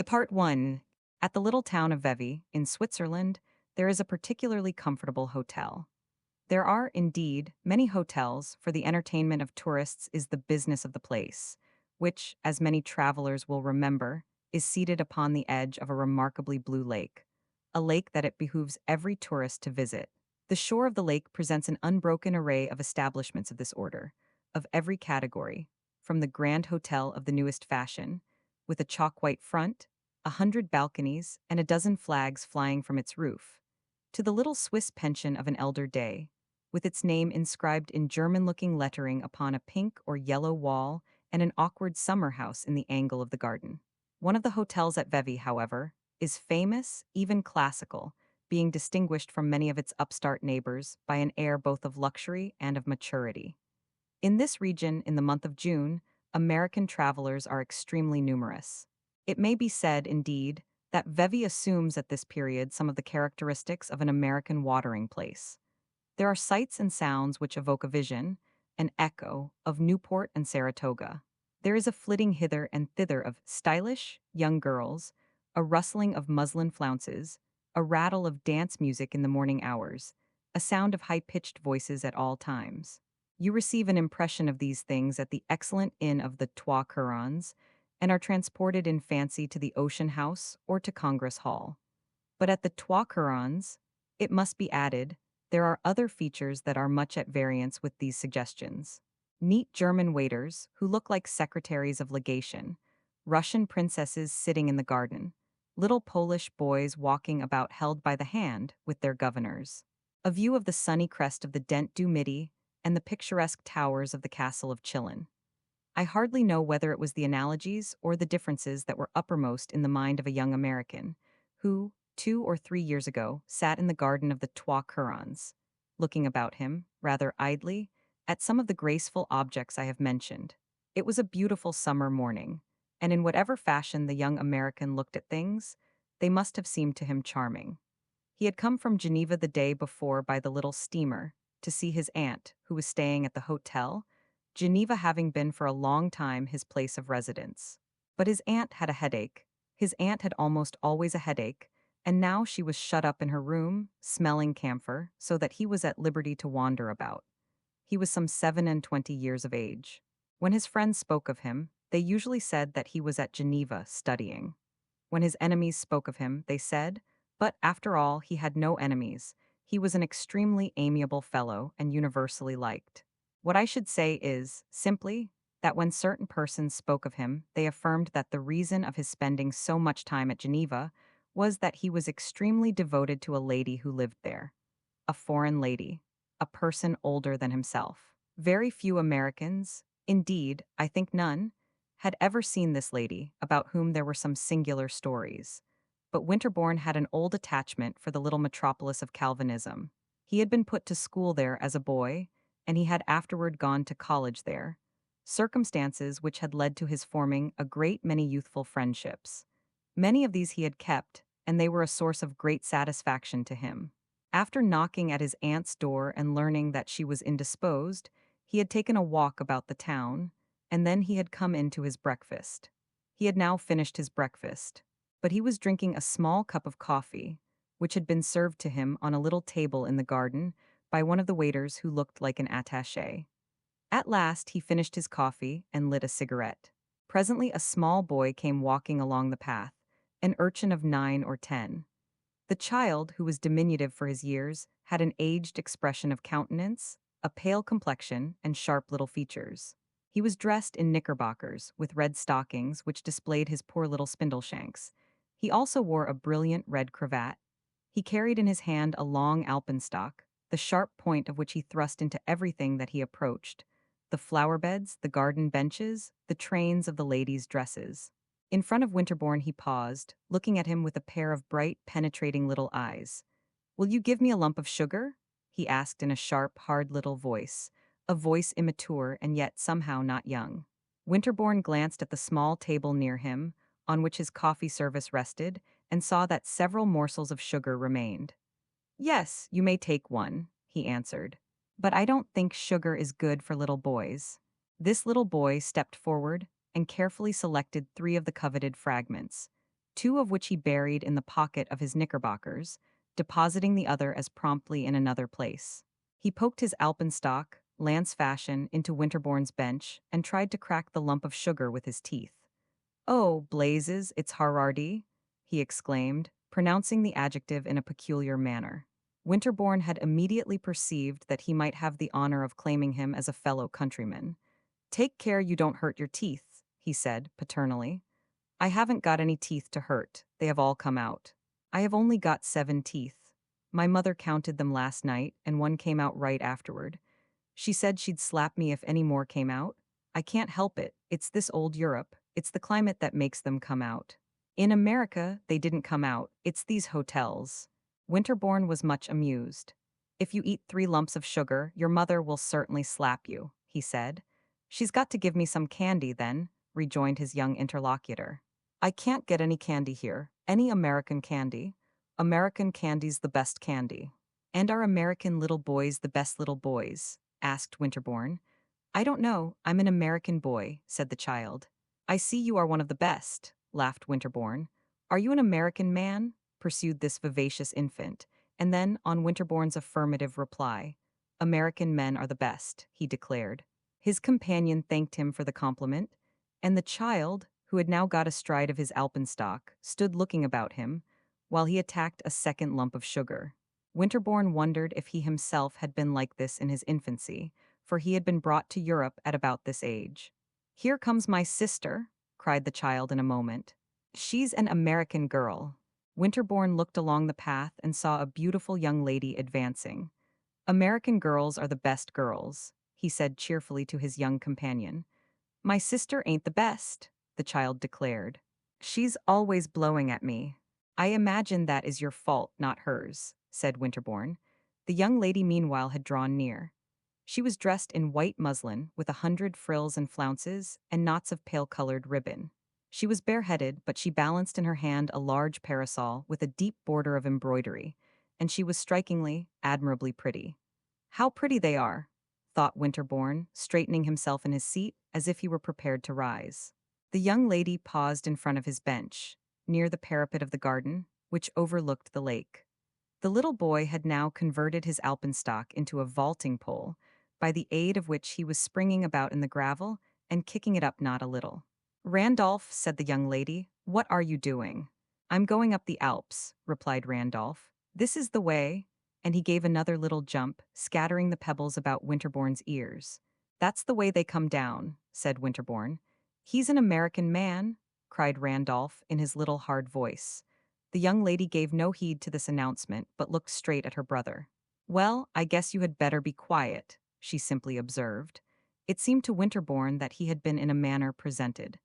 Part 1. At the little town of Vevey, in Switzerland, there is a particularly comfortable hotel. There are, indeed, many hotels, for the entertainment of tourists is the business of the place, which, as many travelers will remember, is seated upon the edge of a remarkably blue lake, a lake that it behooves every tourist to visit. The shore of the lake presents an unbroken array of establishments of this order, of every category, from the grand hotel of the newest fashion, with a chalk-white front, 100 balconies, and a dozen flags flying from its roof, to the little Swiss pension of an elder day, with its name inscribed in German-looking lettering upon a pink or yellow wall and an awkward summer house in the angle of the garden. One of the hotels at Vevey, however, is famous, even classical, being distinguished from many of its upstart neighbors by an air both of luxury and of maturity. In this region, in the month of June, American travelers are extremely numerous. It may be said, indeed, that Vevey assumes at this period some of the characteristics of an American watering place. There are sights and sounds which evoke a vision, an echo, of Newport and Saratoga. There is a flitting hither and thither of stylish, young girls, a rustling of muslin flounces, a rattle of dance music in the morning hours, a sound of high-pitched voices at all times. You receive an impression of these things at the excellent inn of the Trois Couronnes, and are transported in fancy to the Ocean House or to Congress Hall. But at the Trois Couronnes, it must be added, there are other features that are much at variance with these suggestions. Neat German waiters, who look like secretaries of legation, Russian princesses sitting in the garden, little Polish boys walking about held by the hand with their governors. A view of the sunny crest of the Dent du Midi and the picturesque towers of the castle of Chillon. I hardly know whether it was the analogies or the differences that were uppermost in the mind of a young American, who, 2 or 3 years ago, sat in the garden of the Trois Couronnes, looking about him, rather idly, at some of the graceful objects I have mentioned. It was a beautiful summer morning, and in whatever fashion the young American looked at things, they must have seemed to him charming. He had come from Geneva the day before by the little steamer, to see his aunt, who was staying at the hotel, Geneva having been for a long time his place of residence. But his aunt had a headache. His aunt had almost always a headache, and now she was shut up in her room, smelling camphor, so that he was at liberty to wander about. He was some 27 years of age. When his friends spoke of him, they usually said that he was at Geneva studying. When his enemies spoke of him, they said, but after all, he had no enemies. He was an extremely amiable fellow and universally liked. What I should say is, simply, that when certain persons spoke of him, they affirmed that the reason of his spending so much time at Geneva was that he was extremely devoted to a lady who lived there. A foreign lady, a person older than himself. Very few Americans, indeed, I think none, had ever seen this lady, about whom there were some singular stories. But Winterbourne had an old attachment for the little metropolis of Calvinism. He had been put to school there as a boy, and he had afterward gone to college there, circumstances which had led to his forming a great many youthful friendships. Many of these he had kept, and they were a source of great satisfaction to him. After knocking at his aunt's door and learning that she was indisposed, he had taken a walk about the town, and then he had come in to his breakfast. He had now finished his breakfast, but he was drinking a small cup of coffee, which had been served to him on a little table in the garden by one of the waiters who looked like an attaché. At last he finished his coffee and lit a cigarette. Presently a small boy came walking along the path, an urchin of 9 or 10. The child, who was diminutive for his years, had an aged expression of countenance, a pale complexion, and sharp little features. He was dressed in knickerbockers, with red stockings which displayed his poor little spindle-shanks. He also wore a brilliant red cravat. He carried in his hand a long alpenstock, the sharp point of which he thrust into everything that he approached: the flower beds, the garden benches, the trains of the ladies' dresses. In front of Winterbourne he paused, looking at him with a pair of bright, penetrating little eyes. "Will you give me a lump of sugar?" he asked in a sharp, hard little voice, a voice immature and yet somehow not young. Winterbourne glanced at the small table near him, on which his coffee service rested, and saw that several morsels of sugar remained. "Yes, you may take one," he answered. "But I don't think sugar is good for little boys." This little boy stepped forward and carefully selected 3 of the coveted fragments. two of which he buried in the pocket of his knickerbockers, depositing the other as promptly in another place. He poked his alpenstock, lance fashion, into Winterbourne's bench and tried to crack the lump of sugar with his teeth. "Oh, blazes, it's Harardi," he exclaimed, pronouncing the adjective in a peculiar manner. Winterbourne had immediately perceived that he might have the honor of claiming him as a fellow countryman. "Take care you don't hurt your teeth," he said, paternally. "I haven't got any teeth to hurt, they have all come out. I have only got 7 teeth. My mother counted them last night, and one came out right afterward. She said she'd slap me if any more came out. I can't help it, it's this old Europe, it's the climate that makes them come out. In America, they didn't come out, it's these hotels." Winterbourne was much amused. "If you eat 3 lumps of sugar, your mother will certainly slap you," he said. "She's got to give me some candy, then," rejoined his young interlocutor. "I can't get any candy here, any American candy. American candy's the best candy." "And are American little boys the best little boys?" asked Winterbourne. "I don't know, I'm an American boy," said the child. "I see you are one of the best," laughed Winterbourne. "Are you an American man?" pursued this vivacious infant, and then, on Winterbourne's affirmative reply, "American men are the best," he declared. His companion thanked him for the compliment, and the child, who had now got astride of his alpenstock, stood looking about him, while he attacked a second lump of sugar. Winterbourne wondered if he himself had been like this in his infancy, for he had been brought to Europe at about this age. "Here comes my sister," cried the child in a moment. "She's an American girl." Winterbourne looked along the path and saw a beautiful young lady advancing. "American girls are the best girls," he said cheerfully to his young companion. "My sister ain't the best," the child declared. "She's always blowing at me." "I imagine that is your fault, not hers," said Winterbourne. The young lady meanwhile had drawn near. She was dressed in white muslin with 100 frills and flounces and knots of pale-colored ribbon. She was bareheaded, but she balanced in her hand a large parasol with a deep border of embroidery, and she was strikingly, admirably pretty. "How pretty they are," thought Winterbourne, straightening himself in his seat as if he were prepared to rise. The young lady paused in front of his bench, near the parapet of the garden, which overlooked the lake. The little boy had now converted his alpenstock into a vaulting pole, by the aid of which he was springing about in the gravel and kicking it up not a little. "Randolph," said the young lady, "what are you doing?" "I'm going up the Alps," replied Randolph. "This is the way," and he gave another little jump, scattering the pebbles about Winterbourne's ears. "That's the way they come down," said Winterbourne. "He's an American man," cried Randolph in his little hard voice. The young lady gave no heed to this announcement, but looked straight at her brother. "Well, I guess you had better be quiet," she simply observed. It seemed to Winterbourne that he had been in a manner presented.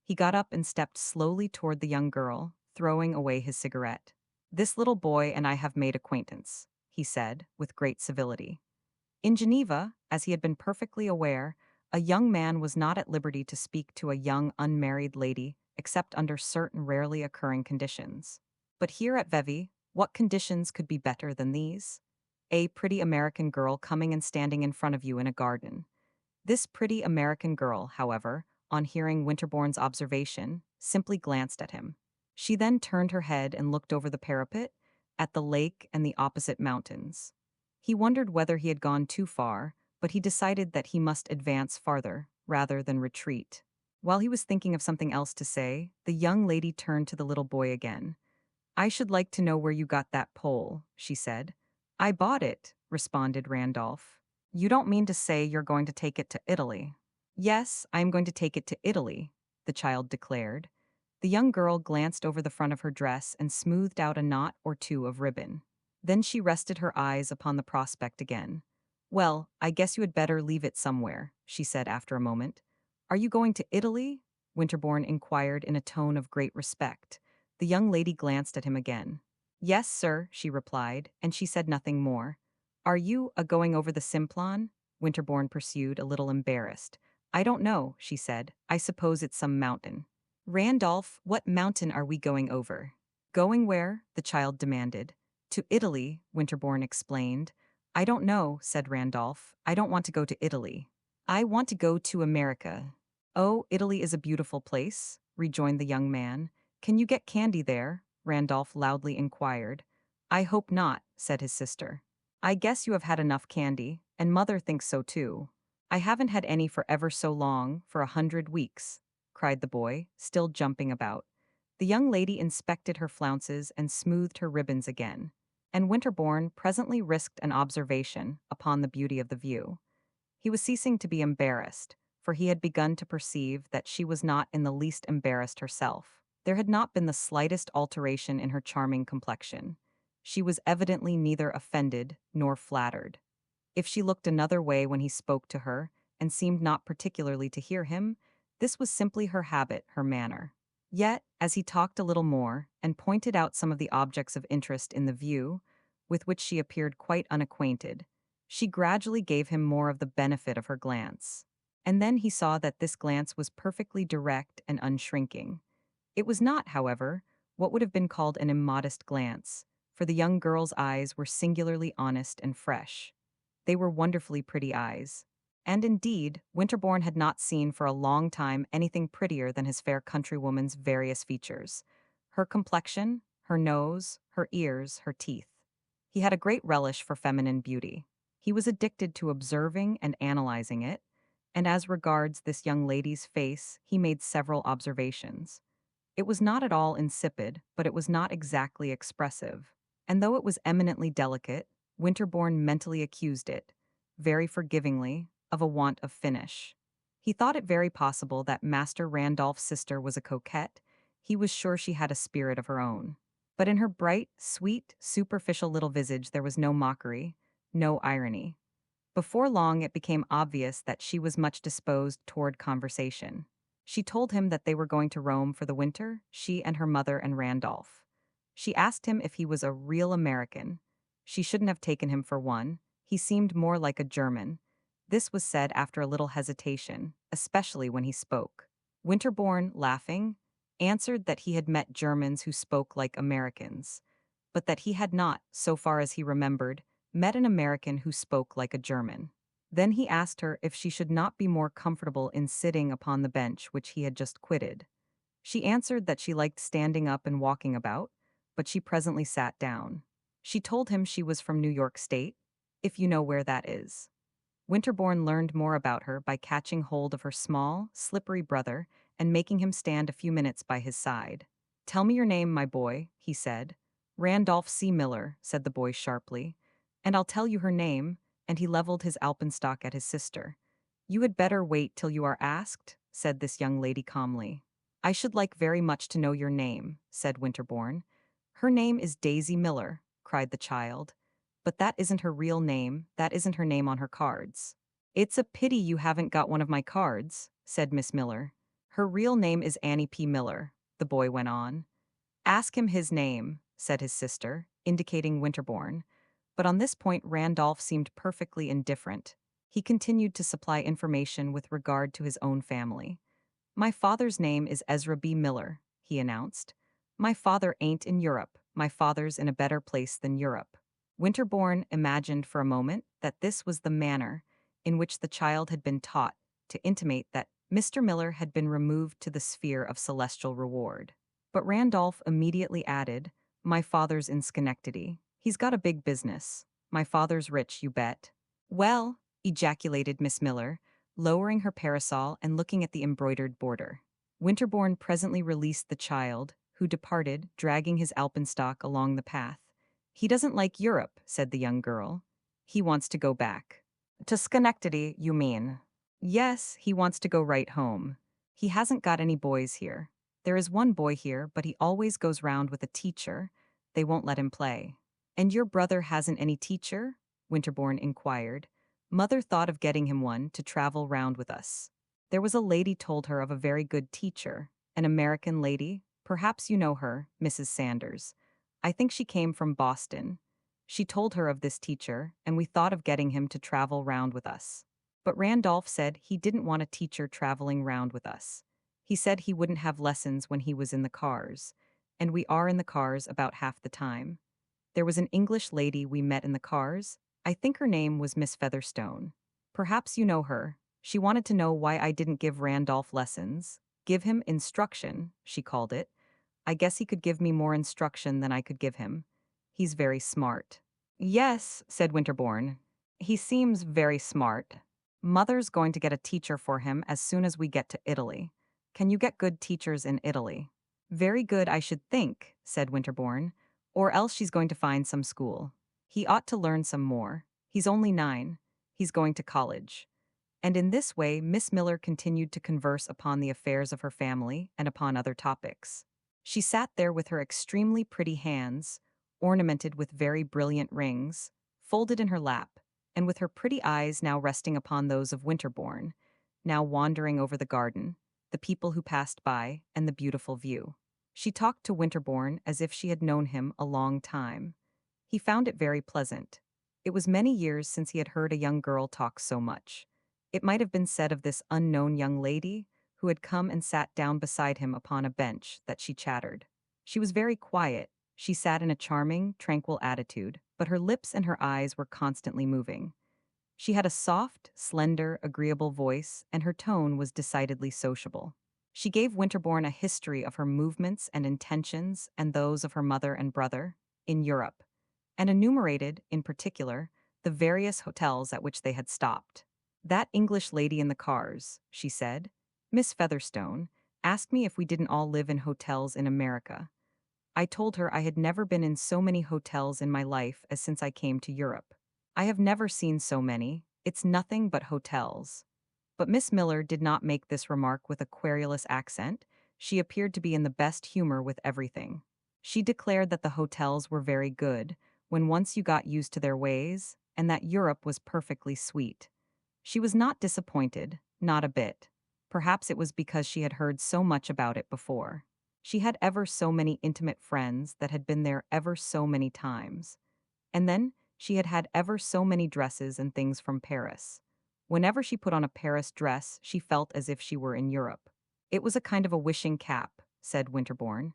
He got up and stepped slowly toward the young girl, throwing away his cigarette. "This little boy and I have made acquaintance," he said, with great civility. In Geneva, as he had been perfectly aware, a young man was not at liberty to speak to a young unmarried lady except under certain rarely occurring conditions. But here at Vevey, what conditions could be better than these? A pretty American girl coming and standing in front of you in a garden. This pretty American girl, however, on hearing Winterbourne's observation, simply glanced at him. She then turned her head and looked over the parapet, at the lake and the opposite mountains. He wondered whether he had gone too far, but he decided that he must advance farther, rather than retreat. While he was thinking of something else to say, the young lady turned to the little boy again. "I should like to know where you got that pole," she said. "I bought it," responded Randolph. "You don't mean to say you're going to take it to Italy?" "Yes, I am going to take it to Italy," the child declared. The young girl glanced over the front of her dress and smoothed out a knot or two of ribbon. Then she rested her eyes upon the prospect again. "Well, I guess you had better leave it somewhere," she said after a moment. "Are you going to Italy?" Winterbourne inquired in a tone of great respect. The young lady glanced at him again. "Yes, sir," she replied, and she said nothing more. "Are you going over the Simplon?" Winterbourne pursued, a little embarrassed. "I don't know," she said. "I suppose it's some mountain." "Randolph, what mountain are we going over?" "Going where?" the child demanded. "To Italy," Winterbourne explained. "I don't know," said Randolph. "I don't want to go to Italy. I want to go to America." "Oh, Italy is a beautiful place," rejoined the young man, Can you get candy there? Randolph loudly inquired. I hope not, said his sister. I guess you have had enough candy, and mother thinks so too. I haven't had any for ever so long, for 100 weeks, cried the boy, still jumping about. The young lady inspected her flounces and smoothed her ribbons again, and Winterbourne presently risked an observation upon the beauty of the view. He was ceasing to be embarrassed, for he had begun to perceive that she was not in the least embarrassed herself. There had not been the slightest alteration in her charming complexion. She was evidently neither offended nor flattered. If she looked another way when he spoke to her, and seemed not particularly to hear him, this was simply her habit, her manner. Yet, as he talked a little more, and pointed out some of the objects of interest in the view, with which she appeared quite unacquainted, she gradually gave him more of the benefit of her glance. And then he saw that this glance was perfectly direct and unshrinking. It was not, however, what would have been called an immodest glance, for the young girl's eyes were singularly honest and fresh. They were wonderfully pretty eyes. And indeed, Winterbourne had not seen for a long time anything prettier than his fair countrywoman's various features. Her complexion, her nose, her ears, her teeth. He had a great relish for feminine beauty. He was addicted to observing and analyzing it, and as regards this young lady's face, he made several observations. It was not at all insipid, but it was not exactly expressive. And though it was eminently delicate, Winterbourne mentally accused it, very forgivingly, of a want of finish. He thought it very possible that Master Randolph's sister was a coquette. He was sure she had a spirit of her own. But in her bright, sweet, superficial little visage there was no mockery, no irony. Before long it became obvious that she was much disposed toward conversation. She told him that they were going to Rome for the winter, she and her mother and Randolph. She asked him if he was a real American. She shouldn't have taken him for one. He seemed more like a German. This was said after a little hesitation, especially when he spoke. Winterbourne, laughing, answered that he had met Germans who spoke like Americans, but that he had not, so far as he remembered, met an American who spoke like a German. Then he asked her if she should not be more comfortable in sitting upon the bench which he had just quitted. She answered that she liked standing up and walking about, but she presently sat down. She told him she was from New York State, if you know where that is. Winterbourne learned more about her by catching hold of her small, slippery brother and making him stand a few minutes by his side. Tell me your name, my boy, he said. Randolph C. Miller, said the boy sharply. And I'll tell you her name, and he leveled his alpenstock at his sister. You had better wait till you are asked, said this young lady calmly. I should like very much to know your name, said Winterbourne. Her name is Daisy Miller, cried the child. But that isn't her real name, that isn't her name on her cards. It's a pity you haven't got one of my cards, said Miss Miller. Her real name is Annie P. Miller, the boy went on. Ask him his name, said his sister, indicating Winterbourne. But on this point Randolph seemed perfectly indifferent. He continued to supply information with regard to his own family. My father's name is Ezra B. Miller, he announced. My father ain't in Europe. My father's in a better place than Europe. Winterbourne imagined for a moment that this was the manner in which the child had been taught to intimate that Mr. Miller had been removed to the sphere of celestial reward. But Randolph immediately added, My father's in Schenectady. He's got a big business. My father's rich, you bet. Well, ejaculated Miss Miller, lowering her parasol and looking at the embroidered border. Winterbourne presently released the child, who departed, dragging his alpenstock along the path. He doesn't like Europe, said the young girl. He wants to go back. To Schenectady, you mean? Yes, he wants to go right home. He hasn't got any boys here. There is one boy here, but he always goes round with a teacher. They won't let him play. And your brother hasn't any teacher? Winterbourne inquired. Mother thought of getting him one to travel round with us. There was a lady told her of a very good teacher, an American lady. Perhaps you know her, Mrs. Sanders. I think she came from Boston. She told her of this teacher, and we thought of getting him to travel round with us. But Randolph said he didn't want a teacher traveling round with us. He said he wouldn't have lessons when he was in the cars, and we are in the cars about half the time. There was an English lady we met in the cars. I think her name was Miss Featherstone. Perhaps you know her. She wanted to know why I didn't give Randolph lessons. Give him instruction, she called it. I guess he could give me more instruction than I could give him. He's very smart. Yes, said Winterbourne. He seems very smart. Mother's going to get a teacher for him as soon as we get to Italy. Can you get good teachers in Italy? Very good, I should think, said Winterbourne, or else she's going to find some school. He ought to learn some more. He's only 9. He's going to college. And in this way Miss Miller continued to converse upon the affairs of her family and upon other topics. She sat there with her extremely pretty hands, ornamented with very brilliant rings, folded in her lap, and with her pretty eyes now resting upon those of Winterbourne, now wandering over the garden, the people who passed by, and the beautiful view. She talked to Winterbourne as if she had known him a long time. He found it very pleasant. It was many years since he had heard a young girl talk so much. It might have been said of this unknown young lady, who had come and sat down beside him upon a bench, that she chattered. She was very quiet. She sat in a charming, tranquil attitude, but her lips and her eyes were constantly moving. She had a soft, slender, agreeable voice, and her tone was decidedly sociable. She gave Winterbourne a history of her movements and intentions and those of her mother and brother in Europe, and enumerated, in particular, the various hotels at which they had stopped. That English lady in the cars, she said, Miss Featherstone, asked me if we didn't all live in hotels in America. I told her I had never been in so many hotels in my life as since I came to Europe. I have never seen so many. It's nothing but hotels. But Miss Miller did not make this remark with a querulous accent. She appeared to be in the best humor with everything. She declared that the hotels were very good, when once you got used to their ways, and that Europe was perfectly sweet. She was not disappointed, not a bit. Perhaps it was because she had heard so much about it before. She had ever so many intimate friends that had been there ever so many times. And then she had had ever so many dresses and things from Paris. Whenever she put on a Paris dress, she felt as if she were in Europe. It was a kind of a wishing cap, said Winterbourne.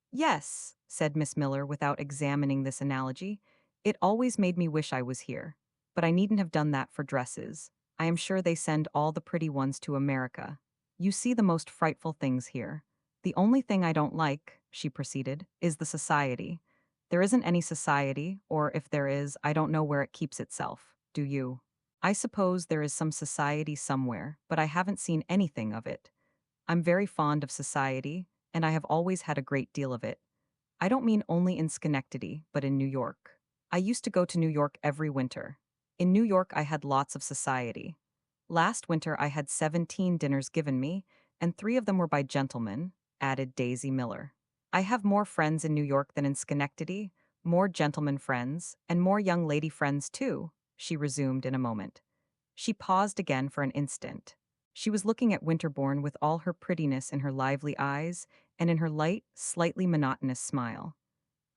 Yes, said Miss Miller without examining this analogy. It always made me wish I was here. But I needn't have done that for dresses. I am sure they send all the pretty ones to America. You see the most frightful things here. The only thing I don't like, she proceeded, is the society. There isn't any society, or if there is, I don't know where it keeps itself. Do you? I suppose there is some society somewhere, but I haven't seen anything of it. I'm very fond of society, and I have always had a great deal of it. I don't mean only in Schenectady, but in New York. I used to go to New York every winter. In New York I had lots of society. Last winter I had 17 dinners given me, and 3 of them were by gentlemen, added Daisy Miller. I have more friends in New York than in Schenectady, more gentlemen friends, and more young lady friends too, she resumed in a moment. She paused again for an instant. She was looking at Winterbourne with all her prettiness in her lively eyes and in her light, slightly monotonous smile.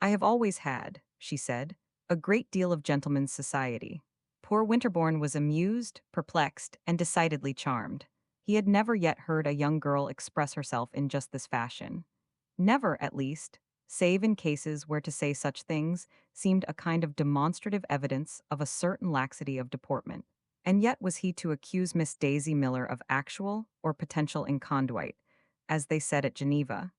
I have always had, she said, a great deal of gentlemen's society. Poor Winterbourne was amused, perplexed, and decidedly charmed. He had never yet heard a young girl express herself in just this fashion. Never, at least, save in cases where to say such things seemed a kind of demonstrative evidence of a certain laxity of deportment. And yet was he to accuse Miss Daisy Miller of actual or potential inconduite, as they said at Geneva?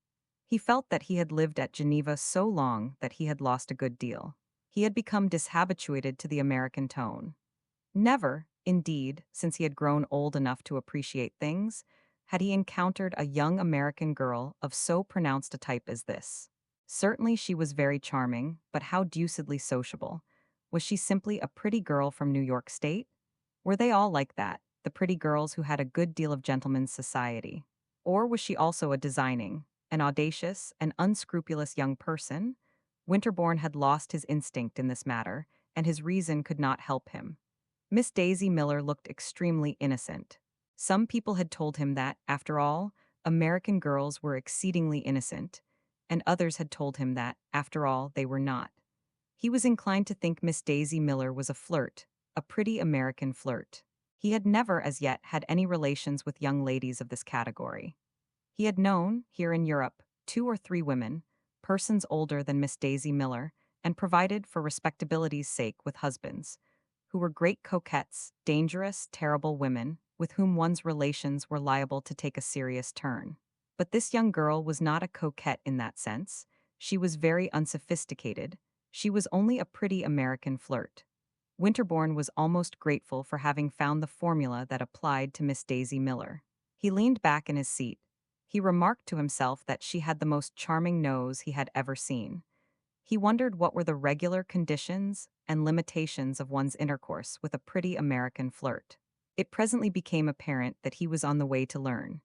He felt that he had lived at Geneva so long that he had lost a good deal. He had become dishabituated to the American tone. Never, indeed, since he had grown old enough to appreciate things, had he encountered a young American girl of so pronounced a type as this. Certainly she was very charming, but how deucedly sociable. Was she simply a pretty girl from New York State? Were they all like that, the pretty girls who had a good deal of gentlemen's society? Or was she also a designing, an audacious, and unscrupulous young person? Winterbourne had lost his instinct in this matter, and his reason could not help him. Miss Daisy Miller looked extremely innocent. Some people had told him that, after all, American girls were exceedingly innocent, and others had told him that, after all, they were not. He was inclined to think Miss Daisy Miller was a flirt, a pretty American flirt. He had never as yet had any relations with young ladies of this category. He had known, here in Europe, 2 or 3 women, persons older than Miss Daisy Miller, and provided for respectability's sake with husbands, who were great coquettes, dangerous, terrible women, with whom one's relations were liable to take a serious turn. But this young girl was not a coquette in that sense. She was very unsophisticated. She was only a pretty American flirt. Winterbourne was almost grateful for having found the formula that applied to Miss Daisy Miller. He leaned back in his seat. He remarked to himself that she had the most charming nose he had ever seen. He wondered what were the regular conditions and limitations of one's intercourse with a pretty American flirt. It presently became apparent that he was on the way to learn.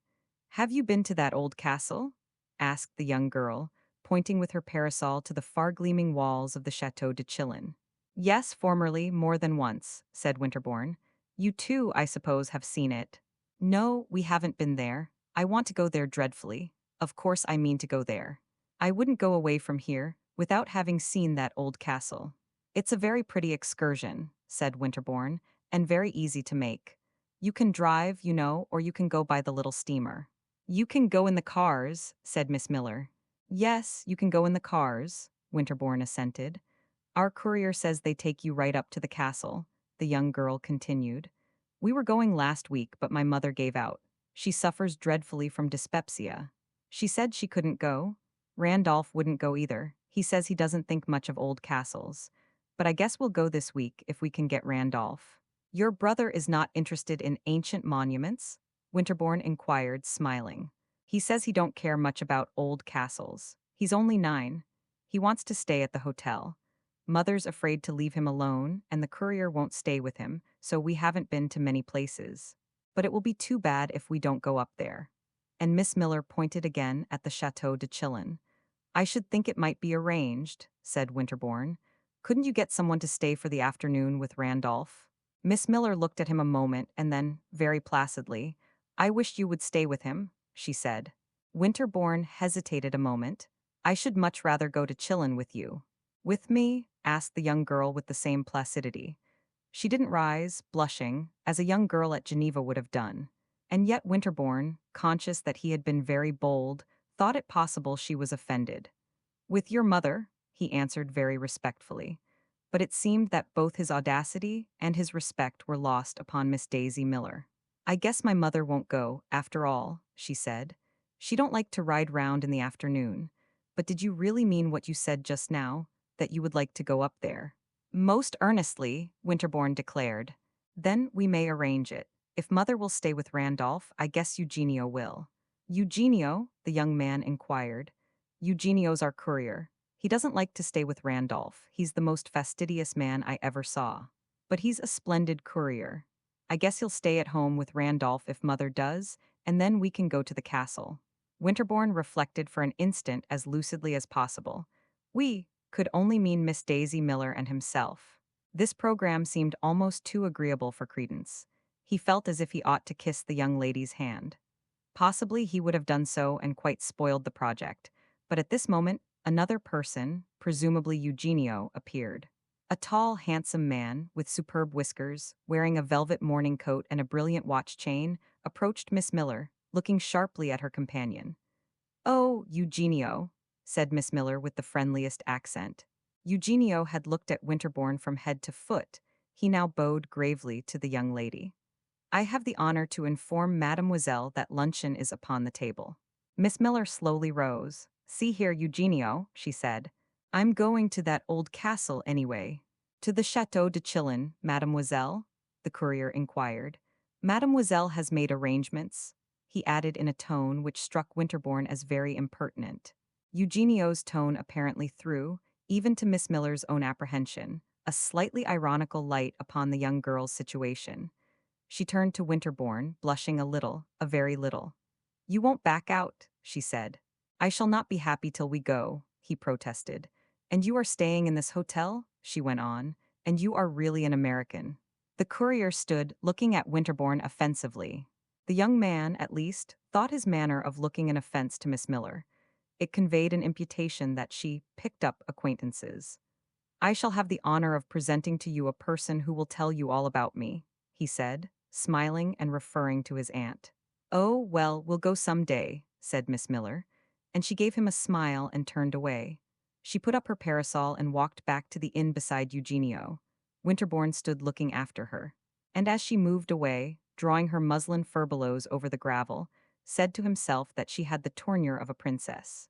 "Have you been to that old castle?" asked the young girl, pointing with her parasol to the far-gleaming walls of the Château de Chillon. "Yes, formerly, more than once," said Winterbourne. "You too, I suppose, have seen it." "No, we haven't been there. I want to go there dreadfully. Of course I mean to go there. I wouldn't go away from here without having seen that old castle." "It's a very pretty excursion," said Winterbourne, "and very easy to make. You can drive, you know, or you can go by the little steamer." "You can go in the cars," said Miss Miller. "Yes, you can go in the cars," Winterbourne assented. "Our courier says they take you right up to the castle," the young girl continued. "We were going last week, but my mother gave out. She suffers dreadfully from dyspepsia. She said she couldn't go. Randolph wouldn't go either. He says he doesn't think much of old castles. But I guess we'll go this week if we can get Randolph." "Your brother is not interested in ancient monuments?" Winterbourne inquired, smiling. "He says he don't care much about old castles. He's only 9. He wants to stay at the hotel. Mother's afraid to leave him alone, and the courier won't stay with him, so we haven't been to many places. But it will be too bad if we don't go up there." And Miss Miller pointed again at the Château de Chillon. "I should think it might be arranged," said Winterbourne. "Couldn't you get someone to stay for the afternoon with Randolph?" Miss Miller looked at him a moment and then, very placidly, "I wish you would stay with him," she said. Winterbourne hesitated a moment. "I should much rather go to Chillon with you." "With me?" asked the young girl with the same placidity. She didn't rise, blushing, as a young girl at Geneva would have done. And yet Winterbourne, conscious that he had been very bold, thought it possible she was offended. "With your mother," he answered very respectfully. But it seemed that both his audacity and his respect were lost upon Miss Daisy Miller. "I guess my mother won't go, after all," she said. "She don't like to ride round in the afternoon. But did you really mean what you said just now, that you would like to go up there?" "Most earnestly," Winterbourne declared. "Then we may arrange it. If mother will stay with Randolph, I guess Eugenio will." "Eugenio?" the young man inquired. "Eugenio's our courier. He doesn't like to stay with Randolph. He's the most fastidious man I ever saw. But he's a splendid courier. I guess he'll stay at home with Randolph if mother does, and then we can go to the castle." Winterbourne reflected for an instant as lucidly as possible. "We" could only mean Miss Daisy Miller and himself. This program seemed almost too agreeable for credence. He felt as if he ought to kiss the young lady's hand. Possibly he would have done so and quite spoiled the project, but at this moment another person, presumably Eugenio, appeared. A tall, handsome man, with superb whiskers, wearing a velvet morning coat and a brilliant watch chain, approached Miss Miller, looking sharply at her companion. "Oh, Eugenio," said Miss Miller with the friendliest accent. Eugenio had looked at Winterbourne from head to foot. He now bowed gravely to the young lady. "I have the honor to inform Mademoiselle that luncheon is upon the table." Miss Miller slowly rose. "See here, Eugenio," she said. "I'm going to that old castle anyway." "To the Château de Chillon, mademoiselle?" the courier inquired. "Mademoiselle has made arrangements," he added in a tone which struck Winterbourne as very impertinent. Eugenio's tone apparently threw, even to Miss Miller's own apprehension, a slightly ironical light upon the young girl's situation. She turned to Winterbourne, blushing a little, a very little. "You won't back out," she said. "I shall not be happy till we go," he protested. "And you are staying in this hotel?" she went on. "And you are really an American." The courier stood, looking at Winterbourne offensively. The young man, at least, thought his manner of looking an offense to Miss Miller. It conveyed an imputation that she picked up acquaintances. "I shall have the honor of presenting to you a person who will tell you all about me," he said, smiling and referring to his aunt. "Oh, well, we'll go some day," said Miss Miller, and she gave him a smile and turned away. She put up her parasol and walked back to the inn beside Eugenio. Winterbourne stood looking after her. And as she moved away, drawing her muslin furbelows over the gravel, said to himself that she had the tournure of a princess.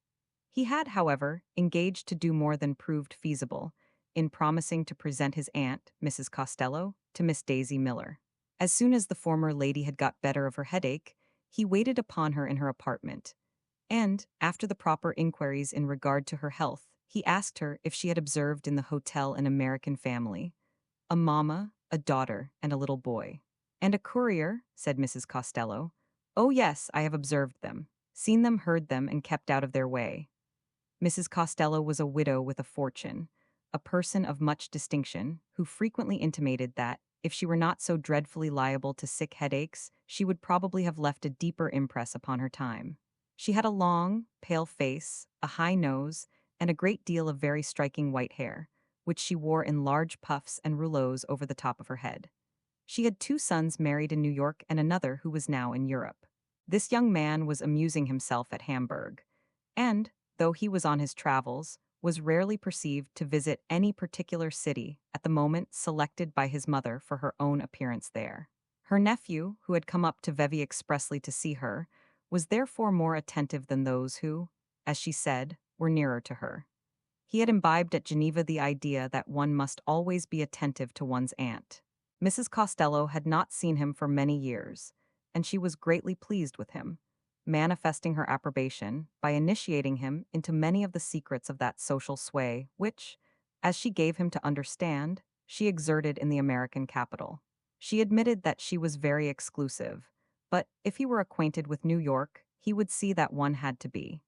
He had, however, engaged to do more than proved feasible, in promising to present his aunt, Mrs. Costello, to Miss Daisy Miller. As soon as the former lady had got better of her headache, he waited upon her in her apartment, and, after the proper inquiries in regard to her health, he asked her if she had observed in the hotel an American family, a mamma, a daughter, and a little boy. And a courier, said Mrs. Costello. Oh yes, I have observed them, seen them, heard them, and kept out of their way. Mrs. Costello was a widow with a fortune, a person of much distinction, who frequently intimated that, if she were not so dreadfully liable to sick headaches, she would probably have left a deeper impress upon her time. She had a long, pale face, a high nose, and a great deal of very striking white hair, which she wore in large puffs and rouleaus over the top of her head. She had 2 sons married in New York and another who was now in Europe. This young man was amusing himself at Hamburg, and, though he was on his travels, was rarely perceived to visit any particular city at the moment selected by his mother for her own appearance there. Her nephew, who had come up to Vevey expressly to see her, was therefore more attentive than those who, as she said, were nearer to her. He had imbibed at Geneva the idea that one must always be attentive to one's aunt. Mrs. Costello had not seen him for many years, and she was greatly pleased with him, manifesting her approbation by initiating him into many of the secrets of that social sway which, as she gave him to understand, she exerted in the American capital. She admitted that she was very exclusive, but if he were acquainted with New York, he would see that one had to be.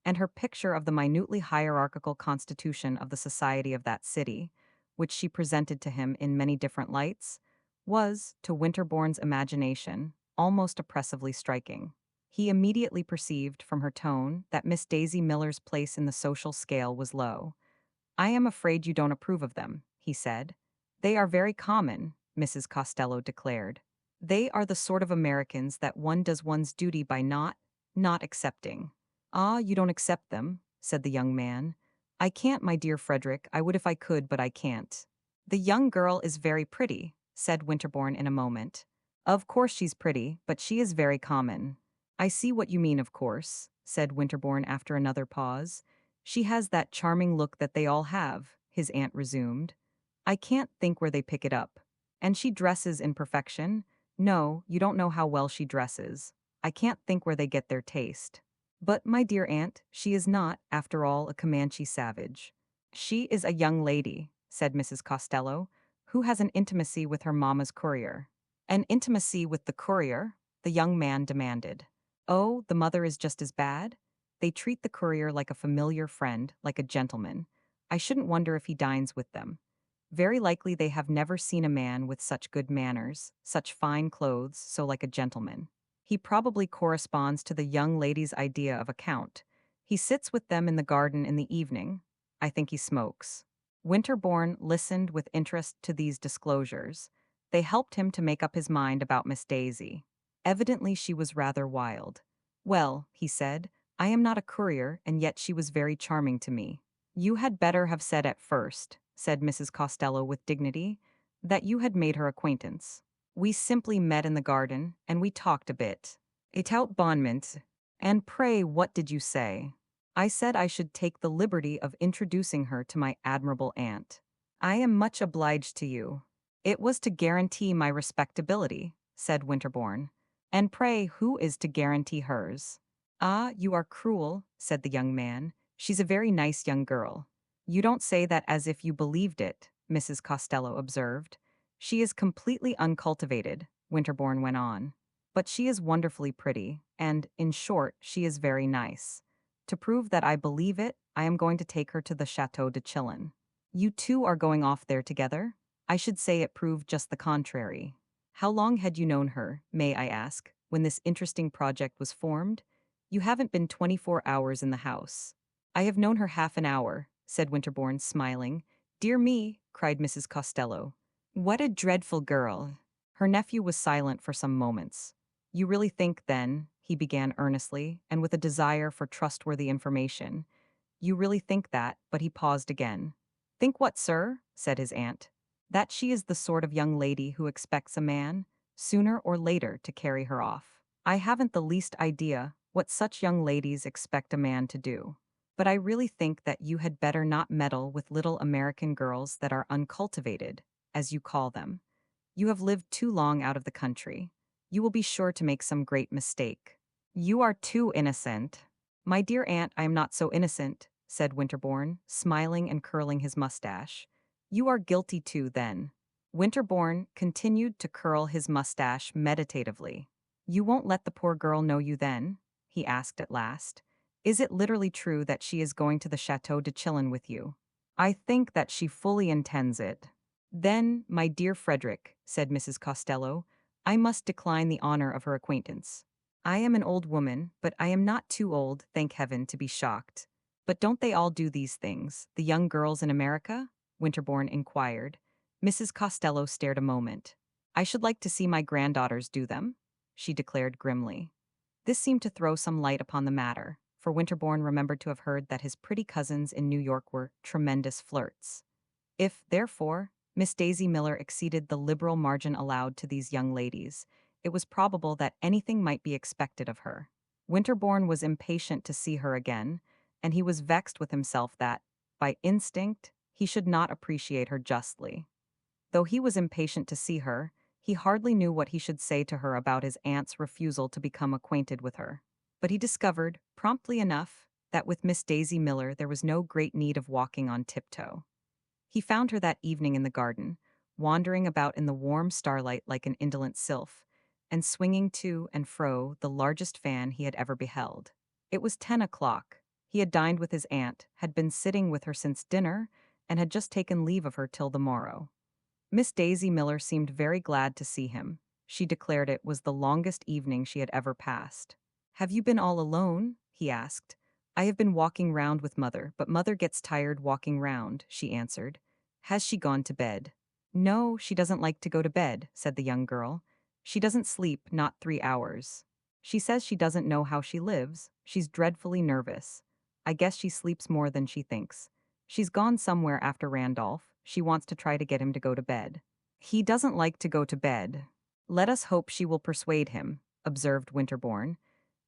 And her picture of the minutely hierarchical constitution of the society of that city, which she presented to him in many different lights, was, to Winterbourne's imagination, almost oppressively striking. He immediately perceived from her tone that Miss Daisy Miller's place in the social scale was low. I am afraid you don't approve of them, he said. They are very common, Mrs. Costello declared. They are the sort of Americans that one does one's duty by not accepting. Ah, you don't accept them, said the young man. I can't, my dear Frederick, I would if I could, but I can't. The young girl is very pretty, said Winterbourne in a moment. Of course she's pretty, but she is very common. I see what you mean, of course, said Winterbourne after another pause. She has that charming look that they all have, his aunt resumed. I can't think where they pick it up. And she dresses in perfection? No, you don't know how well she dresses. I can't think where they get their taste. But, my dear aunt, she is not, after all, a Comanche savage. She is a young lady, said Mrs. Costello, who has an intimacy with her mamma's courier. An intimacy with the courier? The young man demanded. Oh, the mother is just as bad? They treat the courier like a familiar friend, like a gentleman. I shouldn't wonder if he dines with them. Very likely they have never seen a man with such good manners, such fine clothes, so like a gentleman. He probably corresponds to the young lady's idea of a count. He sits with them in the garden in the evening. I think he smokes. Winterbourne listened with interest to these disclosures. They helped him to make up his mind about Miss Daisy. Evidently she was rather wild. Well, he said, I am not a courier, and yet she was very charming to me. You had better have said at first, said Mrs. Costello with dignity, that you had made her acquaintance. We simply met in the garden, and we talked a bit. Et out bonnement. And pray, what did you say? I said I should take the liberty of introducing her to my admirable aunt. I am much obliged to you. It was to guarantee my respectability, said Winterbourne. And pray, who is to guarantee hers? Ah, you are cruel, said the young man. She's a very nice young girl. You don't say that as if you believed it, Mrs. Costello observed. She is completely uncultivated, Winterbourne went on. But she is wonderfully pretty, and, in short, she is very nice. To prove that I believe it, I am going to take her to the Chateau de Chillon. You two are going off there together? I should say it proved just the contrary. How long had you known her, may I ask, when this interesting project was formed? You haven't been 24 hours in the house. I have known her half an hour, said Winterbourne, smiling. Dear me, cried Mrs. Costello. What a dreadful girl. Her nephew was silent for some moments. You really think, then, he began earnestly, and with a desire for trustworthy information, you really think that, but he paused again. Think what, sir? Said his aunt. That she is the sort of young lady who expects a man, sooner or later, to carry her off. I haven't the least idea what such young ladies expect a man to do. But I really think that you had better not meddle with little American girls that are uncultivated, as you call them. You have lived too long out of the country. You will be sure to make some great mistake. You are too innocent. My dear aunt, I am not so innocent, said Winterbourne, smiling and curling his mustache. You are guilty too, then. Winterbourne continued to curl his mustache meditatively. You won't let the poor girl know you then? He asked at last. Is it literally true that she is going to the Chateau de Chillon with you? I think that she fully intends it. Then, my dear Frederick, said Mrs. Costello, I must decline the honor of her acquaintance. I am an old woman, but I am not too old, thank heaven, to be shocked. But don't they all do these things, the young girls in America? Winterbourne inquired. Mrs. Costello stared a moment. I should like to see my granddaughters do them, she declared grimly. This seemed to throw some light upon the matter, for Winterbourne remembered to have heard that his pretty cousins in New York were tremendous flirts. If, therefore, Miss Daisy Miller exceeded the liberal margin allowed to these young ladies, it was probable that anything might be expected of her. Winterbourne was impatient to see her again, and he was vexed with himself that, by instinct, he should not appreciate her justly. Though he was impatient to see her, he hardly knew what he should say to her about his aunt's refusal to become acquainted with her. But he discovered, promptly enough, that with Miss Daisy Miller there was no great need of walking on tiptoe. He found her that evening in the garden, wandering about in the warm starlight like an indolent sylph, and swinging to and fro the largest fan he had ever beheld. It was 10 o'clock. He had dined with his aunt, had been sitting with her since dinner, and had just taken leave of her till the morrow. Miss Daisy Miller seemed very glad to see him. She declared it was the longest evening she had ever passed. Have you been all alone? He asked. I have been walking round with Mother, but Mother gets tired walking round, she answered. Has she gone to bed? No, she doesn't like to go to bed, said the young girl. She doesn't sleep, not 3 hours. She says she doesn't know how she lives. She's dreadfully nervous. I guess she sleeps more than she thinks. She's gone somewhere after Randolph. She wants to try to get him to go to bed. He doesn't like to go to bed. Let us hope she will persuade him, observed Winterbourne.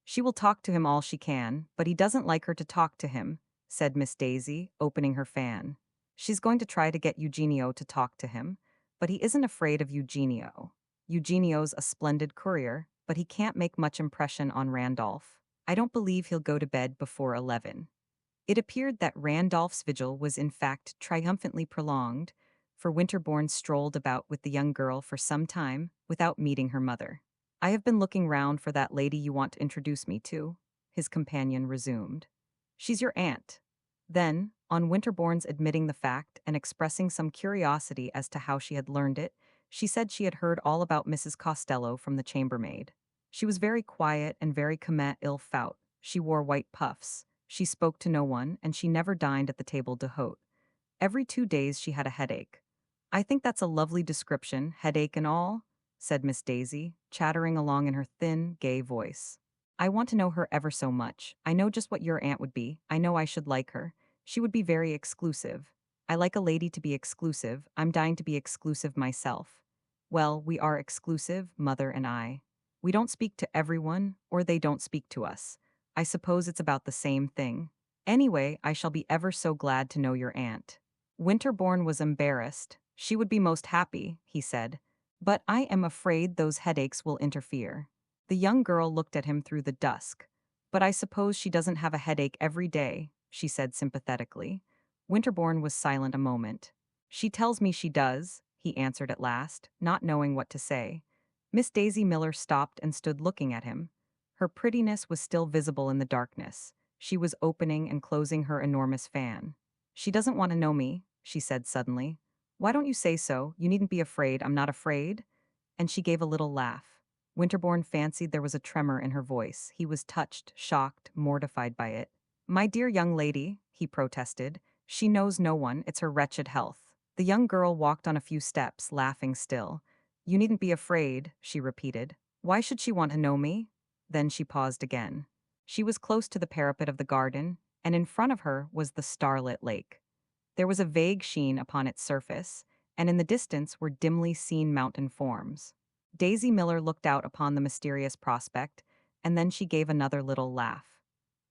She will talk to him all she can, but he doesn't like her to talk to him, said Miss Daisy, opening her fan. She's going to try to get Eugenio to talk to him, but he isn't afraid of Eugenio. Eugenio's a splendid courier, but he can't make much impression on Randolph. I don't believe he'll go to bed before 11. It appeared that Randolph's vigil was in fact triumphantly prolonged, for Winterbourne strolled about with the young girl for some time without meeting her mother. I have been looking round for that lady you want to introduce me to, his companion resumed. She's your aunt. Then, on Winterbourne's admitting the fact and expressing some curiosity as to how she had learned it, she said she had heard all about Mrs. Costello from the chambermaid. She was very quiet and very comme il faut. She wore white puffs. She spoke to no one, and she never dined at the table d'hôte. Every 2 days she had a headache. I think that's a lovely description, headache and all, said Miss Daisy, chattering along in her thin, gay voice. I want to know her ever so much. I know just what your aunt would be. I know I should like her. She would be very exclusive. I like a lady to be exclusive. I'm dying to be exclusive myself. Well, we are exclusive, Mother and I. We don't speak to everyone, or they don't speak to us. I suppose it's about the same thing. Anyway, I shall be ever so glad to know your aunt. Winterbourne was embarrassed. She would be most happy, he said. But I am afraid those headaches will interfere. The young girl looked at him through the dusk. But I suppose she doesn't have a headache every day, she said sympathetically. Winterbourne was silent a moment. She tells me she does, he answered at last, not knowing what to say. Miss Daisy Miller stopped and stood looking at him. Her prettiness was still visible in the darkness. She was opening and closing her enormous fan. She doesn't want to know me, she said suddenly. Why don't you say so? You needn't be afraid. I'm not afraid. And she gave a little laugh. Winterbourne fancied there was a tremor in her voice. He was touched, shocked, mortified by it. My dear young lady, he protested. She knows no one. It's her wretched health. The young girl walked on a few steps, laughing still. You needn't be afraid, she repeated. Why should she want to know me? Then she paused again. She was close to the parapet of the garden, and in front of her was the starlit lake. There was a vague sheen upon its surface, and in the distance were dimly seen mountain forms. Daisy Miller looked out upon the mysterious prospect, and then she gave another little laugh.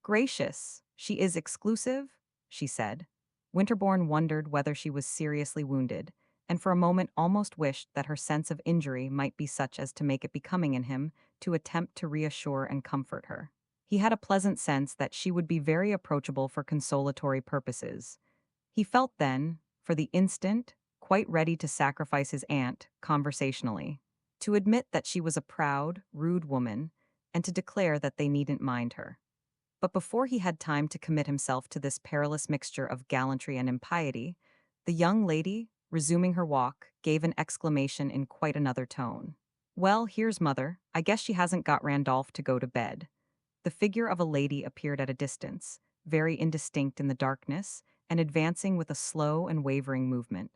Gracious, she is exclusive? She said. Winterbourne wondered whether she was seriously wounded, and for a moment almost wished that her sense of injury might be such as to make it becoming in him to attempt to reassure and comfort her. He had a pleasant sense that she would be very approachable for consolatory purposes. He felt then, for the instant, quite ready to sacrifice his aunt, conversationally, to admit that she was a proud, rude woman, and to declare that they needn't mind her. But before he had time to commit himself to this perilous mixture of gallantry and impiety, the young lady, resuming her walk, gave an exclamation in quite another tone. Well, here's mother. I guess she hasn't got Randolph to go to bed. The figure of a lady appeared at a distance, very indistinct in the darkness, and advancing with a slow and wavering movement.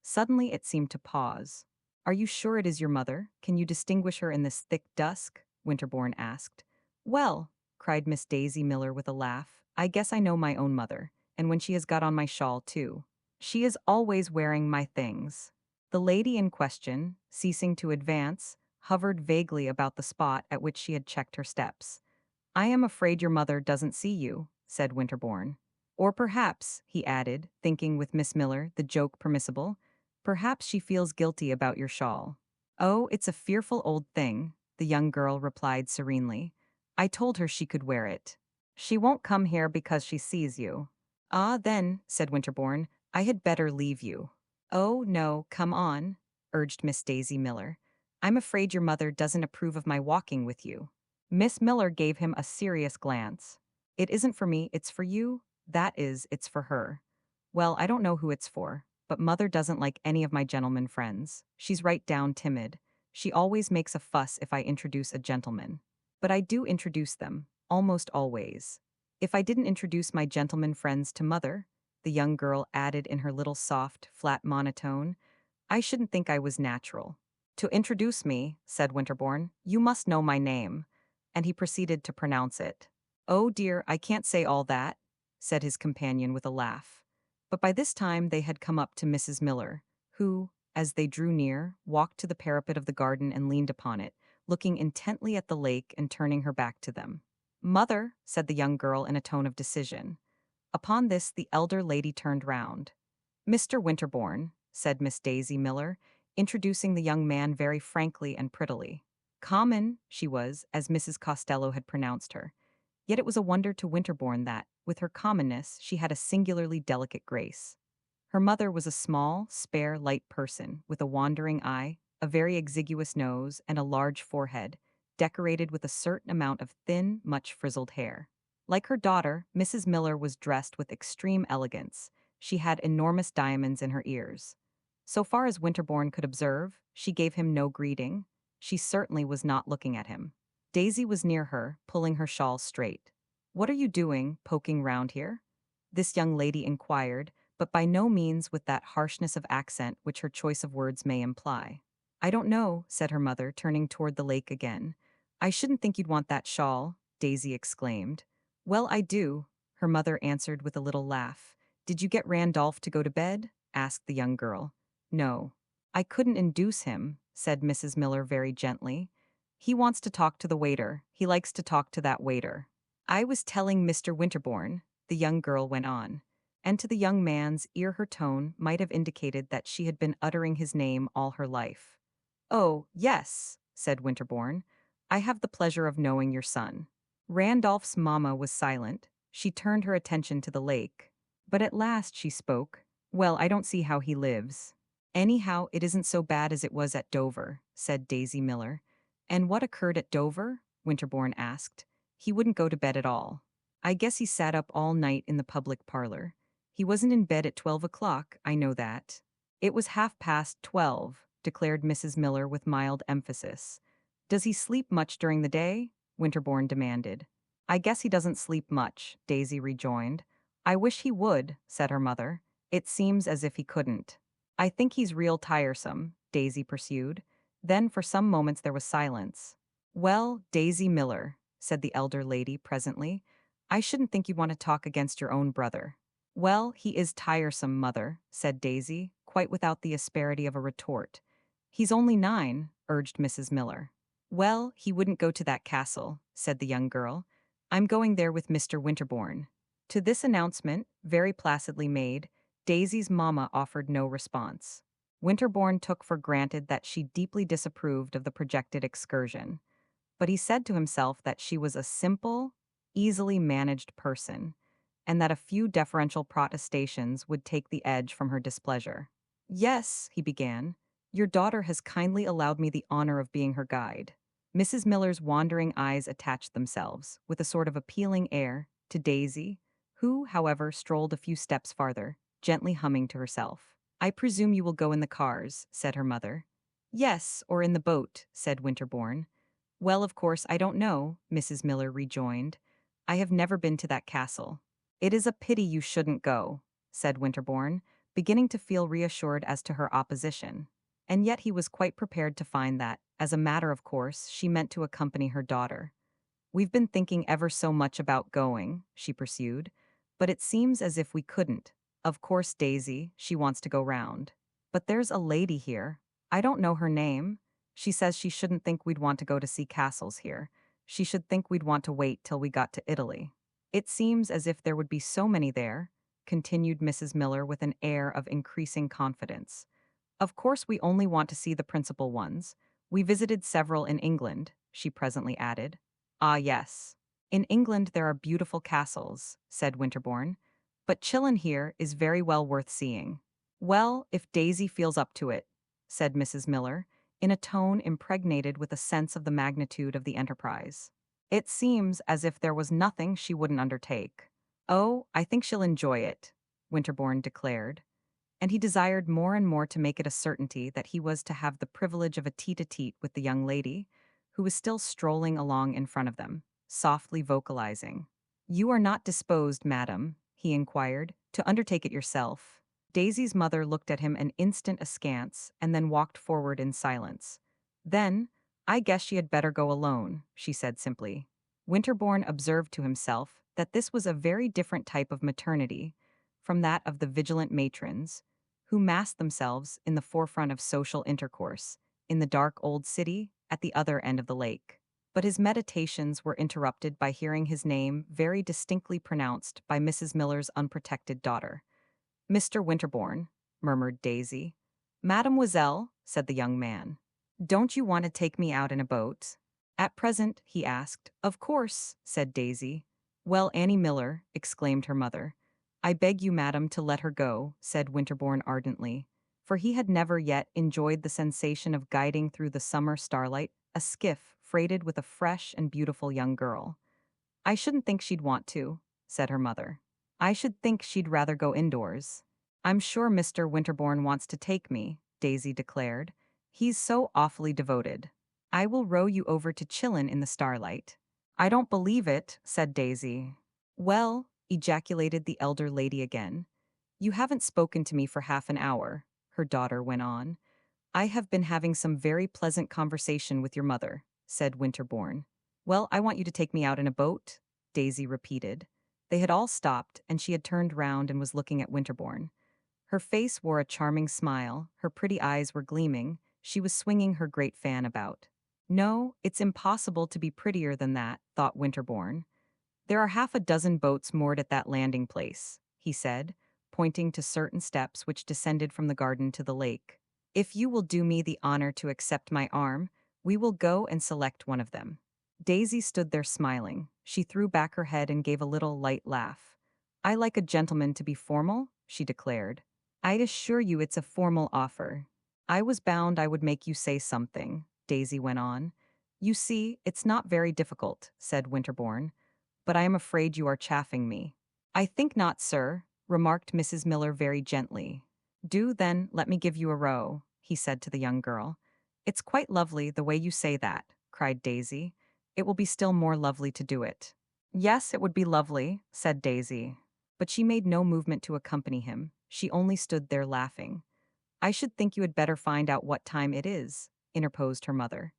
Suddenly it seemed to pause. Are you sure it is your mother? Can you distinguish her in this thick dusk? Winterbourne asked. Well, cried Miss Daisy Miller with a laugh, I guess I know my own mother, and when she has got on my shawl, too. She is always wearing my things. The lady in question, ceasing to advance, hovered vaguely about the spot at which she had checked her steps. I am afraid your mother doesn't see you, said Winterbourne. Or perhaps, he added, thinking with Miss Miller the joke permissible, perhaps she feels guilty about your shawl. Oh, it's a fearful old thing, the young girl replied serenely. I told her she could wear it. She won't come here because she sees you. Ah, then, said Winterbourne, I had better leave you. Oh, no, come on, urged Miss Daisy Miller. I'm afraid your mother doesn't approve of my walking with you. Miss Miller gave him a serious glance. It isn't for me, it's for you. That is, it's for her. Well, I don't know who it's for, but mother doesn't like any of my gentleman friends. She's right down timid. She always makes a fuss if I introduce a gentleman. But I do introduce them, almost always. If I didn't introduce my gentleman friends to mother, the young girl added in her little soft, flat monotone, I shouldn't think I was natural. To introduce me, said Winterbourne, you must know my name. And he proceeded to pronounce it. Oh dear, I can't say all that, said his companion with a laugh. But by this time they had come up to Mrs. Miller, who, as they drew near, walked to the parapet of the garden and leaned upon it, looking intently at the lake and turning her back to them. Mother, said the young girl in a tone of decision. Upon this the elder lady turned round. Mr. Winterbourne, said Miss Daisy Miller, introducing the young man very frankly and prettily. Common, she was, as Mrs. Costello had pronounced her. Yet it was a wonder to Winterbourne that, with her commonness, she had a singularly delicate grace. Her mother was a small, spare, light person, with a wandering eye, a very exiguous nose, and a large forehead, decorated with a certain amount of thin, much frizzled hair. Like her daughter, Mrs. Miller was dressed with extreme elegance. She had enormous diamonds in her ears. So far as Winterbourne could observe, she gave him no greeting. She certainly was not looking at him. Daisy was near her, pulling her shawl straight. What are you doing, poking round here? This young lady inquired, but by no means with that harshness of accent which her choice of words may imply. I don't know, said her mother, turning toward the lake again. I shouldn't think you'd want that shawl, Daisy exclaimed. Well, I do, her mother answered with a little laugh. Did you get Randolph to go to bed? Asked the young girl. No. I couldn't induce him, said Mrs. Miller very gently. He wants to talk to the waiter. He likes to talk to that waiter. I was telling Mr. Winterbourne, the young girl went on, and to the young man's ear her tone might have indicated that she had been uttering his name all her life. Oh, yes, said Winterbourne. I have the pleasure of knowing your son. Randolph's mamma was silent. She turned her attention to the lake. But at last she spoke. Well, I don't see how he lives. Anyhow, it isn't so bad as it was at Dover, said Daisy Miller. And what occurred at Dover? Winterbourne asked. He wouldn't go to bed at all. I guess he sat up all night in the public parlor. He wasn't in bed at 12 o'clock, I know that. It was 12:30, declared Mrs. Miller with mild emphasis. Does he sleep much during the day? Winterbourne demanded. I guess he doesn't sleep much, Daisy rejoined. I wish he would, said her mother. It seems as if he couldn't. I think he's real tiresome, Daisy pursued. Then for some moments there was silence. Well, Daisy Miller, said the elder lady presently, I shouldn't think you want to talk against your own brother. Well, he is tiresome, mother, said Daisy, quite without the asperity of a retort. He's only 9, urged Mrs. Miller. Well, he wouldn't go to that castle, said the young girl. I'm going there with Mr. Winterbourne. To this announcement, very placidly made, Daisy's mamma offered no response. Winterbourne took for granted that she deeply disapproved of the projected excursion, but he said to himself that she was a simple, easily managed person, and that a few deferential protestations would take the edge from her displeasure. Yes, he began, your daughter has kindly allowed me the honor of being her guide. Mrs. Miller's wandering eyes attached themselves, with a sort of appealing air, to Daisy, who, however, strolled a few steps farther, gently humming to herself. I presume you will go in the cars, said her mother. Yes, or in the boat, said Winterbourne. Well, of course, I don't know, Mrs. Miller rejoined. I have never been to that castle. It is a pity you shouldn't go, said Winterbourne, beginning to feel reassured as to her opposition. And yet he was quite prepared to find that, as a matter of course, she meant to accompany her daughter. We've been thinking ever so much about going, she pursued, but it seems as if we couldn't. Of course, Daisy, she wants to go round. But there's a lady here. I don't know her name. She says she shouldn't think we'd want to go to see castles here. She should think we'd want to wait till we got to Italy. It seems as if there would be so many there, continued Mrs. Miller with an air of increasing confidence. Of course, we only want to see the principal ones. We visited several in England, she presently added. Ah, yes. In England there are beautiful castles, said Winterbourne, but Chillon here is very well worth seeing. Well, if Daisy feels up to it, said Mrs. Miller, in a tone impregnated with a sense of the magnitude of the enterprise. It seems as if there was nothing she wouldn't undertake. Oh, I think she'll enjoy it, Winterbourne declared, and he desired more and more to make it a certainty that he was to have the privilege of a tete-a-tete with the young lady, who was still strolling along in front of them, softly vocalizing. You are not disposed, madam, he inquired, to undertake it yourself. Daisy's mother looked at him an instant askance and then walked forward in silence. Then, I guess she had better go alone, she said simply. Winterbourne observed to himself that this was a very different type of maternity from that of the vigilant matrons, who massed themselves in the forefront of social intercourse, in the dark old city at the other end of the lake. But his meditations were interrupted by hearing his name very distinctly pronounced by Mrs. Miller's unprotected daughter. Mr. Winterbourne, murmured Daisy. Mademoiselle, said the young man, don't you want to take me out in a boat? At present, he asked. Of course, said Daisy. Well, Annie Miller, exclaimed her mother. I beg you, madam, to let her go, said Winterbourne ardently, for he had never yet enjoyed the sensation of guiding through the summer starlight a skiff freighted with a fresh and beautiful young girl. I shouldn't think she'd want to, said her mother. I should think she'd rather go indoors. I'm sure Mr. Winterbourne wants to take me, Daisy declared. He's so awfully devoted. I will row you over to Chillon in the starlight. I don't believe it, said Daisy. Well, ejaculated the elder lady again. You haven't spoken to me for half an hour, her daughter went on. I have been having some very pleasant conversation with your mother, said Winterbourne. Well, I want you to take me out in a boat, Daisy repeated. They had all stopped, and she had turned round and was looking at Winterbourne. Her face wore a charming smile, her pretty eyes were gleaming, she was swinging her great fan about. No, it's impossible to be prettier than that, thought Winterbourne. There are half a dozen boats moored at that landing place, he said, pointing to certain steps which descended from the garden to the lake. If you will do me the honor to accept my arm, we will go and select one of them. Daisy stood there smiling. She threw back her head and gave a little light laugh. I like a gentleman to be formal, she declared. I assure you it's a formal offer. I was bound I would make you say something, Daisy went on. You see, it's not very difficult, said Winterbourne, but I am afraid you are chaffing me. I think not, sir, remarked Mrs. Miller very gently. Do, then, let me give you a row, he said to the young girl. It's quite lovely the way you say that, cried Daisy. It will be still more lovely to do it. Yes, it would be lovely, said Daisy. But she made no movement to accompany him. She only stood there laughing. I should think you had better find out what time it is, interposed her mother.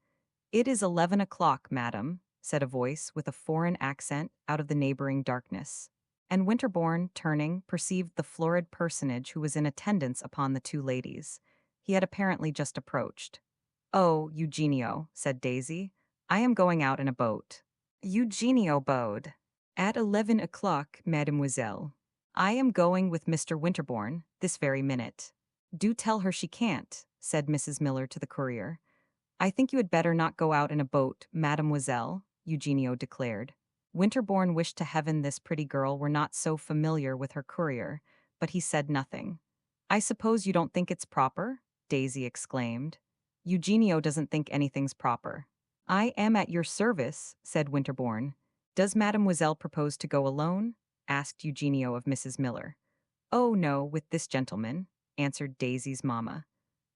It is 11 o'clock, madam, said a voice with a foreign accent out of the neighboring darkness. And Winterbourne, turning, perceived the florid personage who was in attendance upon the two ladies. He had apparently just approached. Oh, Eugenio, said Daisy, I am going out in a boat. Eugenio bowed. At 11 o'clock, mademoiselle. I am going with Mr. Winterbourne, this very minute. Do tell her she can't, said Mrs. Miller to the courier. I think you had better not go out in a boat, mademoiselle, Eugenio declared. Winterbourne wished to heaven this pretty girl were not so familiar with her courier, but he said nothing. I suppose you don't think it's proper? Daisy exclaimed. Eugenio doesn't think anything's proper. I am at your service, said Winterbourne. Does mademoiselle propose to go alone? Asked Eugenio of Mrs. Miller. Oh, no, with this gentleman, answered Daisy's mamma.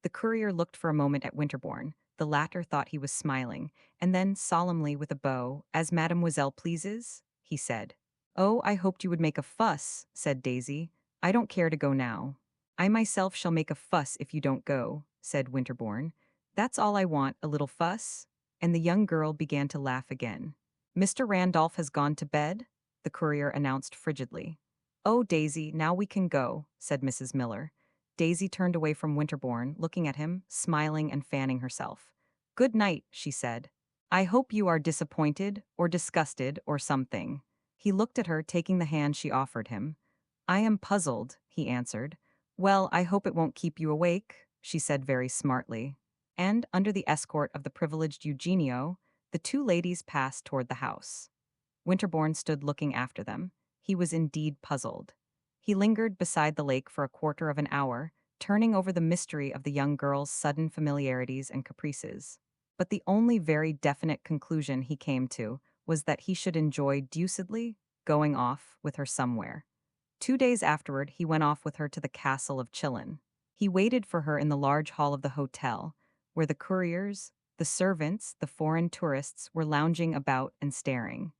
The courier looked for a moment at Winterbourne. The latter thought he was smiling, and then solemnly with a bow, as mademoiselle pleases, he said. Oh, I hoped you would make a fuss, said Daisy. I don't care to go now. I myself shall make a fuss if you don't go, said Winterbourne. That's all I want, a little fuss? And the young girl began to laugh again. Mr. Randolph has gone to bed? The courier announced frigidly. Oh, Daisy, now we can go, said Mrs. Miller. Daisy turned away from Winterbourne, looking at him, smiling and fanning herself. Good night, she said. I hope you are disappointed, or disgusted, or something. He looked at her, taking the hand she offered him. I am puzzled, he answered. Well, I hope it won't keep you awake, she said very smartly. And, under the escort of the privileged Eugenio, the two ladies passed toward the house. Winterbourne stood looking after them. He was indeed puzzled. He lingered beside the lake for a quarter of an hour, turning over the mystery of the young girl's sudden familiarities and caprices. But the only very definite conclusion he came to was that he should enjoy deucedly going off with her somewhere. 2 days afterward, he went off with her to the castle of Chillon. He waited for her in the large hall of the hotel, where the couriers, the servants, the foreign tourists were lounging about and staring.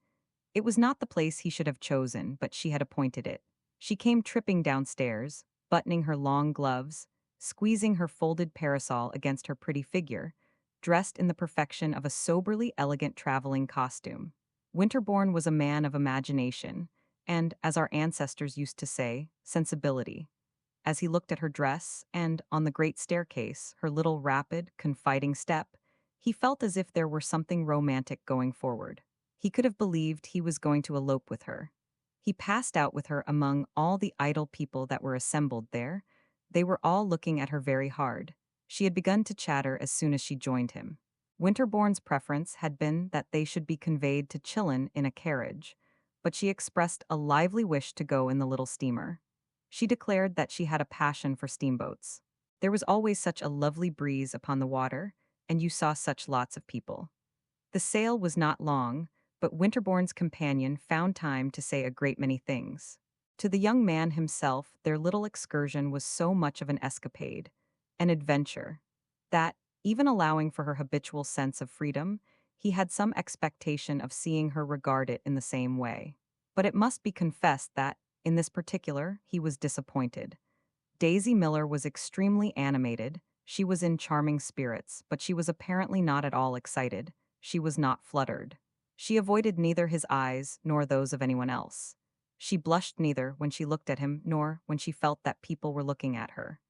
It was not the place he should have chosen, but she had appointed it. She came tripping downstairs, buttoning her long gloves, squeezing her folded parasol against her pretty figure, dressed in the perfection of a soberly elegant traveling costume. Winterbourne was a man of imagination, and, as our ancestors used to say, sensibility. As he looked at her dress, and, on the great staircase, her little rapid, confiding step, he felt as if there were something romantic going forward. He could have believed he was going to elope with her. He passed out with her among all the idle people that were assembled there. They were all looking at her very hard. She had begun to chatter as soon as she joined him. Winterbourne's preference had been that they should be conveyed to Chillon in a carriage, but she expressed a lively wish to go in the little steamer. She declared that she had a passion for steamboats. There was always such a lovely breeze upon the water, and you saw such lots of people. The sail was not long, but Winterbourne's companion found time to say a great many things. To the young man himself, their little excursion was so much of an escapade, an adventure, that, even allowing for her habitual sense of freedom, he had some expectation of seeing her regard it in the same way. But it must be confessed that, in this particular, he was disappointed. Daisy Miller was extremely animated, she was in charming spirits, but she was apparently not at all excited, she was not fluttered. She avoided neither his eyes nor those of anyone else. She blushed neither when she looked at him nor when she felt that people were looking at her.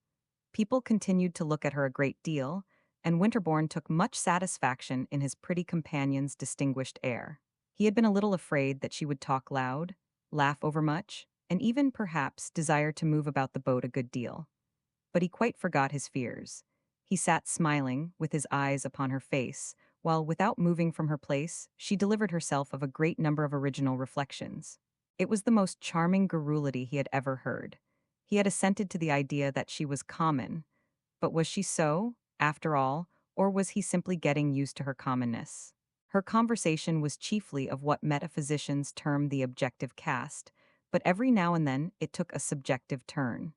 People continued to look at her a great deal, and Winterbourne took much satisfaction in his pretty companion's distinguished air. He had been a little afraid that she would talk loud, laugh overmuch, and even, perhaps, desire to move about the boat a good deal. But he quite forgot his fears. He sat smiling, with his eyes upon her face, while, without moving from her place, she delivered herself of a great number of original reflections. It was the most charming garrulity he had ever heard. He had assented to the idea that she was common. But was she so, after all, or was he simply getting used to her commonness? Her conversation was chiefly of what metaphysicians term the objective cast, but every now and then it took a subjective turn.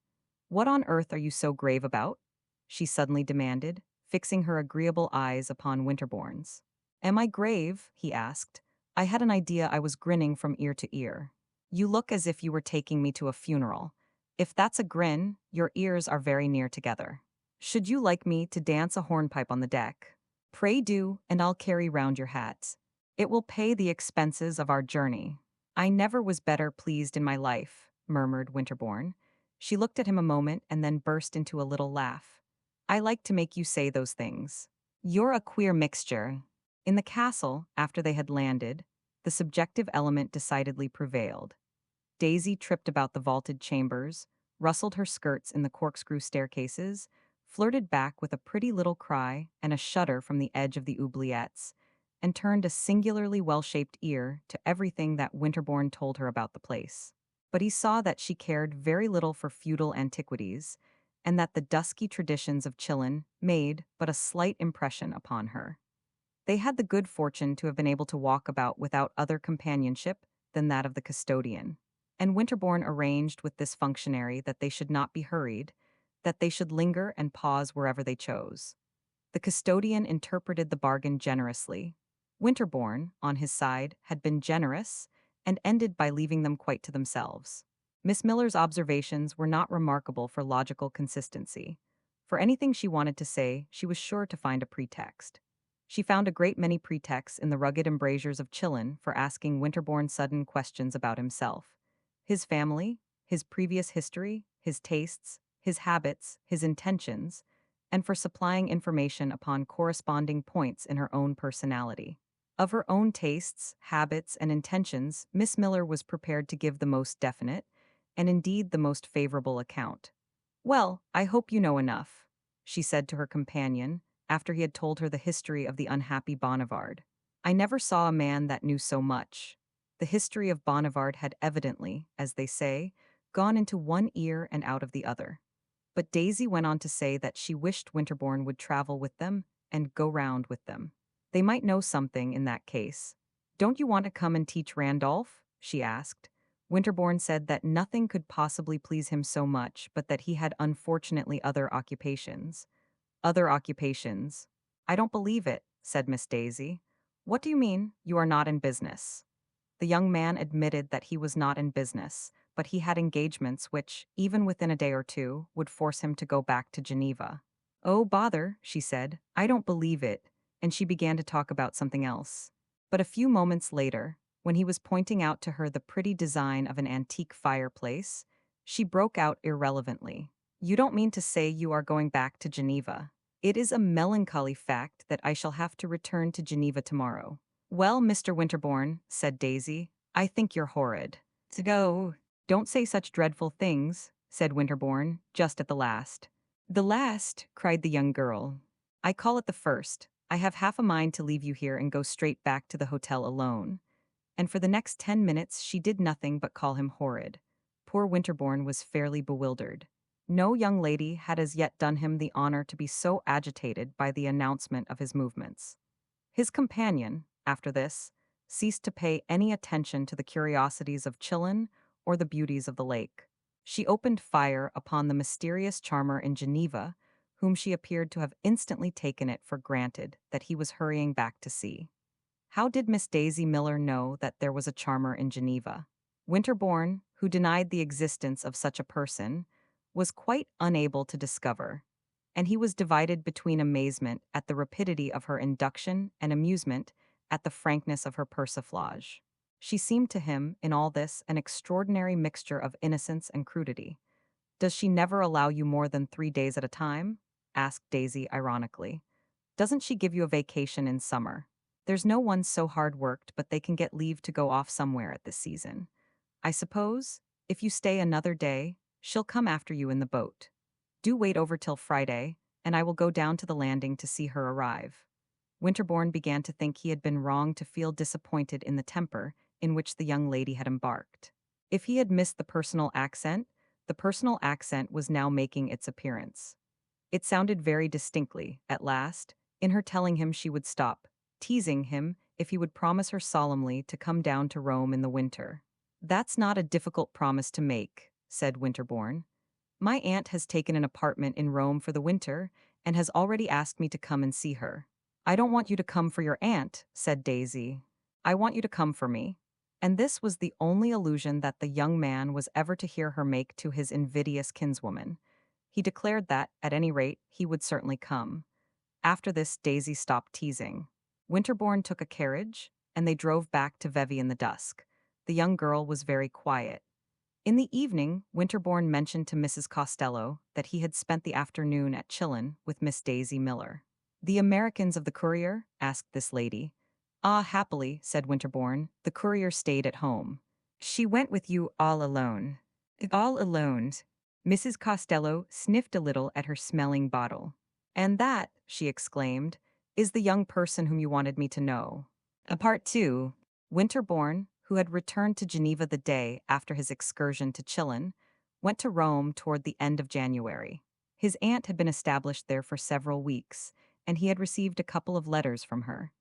What on earth are you so grave about? She suddenly demanded, fixing her agreeable eyes upon Winterbourne's. Am I grave? He asked. I had an idea I was grinning from ear to ear. You look as if you were taking me to a funeral. If that's a grin, your ears are very near together. Should you like me to dance a hornpipe on the deck? Pray do, and I'll carry round your hat. It will pay the expenses of our journey. I never was better pleased in my life, murmured Winterbourne. She looked at him a moment and then burst into a little laugh. I like to make you say those things. You're a queer mixture. In the castle, after they had landed, the subjective element decidedly prevailed. Daisy tripped about the vaulted chambers, rustled her skirts in the corkscrew staircases, flirted back with a pretty little cry and a shudder from the edge of the oubliettes, and turned a singularly well-shaped ear to everything that Winterbourne told her about the place. But he saw that she cared very little for feudal antiquities, and that the dusky traditions of Chillon made but a slight impression upon her. They had the good fortune to have been able to walk about without other companionship than that of the custodian, and Winterbourne arranged with this functionary that they should not be hurried, that they should linger and pause wherever they chose. The custodian interpreted the bargain generously. Winterbourne, on his side, had been generous, and ended by leaving them quite to themselves. Miss Miller's observations were not remarkable for logical consistency. For anything she wanted to say, she was sure to find a pretext. She found a great many pretexts in the rugged embrasures of Chillon for asking Winterbourne sudden questions about himself, his family, his previous history, his tastes, his habits, his intentions, and for supplying information upon corresponding points in her own personality. Of her own tastes, habits, and intentions, Miss Miller was prepared to give the most definite, and indeed the most favorable account. "Well, I hope you know enough," she said to her companion, after he had told her the history of the unhappy Bonnivard. "I never saw a man that knew so much." The history of Bonnivard had evidently, as they say, gone into one ear and out of the other. But Daisy went on to say that she wished Winterbourne would travel with them and go round with them. They might know something in that case. "Don't you want to come and teach Randolph?" she asked. Winterbourne said that nothing could possibly please him so much, but that he had unfortunately other occupations. Other occupations. "I don't believe it," said Miss Daisy. "What do you mean, you are not in business?" The young man admitted that he was not in business, but he had engagements which, even within a day or two, would force him to go back to Geneva. "Oh, bother," she said. "I don't believe it," and she began to talk about something else. But a few moments later, when he was pointing out to her the pretty design of an antique fireplace, she broke out irrelevantly. "You don't mean to say you are going back to Geneva? It is a melancholy fact that I shall have to return to Geneva tomorrow." "Well, Mr. Winterbourne," said Daisy, "I think you're horrid." "To go." "Don't say such dreadful things," said Winterbourne, just at the last. "The last?" cried the young girl. "I call it the first. I have half a mind to leave you here and go straight back to the hotel alone." And for the next 10 minutes she did nothing but call him horrid. Poor Winterbourne was fairly bewildered. No young lady had as yet done him the honor to be so agitated by the announcement of his movements. His companion, after this, ceased to pay any attention to the curiosities of Chillon or the beauties of the lake. She opened fire upon the mysterious charmer in Geneva, whom she appeared to have instantly taken it for granted that he was hurrying back to sea. How did Miss Daisy Miller know that there was a charmer in Geneva? Winterbourne, who denied the existence of such a person, was quite unable to discover, and he was divided between amazement at the rapidity of her induction and amusement at the frankness of her persiflage. She seemed to him, in all this, an extraordinary mixture of innocence and crudity. "Does she never allow you more than 3 days at a time?" asked Daisy ironically. "Doesn't she give you a vacation in summer? There's no one so hard worked but they can get leave to go off somewhere at this season. I suppose, if you stay another day, she'll come after you in the boat. Do wait over till Friday, and I will go down to the landing to see her arrive." Winterbourne began to think he had been wrong to feel disappointed in the temper in which the young lady had embarked. If he had missed the personal accent was now making its appearance. It sounded very distinctly, at last, in her telling him she would stop, teasing him if he would promise her solemnly to come down to Rome in the winter. "That's not a difficult promise to make," said Winterbourne. "My aunt has taken an apartment in Rome for the winter, and has already asked me to come and see her." "I don't want you to come for your aunt," said Daisy. "I want you to come for me." And this was the only allusion that the young man was ever to hear her make to his invidious kinswoman. He declared that, at any rate, he would certainly come. After this, Daisy stopped teasing. Winterbourne took a carriage, and they drove back to Vevey in the dusk. The young girl was very quiet. In the evening, Winterbourne mentioned to Mrs. Costello that he had spent the afternoon at Chillon with Miss Daisy Miller. "The Americans of the courier?" asked this lady. "Ah, happily," said Winterbourne, "the courier stayed at home." "She went with you all alone." "All alone." Mrs. Costello sniffed a little at her smelling bottle. "And that," she exclaimed, "is the young person whom you wanted me to know." Part 2. Winterbourne, who had returned to Geneva the day after his excursion to Chillon, went to Rome toward the end of January. His aunt had been established there for several weeks, and he had received a couple of letters from her.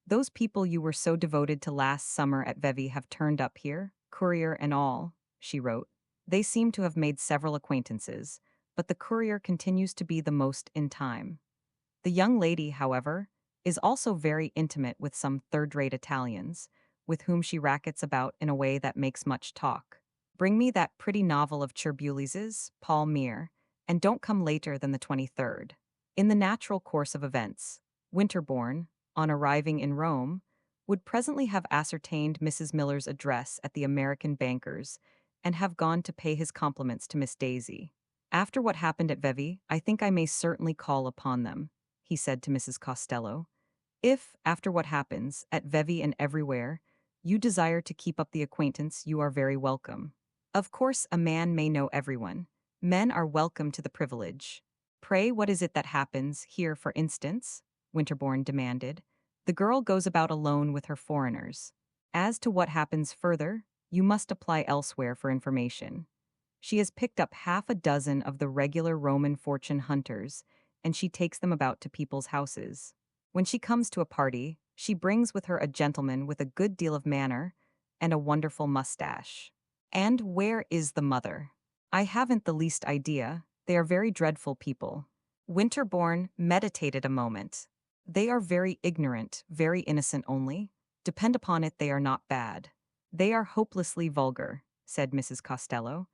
"Those people you were so devoted to last summer at Vevey have turned up here, courier and all," she wrote. "They seem to have made several acquaintances, but the courier continues to be the most in time. The young lady, however, is also very intimate with some third-rate Italians, with whom she rackets about in a way that makes much talk. Bring me that pretty novel of Cherbuliez's, Paul Mere, and don't come later than the 23rd. In the natural course of events, Winterbourne, on arriving in Rome, would presently have ascertained Mrs. Miller's address at the American banker's and have gone to pay his compliments to Miss Daisy. After what happened at Vevey, I think I may certainly call upon them," he said to Mrs. Costello. "If, after what happens, at Vevey and everywhere, you desire to keep up the acquaintance, you are very welcome. Of course, a man may know everyone. Men are welcome to the privilege." "Pray, what is it that happens here, for instance?" Winterbourne demanded. "The girl goes about alone with her foreigners. As to what happens further, you must apply elsewhere for information. She has picked up half a dozen of the regular Roman fortune hunters, and she takes them about to people's houses. When she comes to a party, she brings with her a gentleman with a good deal of manner and a wonderful mustache." "And where is the mother?" "I haven't the least idea. They are very dreadful people." Winterbourne meditated a moment. "They are very ignorant, very innocent only. Depend upon it, they are not bad." "They are hopelessly vulgar," said Mrs. Costello.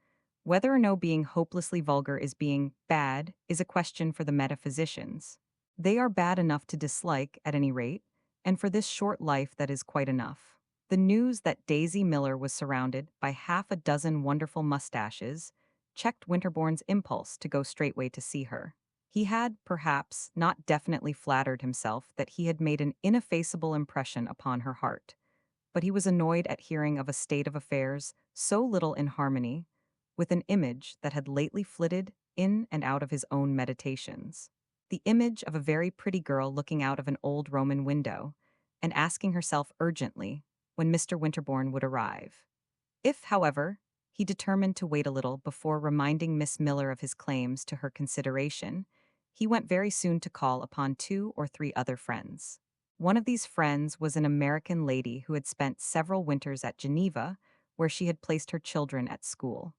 "Whether or no being hopelessly vulgar is being bad is a question for the metaphysicians. They are bad enough to dislike, at any rate, and for this short life that is quite enough." The news that Daisy Miller was surrounded by half a dozen wonderful mustaches checked Winterbourne's impulse to go straightway to see her. He had, perhaps, not definitely flattered himself that he had made an ineffaceable impression upon her heart, but he was annoyed at hearing of a state of affairs so little in harmony with an image that had lately flitted in and out of his own meditations. The image of a very pretty girl looking out of an old Roman window and asking herself urgently when Mr. Winterbourne would arrive. If, however, he determined to wait a little before reminding Miss Miller of his claims to her consideration, he went very soon to call upon 2 or 3 other friends. One of these friends was an American lady who had spent several winters at Geneva, where she had placed her children at school.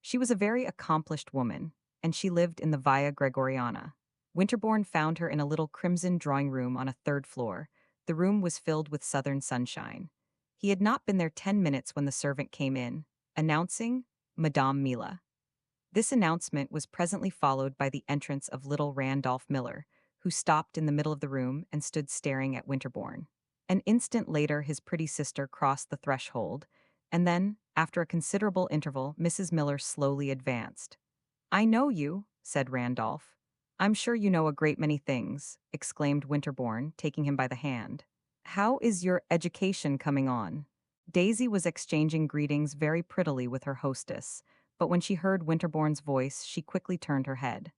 She was a very accomplished woman, and she lived in the Via Gregoriana. Winterbourne found her in a little crimson drawing room on a 3rd floor. The room was filled with southern sunshine. He had not been there 10 minutes when the servant came in, announcing Madame Mila. This announcement was presently followed by the entrance of little Randolph Miller, who stopped in the middle of the room and stood staring at Winterbourne. An instant later his pretty sister crossed the threshold, and then, after a considerable interval, Mrs. Miller slowly advanced. "I know you," said Randolph. "I'm sure you know a great many things," exclaimed Winterbourne, taking him by the hand. "How is your education coming on?" Daisy was exchanging greetings very prettily with her hostess, but when she heard Winterbourne's voice, she quickly turned her head.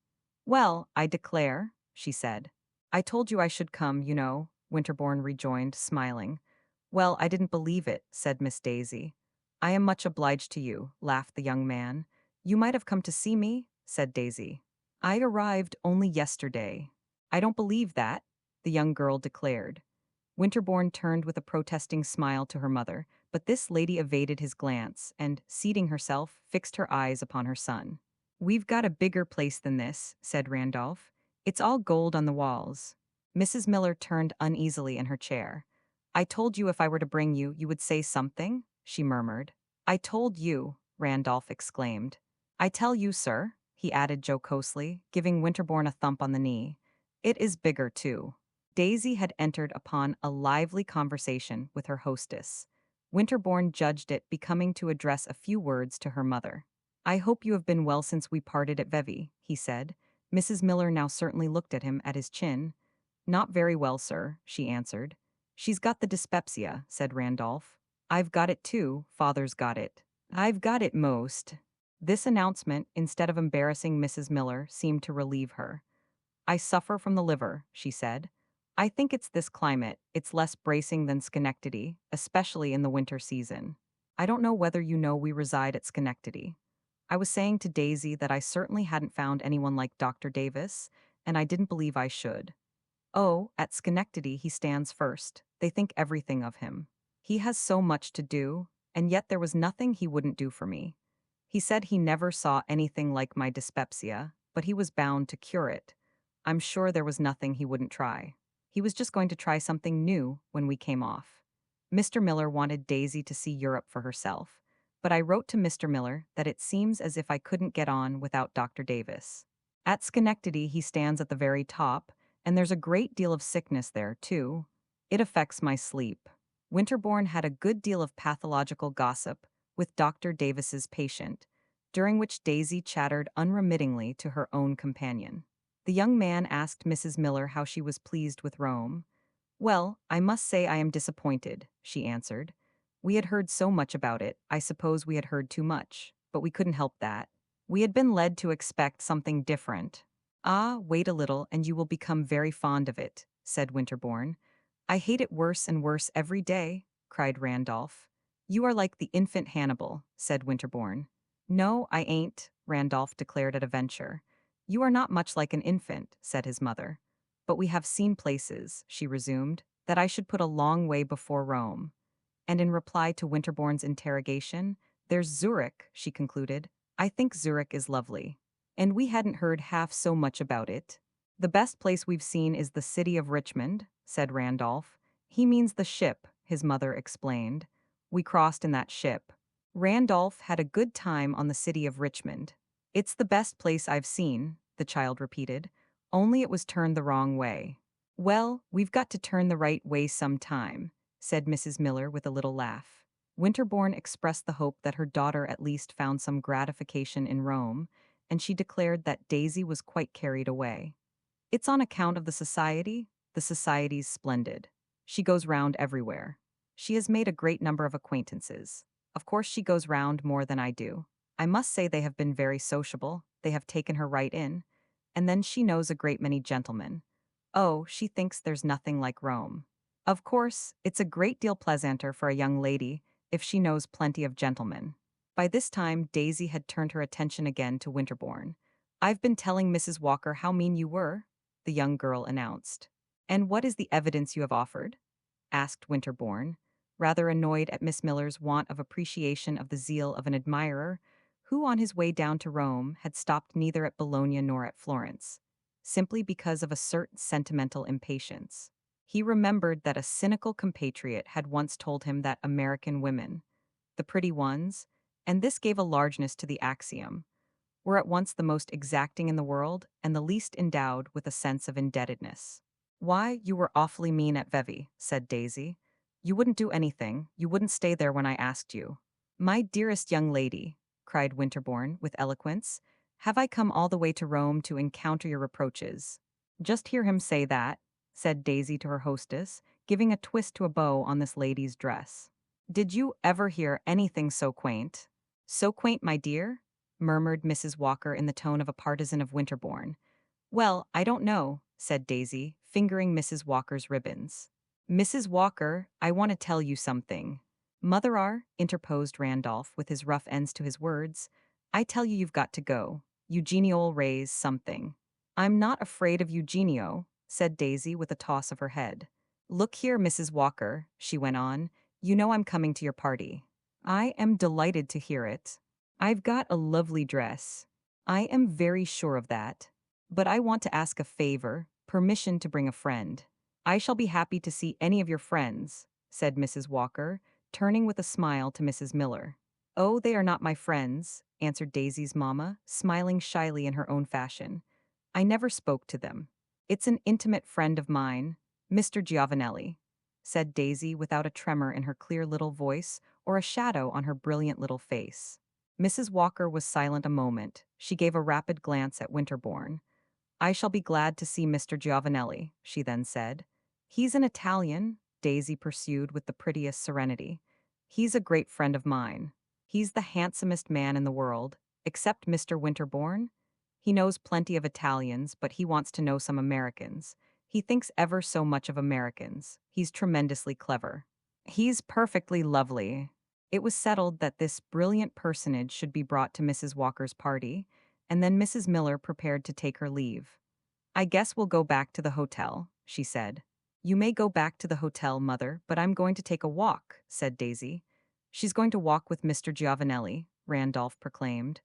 "Well, I declare," she said. "I told you I should come, you know," Winterbourne rejoined, smiling. "Well, I didn't believe it," said Miss Daisy. "I am much obliged to you," laughed the young man. "You might have come to see me," said Daisy. "I arrived only yesterday." "I don't believe that," the young girl declared. Winterbourne turned with a protesting smile to her mother, but this lady evaded his glance and, seating herself, fixed her eyes upon her son. "We've got a bigger place than this," said Randolph. "It's all gold on the walls." Mrs. Miller turned uneasily in her chair. "I told you if I were to bring you, you would say something," she murmured. "I told you," Randolph exclaimed. "I tell you, sir," he added jocosely, giving Winterbourne a thump on the knee. "It is bigger, too." Daisy had entered upon a lively conversation with her hostess. Winterbourne judged it becoming to address a few words to her mother. "I hope you have been well since we parted at Vevey," he said. Mrs. Miller now certainly looked at him at his chin. Not very well, sir, she answered. She's got the dyspepsia, said Randolph. I've got it too, father's got it. I've got it most. This announcement, instead of embarrassing Mrs. Miller, seemed to relieve her. I suffer from the liver, she said. I think it's this climate, it's less bracing than Schenectady, especially in the winter season. I don't know whether you know we reside at Schenectady. I was saying to Daisy that I certainly hadn't found anyone like Dr. Davis, and I didn't believe I should. Oh, at Schenectady he stands first. They think everything of him. He has so much to do, and yet there was nothing he wouldn't do for me. He said he never saw anything like my dyspepsia, but he was bound to cure it. I'm sure there was nothing he wouldn't try. He was just going to try something new when we came off. Mr. Miller wanted Daisy to see Europe for herself, but I wrote to Mr. Miller that it seems as if I couldn't get on without Dr. Davis. At Schenectady he stands at the very top, and there's a great deal of sickness there, too. It affects my sleep. Winterbourne had a good deal of pathological gossip with Dr. Davis's patient, during which Daisy chattered unremittingly to her own companion. The young man asked Mrs. Miller how she was pleased with Rome. Well, I must say I am disappointed, she answered. We had heard so much about it, I suppose we had heard too much, but we couldn't help that. We had been led to expect something different. Ah, wait a little and you will become very fond of it, said Winterbourne. I hate it worse and worse every day, cried Randolph. You are like the infant Hannibal, said Winterbourne. No, I ain't, Randolph declared at a venture. You are not much like an infant, said his mother. But we have seen places, she resumed, that I should put a long way before Rome. And in reply to Winterbourne's interrogation, there's Zurich, she concluded. I think Zurich is lovely. And we hadn't heard half so much about it. The best place we've seen is the city of Richmond, said Randolph. He means the ship, his mother explained. We crossed in that ship. Randolph had a good time on the city of Richmond. It's the best place I've seen, the child repeated, only it was turned the wrong way. Well, we've got to turn the right way sometime, said Mrs. Miller with a little laugh. Winterbourne expressed the hope that her daughter at least found some gratification in Rome, and she declared that Daisy was quite carried away. It's on account of the society? The society's splendid. She goes round everywhere. She has made a great number of acquaintances. Of course she goes round more than I do. I must say they have been very sociable, they have taken her right in, and then she knows a great many gentlemen. Oh, she thinks there's nothing like Rome. Of course, it's a great deal pleasanter for a young lady if she knows plenty of gentlemen. By this time, Daisy had turned her attention again to Winterbourne. I've been telling Mrs. Walker how mean you were, the young girl announced. And what is the evidence you have offered? Asked Winterbourne, rather annoyed at Miss Miller's want of appreciation of the zeal of an admirer who, on his way down to Rome, had stopped neither at Bologna nor at Florence, simply because of a certain sentimental impatience. He remembered that a cynical compatriot had once told him that American women, the pretty ones, and this gave a largeness to the axiom, were at once the most exacting in the world and the least endowed with a sense of indebtedness. Why, you were awfully mean at Vevey, said Daisy. You wouldn't do anything, you wouldn't stay there when I asked you. My dearest young lady, cried Winterbourne with eloquence, have I come all the way to Rome to encounter your reproaches? Just hear him say that, said Daisy to her hostess, giving a twist to a bow on this lady's dress. Did you ever hear anything so quaint? So quaint, my dear? Murmured Mrs. Walker in the tone of a partisan of Winterbourne. Well, I don't know, said Daisy, fingering Mrs. Walker's ribbons. Mrs. Walker, I want to tell you something. Mother R, interposed Randolph with his rough ends to his words. I tell you you've got to go. Eugenio'll raise something. I'm not afraid of Eugenio, said Daisy with a toss of her head. Look here, Mrs. Walker, she went on. You know I'm coming to your party. I am delighted to hear it. I've got a lovely dress. I am very sure of that. But I want to ask a favor, permission to bring a friend. I shall be happy to see any of your friends, said Mrs. Walker, turning with a smile to Mrs. Miller. Oh, they are not my friends, answered Daisy's mamma, smiling shyly in her own fashion. I never spoke to them. It's an intimate friend of mine, Mr. Giovanelli, said Daisy without a tremor in her clear little voice or a shadow on her brilliant little face. Mrs. Walker was silent a moment. She gave a rapid glance at Winterbourne. I shall be glad to see Mr. Giovanelli, she then said. He's an Italian, Daisy pursued with the prettiest serenity. He's a great friend of mine. He's the handsomest man in the world, except Mr. Winterbourne. He knows plenty of Italians, but he wants to know some Americans. He thinks ever so much of Americans. He's tremendously clever. He's perfectly lovely. It was settled that this brilliant personage should be brought to Mrs. Walker's party, and then Mrs. Miller prepared to take her leave. I guess we'll go back to the hotel, she said. You may go back to the hotel, Mother, but I'm going to take a walk, said Daisy. She's going to walk with Mr. Giovanelli, Randolph proclaimed.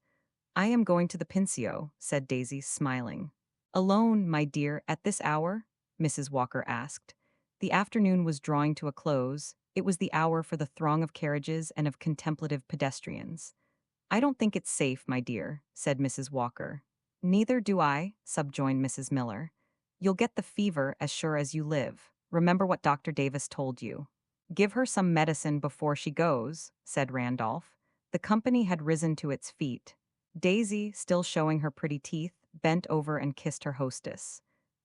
I am going to the Pincio, said Daisy, smiling. Alone, my dear, at this hour? Mrs. Walker asked. The afternoon was drawing to a close. It was the hour for the throng of carriages and of contemplative pedestrians. I don't think it's safe, my dear, said Mrs. Walker. Neither do I, subjoined Mrs. Miller. You'll get the fever as sure as you live. Remember what Dr. Davis told you. Give her some medicine before she goes, said Randolph. The company had risen to its feet. Daisy, still showing her pretty teeth, bent over and kissed her hostess.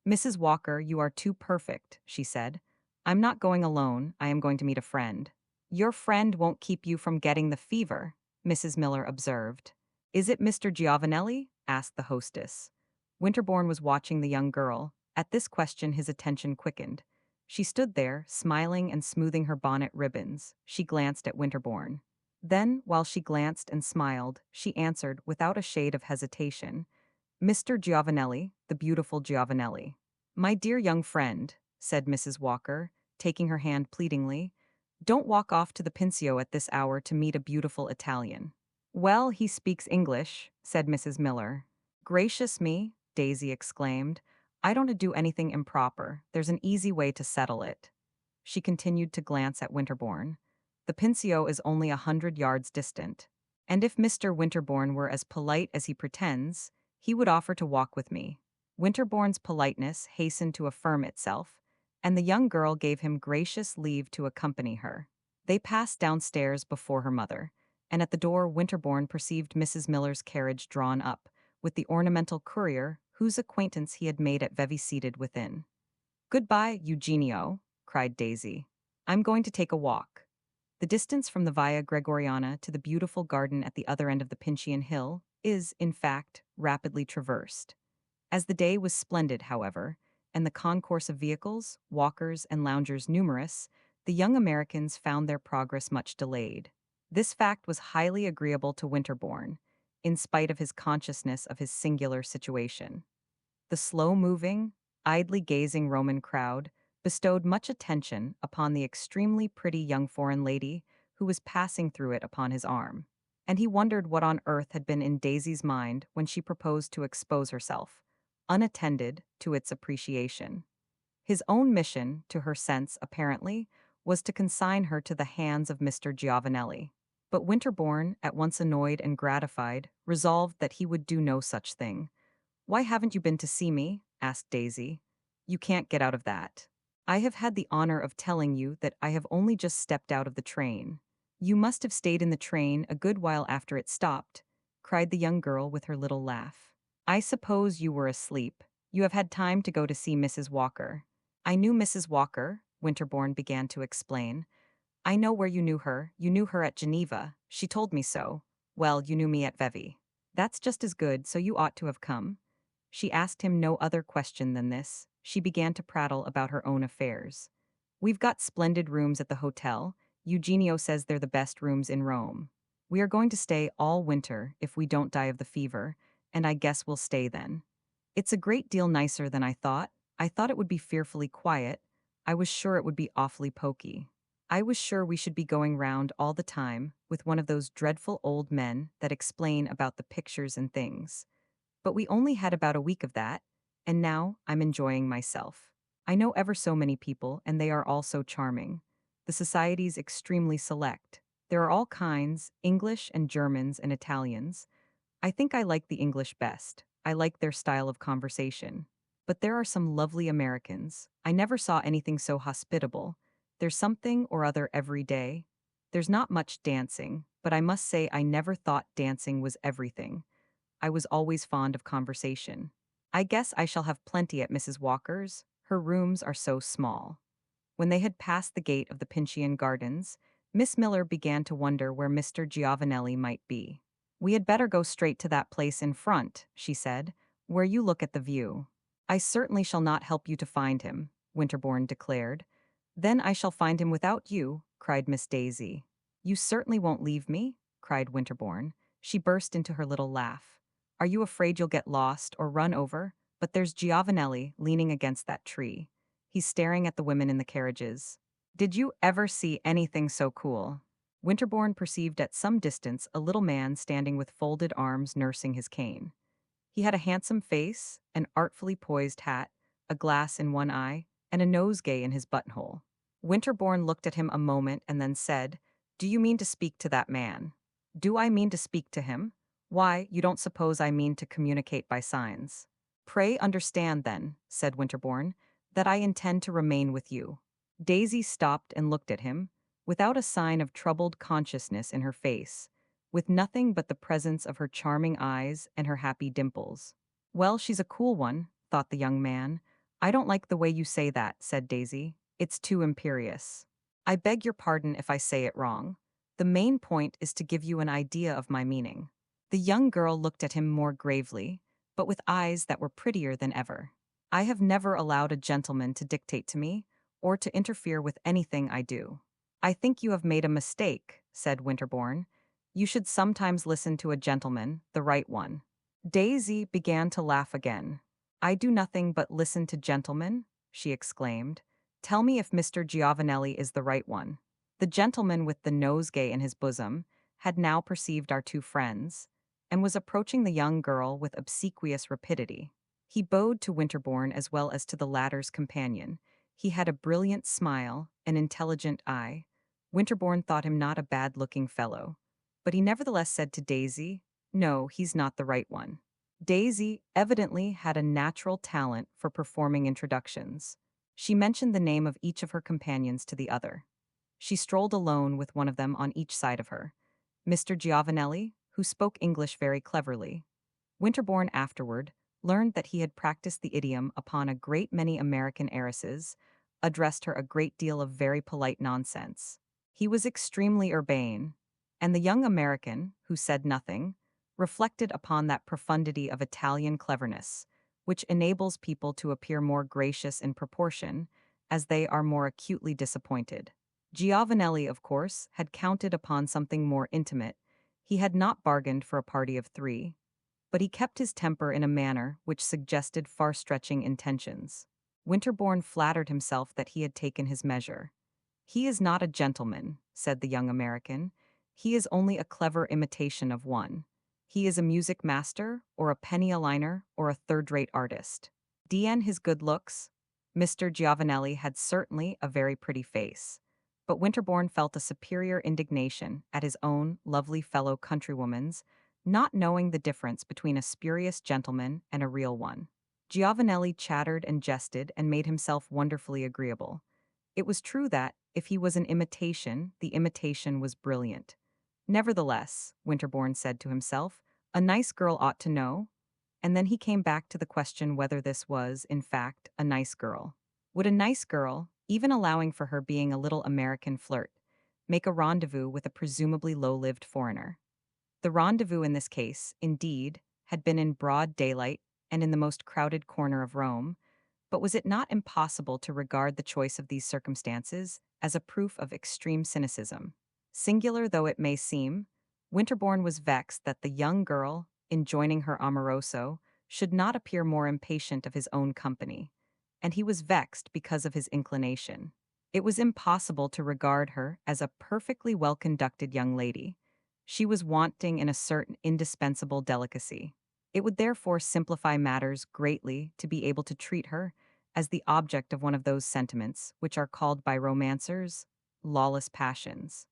Mrs. Walker, you are too perfect, she said. I'm not going alone, I am going to meet a friend. Your friend won't keep you from getting the fever, Mrs. Miller observed. Is it Mr. Giovanelli? Asked the hostess. Winterbourne was watching the young girl. At this question his attention quickened. She stood there, smiling and smoothing her bonnet ribbons. She glanced at Winterbourne. Then, while she glanced and smiled, she answered without a shade of hesitation, Mr. Giovanelli, the beautiful Giovanelli. My dear young friend, said Mrs. Walker, taking her hand pleadingly, don't walk off to the Pincio at this hour to meet a beautiful Italian. Well, he speaks English, said Mrs. Miller. Gracious me, Daisy exclaimed. I don't do anything improper. There's an easy way to settle it. She continued to glance at Winterbourne. The Pincio is only 100 yards distant. And if Mr. Winterbourne were as polite as he pretends, he would offer to walk with me. Winterbourne's politeness hastened to affirm itself, and the young girl gave him gracious leave to accompany her. They passed downstairs before her mother, and at the door Winterbourne perceived Mrs. Miller's carriage drawn up, with the ornamental courier whose acquaintance he had made at Vevey seated within. Goodbye, Eugenio, cried Daisy. I'm going to take a walk. The distance from the Via Gregoriana to the beautiful garden at the other end of the Pincian Hill is, in fact, rapidly traversed. As the day was splendid, however, and the concourse of vehicles, walkers, and loungers numerous, the young Americans found their progress much delayed. This fact was highly agreeable to Winterbourne, in spite of his consciousness of his singular situation. The slow-moving, idly gazing Roman crowd bestowed much attention upon the extremely pretty young foreign lady who was passing through it upon his arm, and he wondered what on earth had been in Daisy's mind when she proposed to expose herself, unattended, to its appreciation. His own mission, to her sense, apparently, was to consign her to the hands of Mr. Giovanelli. But Winterbourne, at once annoyed and gratified, resolved that he would do no such thing. Why haven't you been to see me? Asked Daisy. You can't get out of that. I have had the honor of telling you that I have only just stepped out of the train. You must have stayed in the train a good while after it stopped, cried the young girl with her little laugh. I suppose you were asleep. You have had time to go to see Mrs. Walker. I knew Mrs. Walker, Winterbourne began to explain. I know where you knew her. You knew her at Geneva. She told me so. Well, you knew me at Vevey. That's just as good, so you ought to have come. She asked him no other question than this. She began to prattle about her own affairs. We've got splendid rooms at the hotel. Eugenio says they're the best rooms in Rome. We are going to stay all winter if we don't die of the fever, and I guess we'll stay then. It's a great deal nicer than I thought. I thought it would be fearfully quiet. I was sure it would be awfully poky. I was sure we should be going round all the time with one of those dreadful old men that explain about the pictures and things. But we only had about a week of that, and now I'm enjoying myself. I know ever so many people, and they are all so charming. The society's extremely select. There are all kinds, English and Germans and Italians. I think I like the English best. I like their style of conversation. But there are some lovely Americans. I never saw anything so hospitable. There's something or other every day. There's not much dancing, but I must say I never thought dancing was everything. I was always fond of conversation. I guess I shall have plenty at Mrs. Walker's. Her rooms are so small. When they had passed the gate of the Pincian Gardens, Miss Miller began to wonder where Mr. Giovanelli might be. We had better go straight to that place in front, she said, where you look at the view. I certainly shall not help you to find him, Winterbourne declared. Then I shall find him without you, cried Miss Daisy. You certainly won't leave me? Cried Winterbourne. She burst into her little laugh. Are you afraid you'll get lost or run over? But there's Giovanelli leaning against that tree. He's staring at the women in the carriages. Did you ever see anything so cool? Winterbourne perceived at some distance a little man standing with folded arms nursing his cane. He had a handsome face, an artfully poised hat, a glass in one eye, and a nosegay in his buttonhole. Winterbourne looked at him a moment and then said, Do you mean to speak to that man? Do I mean to speak to him? Why, you don't suppose I mean to communicate by signs. Pray understand, then, said Winterbourne, that I intend to remain with you. Daisy stopped and looked at him, without a sign of troubled consciousness in her face, with nothing but the presence of her charming eyes and her happy dimples. Well, she's a cool one, thought the young man. I don't like the way you say that, said Daisy. It's too imperious. I beg your pardon if I say it wrong. The main point is to give you an idea of my meaning. The young girl looked at him more gravely, but with eyes that were prettier than ever. I have never allowed a gentleman to dictate to me, or to interfere with anything I do. I think you have made a mistake, said Winterbourne. You should sometimes listen to a gentleman, the right one. Daisy began to laugh again. I do nothing but listen to gentlemen, she exclaimed. Tell me if Mr. Giovanelli is the right one. The gentleman with the nosegay in his bosom had now perceived our two friends, and was approaching the young girl with obsequious rapidity. He bowed to Winterbourne as well as to the latter's companion. He had a brilliant smile, an intelligent eye. Winterbourne thought him not a bad-looking fellow, but he nevertheless said to Daisy, No, he's not the right one. Daisy evidently had a natural talent for performing introductions. She mentioned the name of each of her companions to the other. She strolled alone with one of them on each side of her, Mr. Giovanelli, who spoke English very cleverly. Winterbourne afterward learned that he had practiced the idiom upon a great many American heiresses, addressed her a great deal of very polite nonsense. He was extremely urbane, and the young American, who said nothing, reflected upon that profundity of Italian cleverness, which enables people to appear more gracious in proportion as they are more acutely disappointed. Giovanelli, of course, had counted upon something more intimate. He had not bargained for a party of three, but he kept his temper in a manner which suggested far-stretching intentions. Winterbourne flattered himself that he had taken his measure. He is not a gentleman, said the young American. He is only a clever imitation of one. He is a music master, or a penny-a-liner, or a third-rate artist. D.N. his good looks. Mr. Giovanelli had certainly a very pretty face, but Winterbourne felt a superior indignation at his own lovely fellow countrywoman's not knowing the difference between a spurious gentleman and a real one. Giovanelli chattered and jested and made himself wonderfully agreeable. It was true that, if he was an imitation, the imitation was brilliant. Nevertheless, Winterbourne said to himself, a nice girl ought to know, and then he came back to the question whether this was, in fact, a nice girl. Would a nice girl, even allowing for her being a little American flirt, make a rendezvous with a presumably low-lived foreigner? The rendezvous in this case, indeed, had been in broad daylight and in the most crowded corner of Rome, but was it not impossible to regard the choice of these circumstances as a proof of extreme cynicism? Singular though it may seem, Winterbourne was vexed that the young girl, in joining her amoroso, should not appear more impatient of his own company, and he was vexed because of his inclination. It was impossible to regard her as a perfectly well-conducted young lady. She was wanting in a certain indispensable delicacy. It would therefore simplify matters greatly to be able to treat her as the object of one of those sentiments which are called by romancers lawless passions.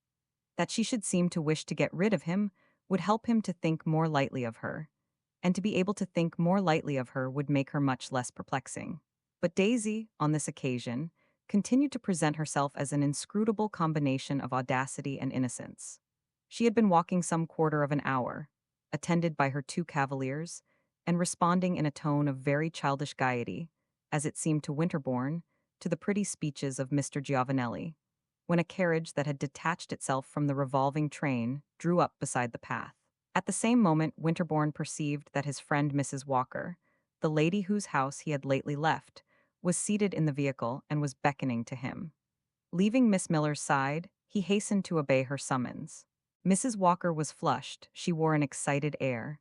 That she should seem to wish to get rid of him would help him to think more lightly of her, and to be able to think more lightly of her would make her much less perplexing. But Daisy, on this occasion, continued to present herself as an inscrutable combination of audacity and innocence. She had been walking some quarter of an hour, attended by her two cavaliers, and responding in a tone of very childish gaiety, as it seemed to Winterbourne, to the pretty speeches of Mr. Giovanelli, when a carriage that had detached itself from the revolving train drew up beside the path. At the same moment, Winterbourne perceived that his friend Mrs. Walker, the lady whose house he had lately left, was seated in the vehicle and was beckoning to him. Leaving Miss Miller's side, he hastened to obey her summons. Mrs. Walker was flushed. She wore an excited air.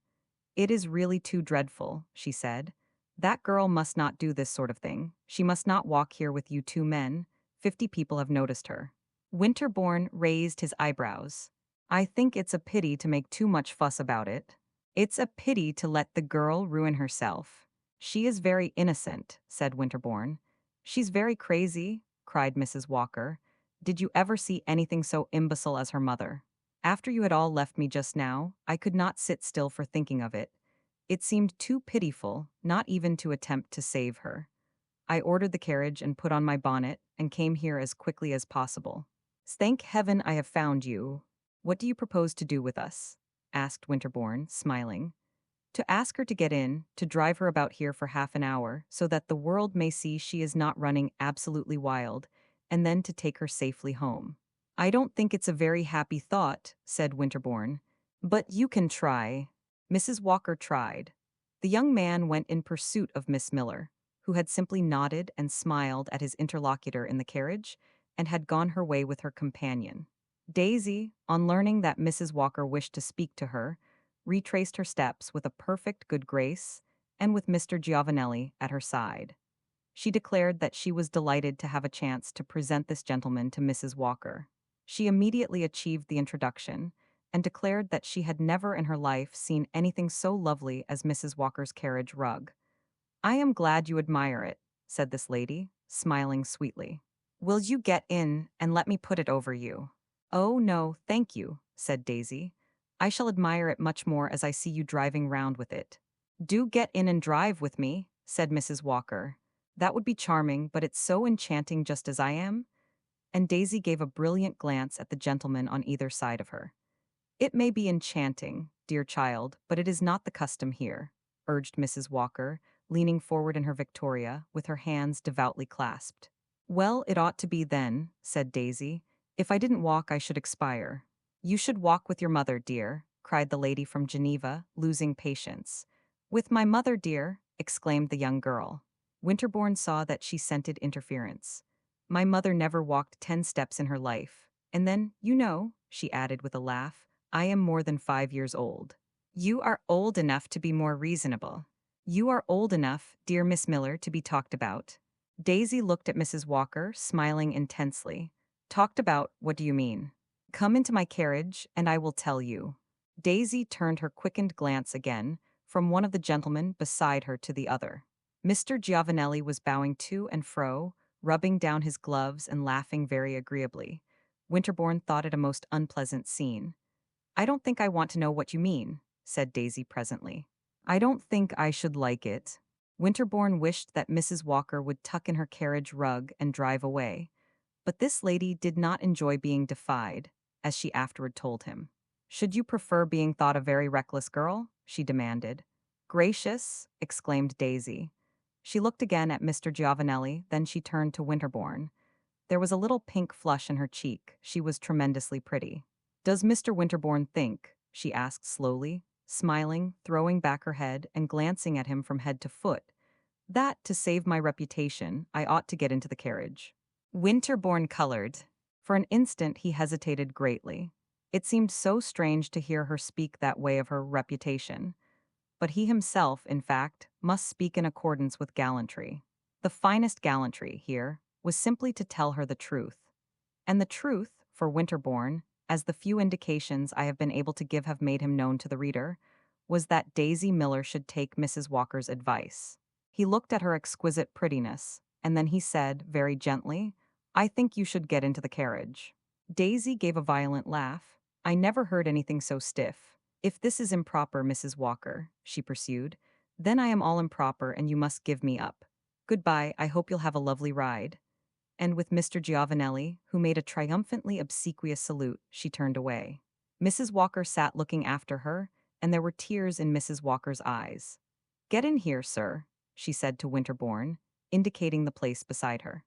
"It is really too dreadful," she said. "That girl must not do this sort of thing. She must not walk here with you two men. 50 people have noticed her." Winterbourne raised his eyebrows. "I think it's a pity to make too much fuss about it. It's a pity to let the girl ruin herself." "She is very innocent," said Winterbourne. "She's very crazy," cried Mrs. Walker. "Did you ever see anything so imbecile as her mother? After you had all left me just now, I could not sit still for thinking of it. It seemed too pitiful, not even to attempt to save her. I ordered the carriage and put on my bonnet and came here as quickly as possible. Thank heaven I have found you. What do you propose to do with us?" asked Winterbourne, smiling. "To ask her to get in, to drive her about here for half an hour, so that the world may see she is not running absolutely wild, and then to take her safely home." "I don't think it's a very happy thought," said Winterbourne. "But you can try." Mrs. Walker tried. The young man went in pursuit of Miss Miller, who had simply nodded and smiled at his interlocutor in the carriage, and had gone her way with her companion. Daisy, on learning that Mrs. Walker wished to speak to her, retraced her steps with a perfect good grace, and with Mr. Giovanelli at her side. She declared that she was delighted to have a chance to present this gentleman to Mrs. Walker. She immediately achieved the introduction, and declared that she had never in her life seen anything so lovely as Mrs. Walker's carriage rug. "I am glad you admire it," said this lady, smiling sweetly. "Will you get in and let me put it over you?" "Oh, no, thank you," said Daisy. "I shall admire it much more as I see you driving round with it." "Do get in and drive with me," said Mrs. Walker. "That would be charming, but it's so enchanting just as I am." And Daisy gave a brilliant glance at the gentleman on either side of her. "It may be enchanting, dear child, but it is not the custom here," urged Mrs. Walker, leaning forward in her victoria, with her hands devoutly clasped. "Well, it ought to be then," said Daisy. "If I didn't walk, I should expire." "You should walk with your mother, dear," cried the lady from Geneva, losing patience. "With my mother, dear," exclaimed the young girl. Winterbourne saw that she scented interference. "My mother never walked 10 steps in her life. And then, you know," she added with a laugh, "I am more than 5 years old." "You are old enough to be more reasonable. You are old enough, dear Miss Miller, to be talked about." Daisy looked at Mrs. Walker, smiling intensely. "Talked about, what do you mean?" "Come into my carriage, and I will tell you." Daisy turned her quickened glance again, from one of the gentlemen beside her to the other. Mr. Giovanelli was bowing to and fro, rubbing down his gloves and laughing very agreeably. Winterbourne thought it a most unpleasant scene. "I don't think I want to know what you mean," said Daisy presently. "I don't think I should like it." Winterbourne wished that Mrs. Walker would tuck in her carriage rug and drive away, but this lady did not enjoy being defied, as she afterward told him. "Should you prefer being thought a very reckless girl?" she demanded. "Gracious!" exclaimed Daisy. She looked again at Mr. Giovanelli, then she turned to Winterbourne. There was a little pink flush in her cheek. She was tremendously pretty. "Does Mr. Winterbourne think," she asked slowly, smiling, throwing back her head and glancing at him from head to foot, "that, to save my reputation, I ought to get into the carriage?" Winterbourne colored. For an instant he hesitated greatly. It seemed so strange to hear her speak that way of her reputation. But he himself, in fact, must speak in accordance with gallantry. The finest gallantry, here, was simply to tell her the truth. And the truth, for Winterbourne, as the few indications I have been able to give have made him known to the reader, was that Daisy Miller should take Mrs. Walker's advice. He looked at her exquisite prettiness, and then he said, very gently, "I think you should get into the carriage." Daisy gave a violent laugh. "I never heard anything so stiff. If this is improper, Mrs. Walker," she pursued, "then I am all improper and you must give me up. Goodbye, I hope you'll have a lovely ride." And with Mr. Giovanelli, who made a triumphantly obsequious salute, she turned away. Mrs. Walker sat looking after her, and there were tears in Mrs. Walker's eyes. "Get in here, sir," she said to Winterbourne, indicating the place beside her.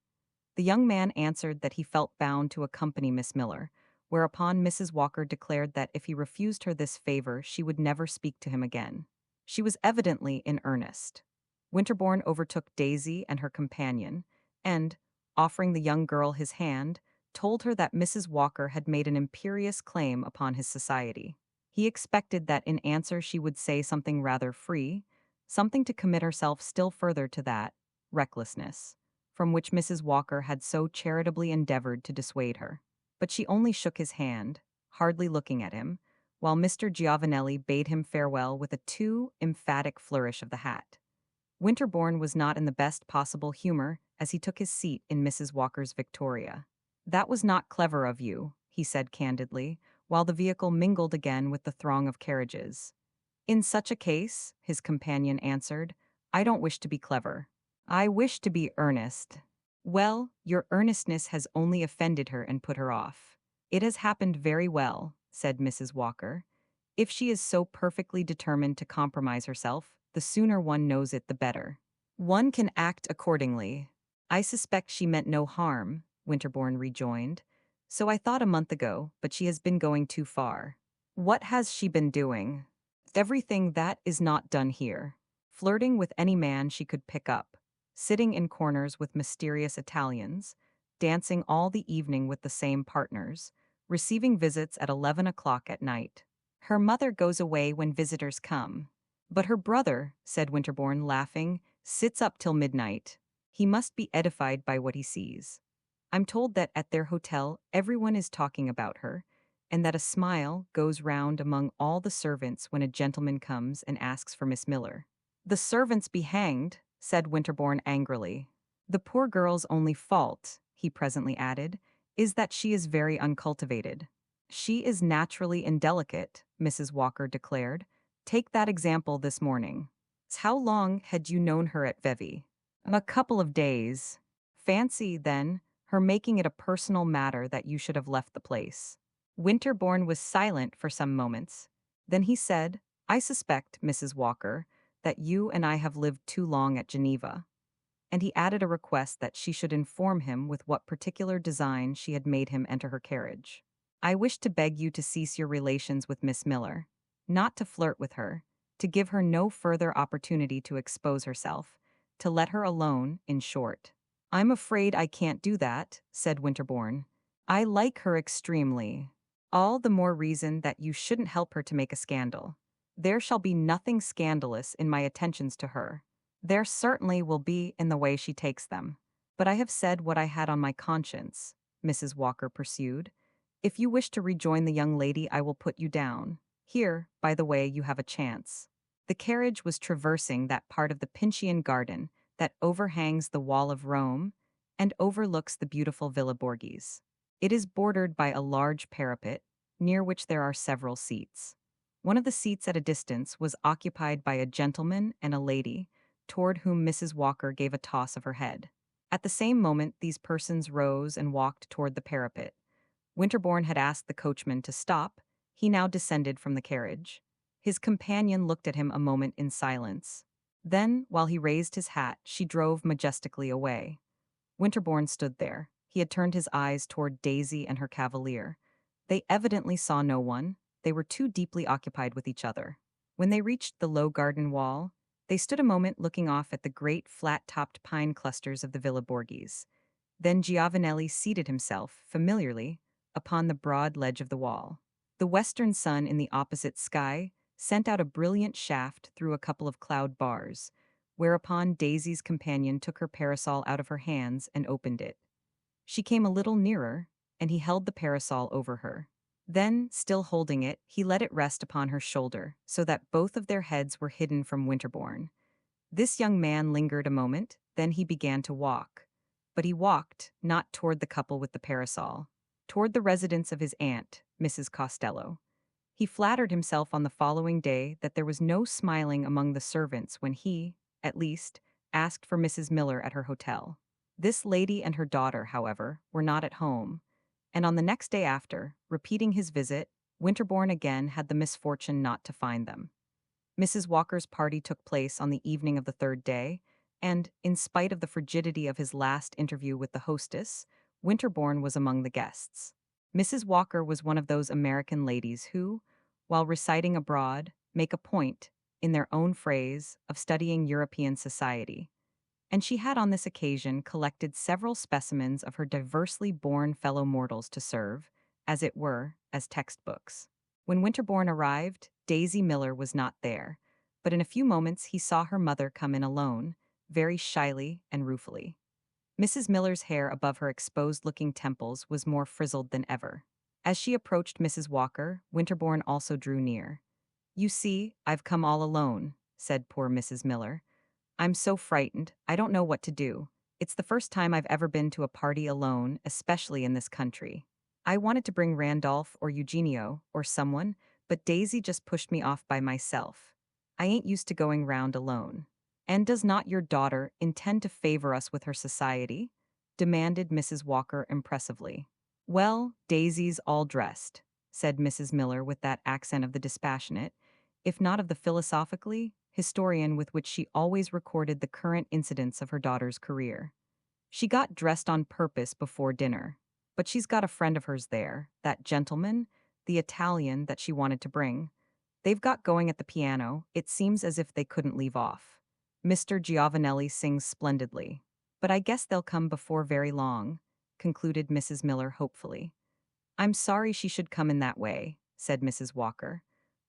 The young man answered that he felt bound to accompany Miss Miller, whereupon Mrs. Walker declared that if he refused her this favor, she would never speak to him again. She was evidently in earnest. Winterbourne overtook Daisy and her companion, and, offering the young girl his hand, told her that Mrs. Walker had made an imperious claim upon his society. He expected that in answer she would say something rather free, something to commit herself still further to that recklessness from which Mrs. Walker had so charitably endeavored to dissuade her. But she only shook his hand, hardly looking at him, while Mr. Giovanelli bade him farewell with a too emphatic flourish of the hat. Winterbourne was not in the best possible humor as he took his seat in Mrs. Walker's Victoria. "That was not clever of you," he said candidly, while the vehicle mingled again with the throng of carriages. "In such a case," his companion answered, "I don't wish to be clever. I wish to be earnest." "Well, your earnestness has only offended her and put her off." "It has happened very well," said Mrs. Walker. "If she is so perfectly determined to compromise herself, the sooner one knows it the better. One can act accordingly." "I suspect she meant no harm," Winterbourne rejoined. "So I thought a month ago, but she has been going too far." "What has she been doing?" "Everything that is not done here. Flirting with any man she could pick up, sitting in corners with mysterious Italians, dancing all the evening with the same partners, receiving visits at 11 o'clock at night. Her mother goes away when visitors come." "But her brother," said Winterbourne, laughing, "sits up till midnight. He must be edified by what he sees. I'm told that at their hotel everyone is talking about her, and that a smile goes round among all the servants when a gentleman comes and asks for Miss Miller." "The servants be hanged," said Winterbourne angrily. "The poor girl's only fault," he presently added, "is that she is very uncultivated." "She is naturally indelicate," Mrs. Walker declared. "Take that example this morning. How long had you known her at Vevey?" "A couple of days." "Fancy, then, her making it a personal matter that you should have left the place." Winterbourne was silent for some moments. Then he said, "I suspect, Mrs. Walker, that you and I have lived too long at Geneva." And he added a request that she should inform him with what particular design she had made him enter her carriage. "I wish to beg you to cease your relations with Miss Miller, not to flirt with her, to give her no further opportunity to expose herself, to let her alone, in short." "I'm afraid I can't do that," said Winterbourne. "I like her extremely." "All the more reason that you shouldn't help her to make a scandal." "There shall be nothing scandalous in my attentions to her." "There certainly will be in the way she takes them." "But I have said what I had on my conscience," Mrs. Walker pursued. "If you wish to rejoin the young lady, I will put you down. Here, by the way, you have a chance." The carriage was traversing that part of the Pincian garden that overhangs the wall of Rome and overlooks the beautiful Villa Borghese. It is bordered by a large parapet, near which there are several seats. One of the seats at a distance was occupied by a gentleman and a lady, toward whom Mrs. Walker gave a toss of her head. At the same moment these persons rose and walked toward the parapet. Winterbourne had asked the coachman to stop. He now descended from the carriage. His companion looked at him a moment in silence. Then, while he raised his hat, she drove majestically away. Winterbourne stood there. He had turned his eyes toward Daisy and her cavalier. They evidently saw no one. They were too deeply occupied with each other. When they reached the low garden wall, they stood a moment looking off at the great flat-topped pine clusters of the Villa Borghese. Then Giovanelli seated himself, familiarly, upon the broad ledge of the wall. The western sun in the opposite sky sent out a brilliant shaft through a couple of cloud bars, whereupon Daisy's companion took her parasol out of her hands and opened it. She came a little nearer, and he held the parasol over her. Then, still holding it, he let it rest upon her shoulder, so that both of their heads were hidden from Winterbourne. This young man lingered a moment, then he began to walk. But he walked, not toward the couple with the parasol, toward the residence of his aunt, Mrs. Costello. He flattered himself on the following day that there was no smiling among the servants when he, at least, asked for Mrs. Miller at her hotel. This lady and her daughter, however, were not at home, and on the next day after, repeating his visit, Winterbourne again had the misfortune not to find them. Mrs. Walker's party took place on the evening of the third day, and, in spite of the frigidity of his last interview with the hostess, Winterbourne was among the guests. Mrs. Walker was one of those American ladies who, while residing abroad, make a point, in their own phrase, of studying European society, and she had on this occasion collected several specimens of her diversely born fellow mortals to serve, as it were, as textbooks. When Winterbourne arrived, Daisy Miller was not there, but in a few moments he saw her mother come in alone, very shyly and ruefully. Mrs. Miller's hair above her exposed-looking temples was more frizzled than ever. As she approached Mrs. Walker, Winterbourne also drew near. "You see, I've come all alone," said poor Mrs. Miller. "I'm so frightened, I don't know what to do. It's the first time I've ever been to a party alone, especially in this country. I wanted to bring Randolph or Eugenio or someone, but Daisy just pushed me off by myself. I ain't used to going round alone." "And does not your daughter intend to favor us with her society?" demanded Mrs. Walker impressively. "Well, Daisy's all dressed," said Mrs. Miller with that accent of the dispassionate, if not of the philosophically, historian with which she always recorded the current incidents of her daughter's career. "She got dressed on purpose before dinner. But she's got a friend of hers there, that gentleman, the Italian that she wanted to bring. They've got going at the piano, it seems as if they couldn't leave off. Mr. Giovanelli sings splendidly. But I guess they'll come before very long," concluded Mrs. Miller hopefully. "I'm sorry she should come in that way," said Mrs. Walker.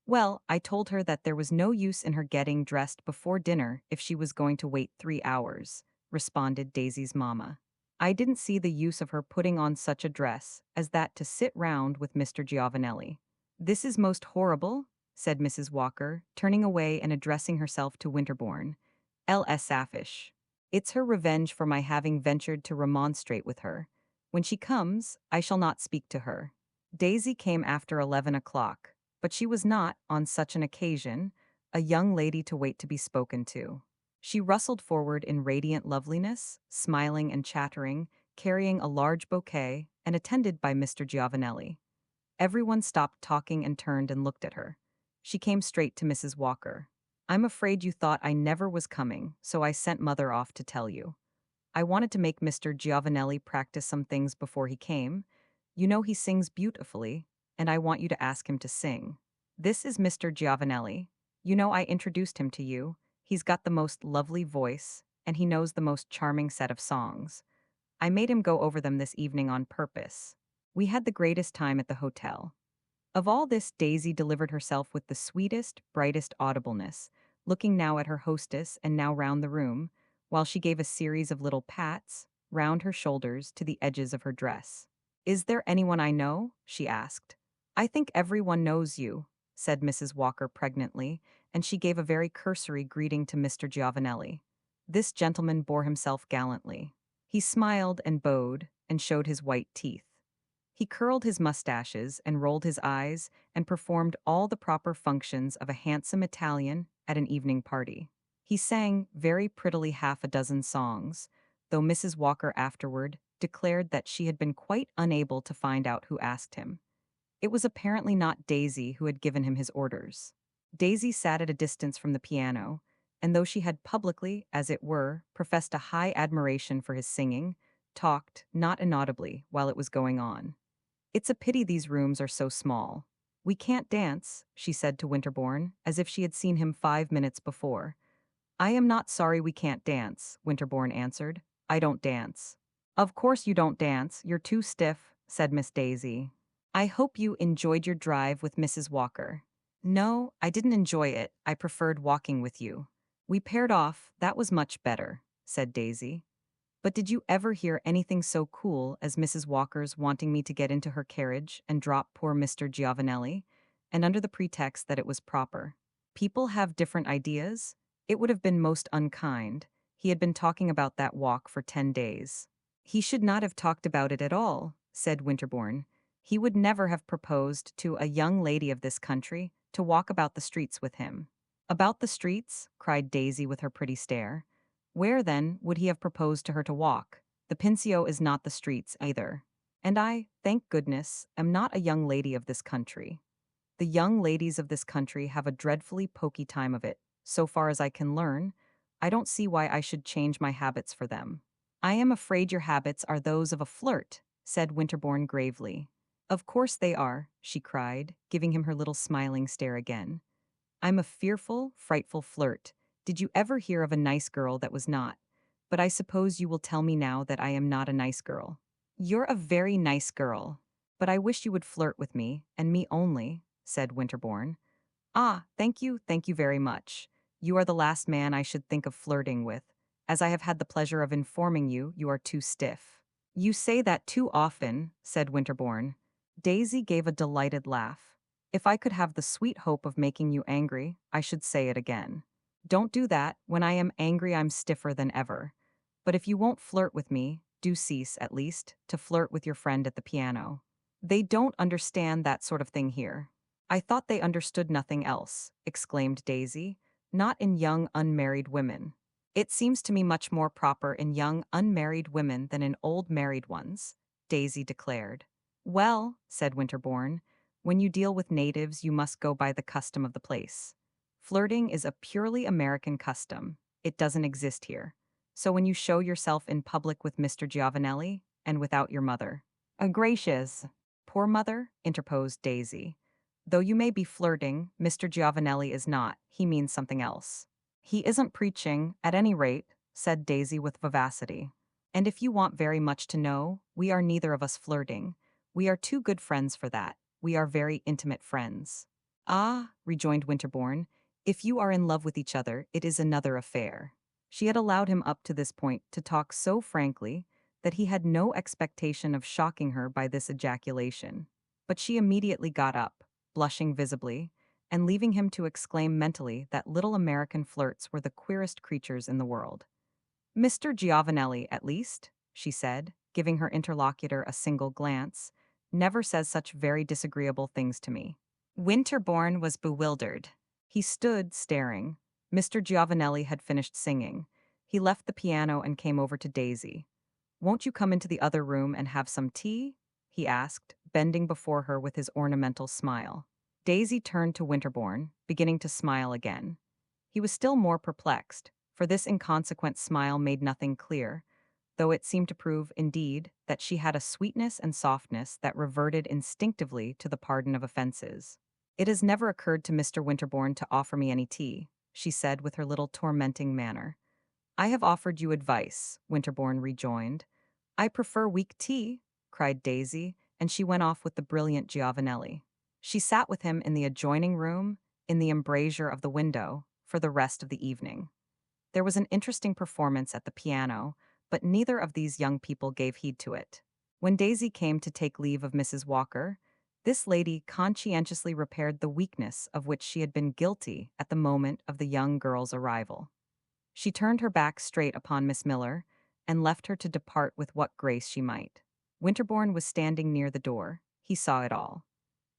"Well, I told her that there was no use in her getting dressed before dinner if she was going to wait 3 hours," responded Daisy's mamma. "I didn't see the use of her putting on such a dress as that to sit round with Mr. Giovanelli." "This is most horrible," said Mrs. Walker, turning away and addressing herself to Winterbourne. "L.S. Affish. It's her revenge for my having ventured to remonstrate with her. When she comes, I shall not speak to her." Daisy came after 11 o'clock, but she was not, on such an occasion, a young lady to wait to be spoken to. She rustled forward in radiant loveliness, smiling and chattering, carrying a large bouquet, and attended by Mr. Giovanelli. Everyone stopped talking and turned and looked at her. She came straight to Mrs. Walker. "I'm afraid you thought I never was coming, so I sent Mother off to tell you. I wanted to make Mr. Giovanelli practice some things before he came. You know he sings beautifully, and I want you to ask him to sing. This is Mr. Giovanelli. You know I introduced him to you. He's got the most lovely voice, and he knows the most charming set of songs. I made him go over them this evening on purpose. We had the greatest time at the hotel." Of all this Daisy delivered herself with the sweetest, brightest audibleness, looking now at her hostess and now round the room, while she gave a series of little pats, round her shoulders to the edges of her dress. "Is there anyone I know?" she asked. "I think everyone knows you," said Mrs. Walker pregnantly, and she gave a very cursory greeting to Mr. Giovanelli. This gentleman bore himself gallantly. He smiled and bowed, and showed his white teeth. He curled his mustaches and rolled his eyes and performed all the proper functions of a handsome Italian at an evening party. He sang very prettily half a dozen songs, though Mrs. Walker afterward declared that she had been quite unable to find out who asked him. It was apparently not Daisy who had given him his orders. Daisy sat at a distance from the piano, and though she had publicly, as it were, professed a high admiration for his singing, talked, not inaudibly, while it was going on. "It's a pity these rooms are so small. We can't dance," she said to Winterbourne, as if she had seen him 5 minutes before. "I am not sorry we can't dance," Winterbourne answered. "I don't dance." "Of course you don't dance, you're too stiff," said Miss Daisy. "I hope you enjoyed your drive with Mrs. Walker." "No, I didn't enjoy it. I preferred walking with you." "We paired off, that was much better," said Daisy. "But did you ever hear anything so cool as Mrs. Walker's wanting me to get into her carriage and drop poor Mr. Giovanelli, and under the pretext that it was proper? People have different ideas. It would have been most unkind. He had been talking about that walk for 10 days. "He should not have talked about it at all," said Winterbourne. "He would never have proposed to a young lady of this country to walk about the streets with him." "About the streets?" cried Daisy with her pretty stare. "Where, then, would he have proposed to her to walk? The Pincio is not the streets, either. And I, thank goodness, am not a young lady of this country." The young ladies of this country have a dreadfully poky time of it. So far as I can learn, I don't see why I should change my habits for them. I am afraid your habits are those of a flirt, said Winterbourne gravely. Of course they are, she cried, giving him her little smiling stare again. I'm a fearful, frightful flirt. Did you ever hear of a nice girl that was not? But I suppose you will tell me now that I am not a nice girl. You're a very nice girl. But I wish you would flirt with me, and me only, said Winterbourne. Ah, thank you very much. You are the last man I should think of flirting with. As I have had the pleasure of informing you, you are too stiff. You say that too often, said Winterbourne. Daisy gave a delighted laugh. If I could have the sweet hope of making you angry, I should say it again. Don't do that. When I am angry, I'm stiffer than ever. But if you won't flirt with me, do cease, at least, to flirt with your friend at the piano. They don't understand that sort of thing here. I thought they understood nothing else, exclaimed Daisy. Not in young unmarried women. It seems to me much more proper in young unmarried women than in old married ones, Daisy declared. Well, said Winterbourne, when you deal with natives, you must go by the custom of the place. Flirting is a purely American custom. It doesn't exist here. So when you show yourself in public with Mr. Giovanelli, and without your mother. Gracious. Poor mother, interposed Daisy. Though you may be flirting, Mr. Giovanelli is not. He means something else. He isn't preaching, at any rate, said Daisy with vivacity. And if you want very much to know, we are neither of us flirting. We are too good friends for that. We are very intimate friends. Ah, rejoined Winterbourne, if you are in love with each other, it is another affair. She had allowed him up to this point to talk so frankly that he had no expectation of shocking her by this ejaculation. But she immediately got up, blushing visibly, and leaving him to exclaim mentally that little American flirts were the queerest creatures in the world. Mr. Giovanelli, at least, she said, giving her interlocutor a single glance, never says such very disagreeable things to me. Winterbourne was bewildered. He stood, staring. Mr. Giovanelli had finished singing. He left the piano and came over to Daisy. Won't you come into the other room and have some tea? He asked, bending before her with his ornamental smile. Daisy turned to Winterbourne, beginning to smile again. He was still more perplexed, for this inconsequent smile made nothing clear, though it seemed to prove, indeed, that she had a sweetness and softness that reverted instinctively to the pardon of offenses. It has never occurred to Mr. Winterbourne to offer me any tea, she said with her little tormenting manner. I have offered you advice, Winterbourne rejoined. I prefer weak tea, cried Daisy, and she went off with the brilliant Giovanelli. She sat with him in the adjoining room, in the embrasure of the window, for the rest of the evening. There was an interesting performance at the piano, but neither of these young people gave heed to it. When Daisy came to take leave of Mrs. Walker, this lady conscientiously repaired the weakness of which she had been guilty at the moment of the young girl's arrival. She turned her back straight upon Miss Miller, and left her to depart with what grace she might. Winterbourne was standing near the door. He saw it all.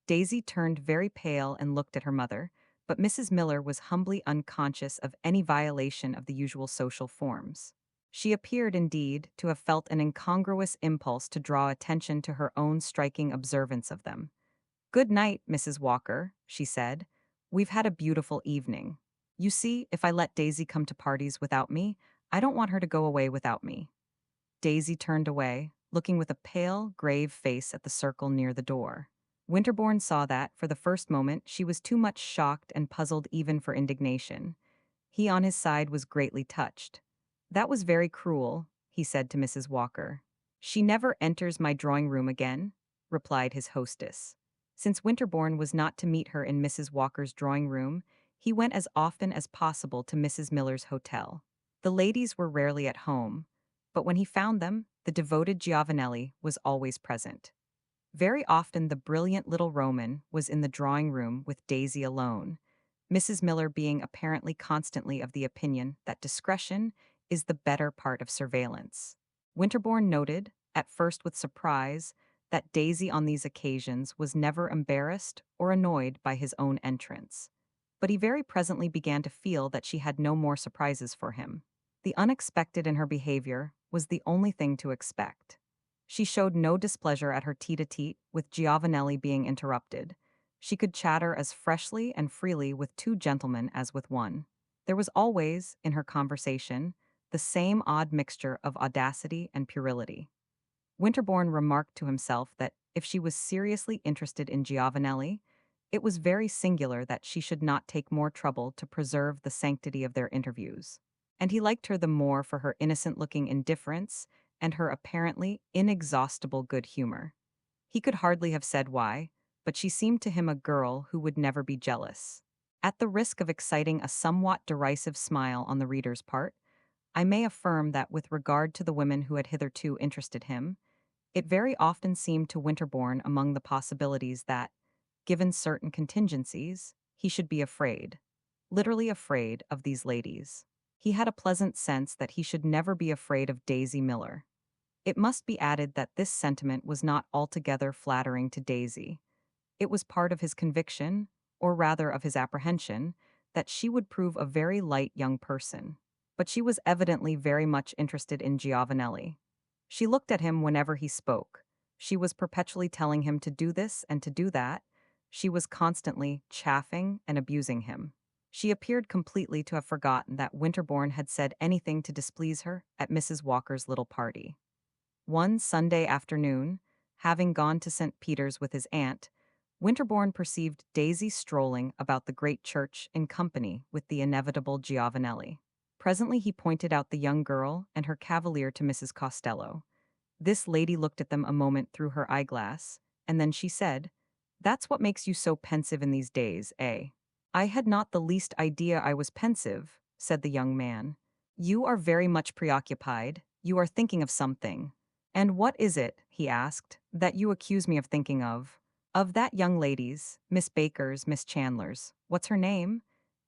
Daisy turned very pale and looked at her mother, but Mrs. Miller was humbly unconscious of any violation of the usual social forms. She appeared, indeed, to have felt an incongruous impulse to draw attention to her own striking observance of them. Good night, Mrs. Walker, she said. We've had a beautiful evening. You see, if I let Daisy come to parties without me, I don't want her to go away without me. Daisy turned away, looking with a pale, grave face at the circle near the door. Winterbourne saw that, for the first moment, she was too much shocked and puzzled even for indignation. He, on his side, was greatly touched. That was very cruel, he said to Mrs. Walker. She never enters my drawing-room again, replied his hostess. Since Winterbourne was not to meet her in Mrs. Walker's drawing-room, he went as often as possible to Mrs. Miller's hotel. The ladies were rarely at home, but when he found them, the devoted Giovanelli was always present. Very often the brilliant little Roman was in the drawing-room with Daisy alone, Mrs. Miller being apparently constantly of the opinion that discretion is the better part of surveillance. Winterbourne noted, at first with surprise, that Daisy on these occasions was never embarrassed or annoyed by his own entrance. But he very presently began to feel that she had no more surprises for him. The unexpected in her behavior was the only thing to expect. She showed no displeasure at her tete-a-tete with Giovanelli being interrupted. She could chatter as freshly and freely with two gentlemen as with one. There was always, in her conversation, the same odd mixture of audacity and puerility. Winterbourne remarked to himself that if she was seriously interested in Giovanelli, it was very singular that she should not take more trouble to preserve the sanctity of their interviews. And he liked her the more for her innocent-looking indifference and her apparently inexhaustible good humor. He could hardly have said why, but she seemed to him a girl who would never be jealous. At the risk of exciting a somewhat derisive smile on the reader's part, I may affirm that with regard to the women who had hitherto interested him, it very often seemed to Winterbourne among the possibilities that, given certain contingencies, he should be afraid, literally afraid of these ladies. He had a pleasant sense that he should never be afraid of Daisy Miller. It must be added that this sentiment was not altogether flattering to Daisy. It was part of his conviction, or rather of his apprehension, that she would prove a very light young person. But she was evidently very much interested in Giovanelli. She looked at him whenever he spoke. She was perpetually telling him to do this and to do that. She was constantly chaffing and abusing him. She appeared completely to have forgotten that Winterbourne had said anything to displease her at Mrs. Walker's little party. One Sunday afternoon, having gone to St. Peter's with his aunt, Winterbourne perceived Daisy strolling about the great church in company with the inevitable Giovanelli. Presently he pointed out the young girl and her cavalier to Mrs. Costello. This lady looked at them a moment through her eyeglass, and then she said, "That's what makes you so pensive in these days, eh?" "I had not the least idea I was pensive," said the young man. "You are very much preoccupied. You are thinking of something." "And what is it," he asked, "that you accuse me of thinking of?" "Of that young lady's, Miss Baker's, Miss Chandler's. What's her name?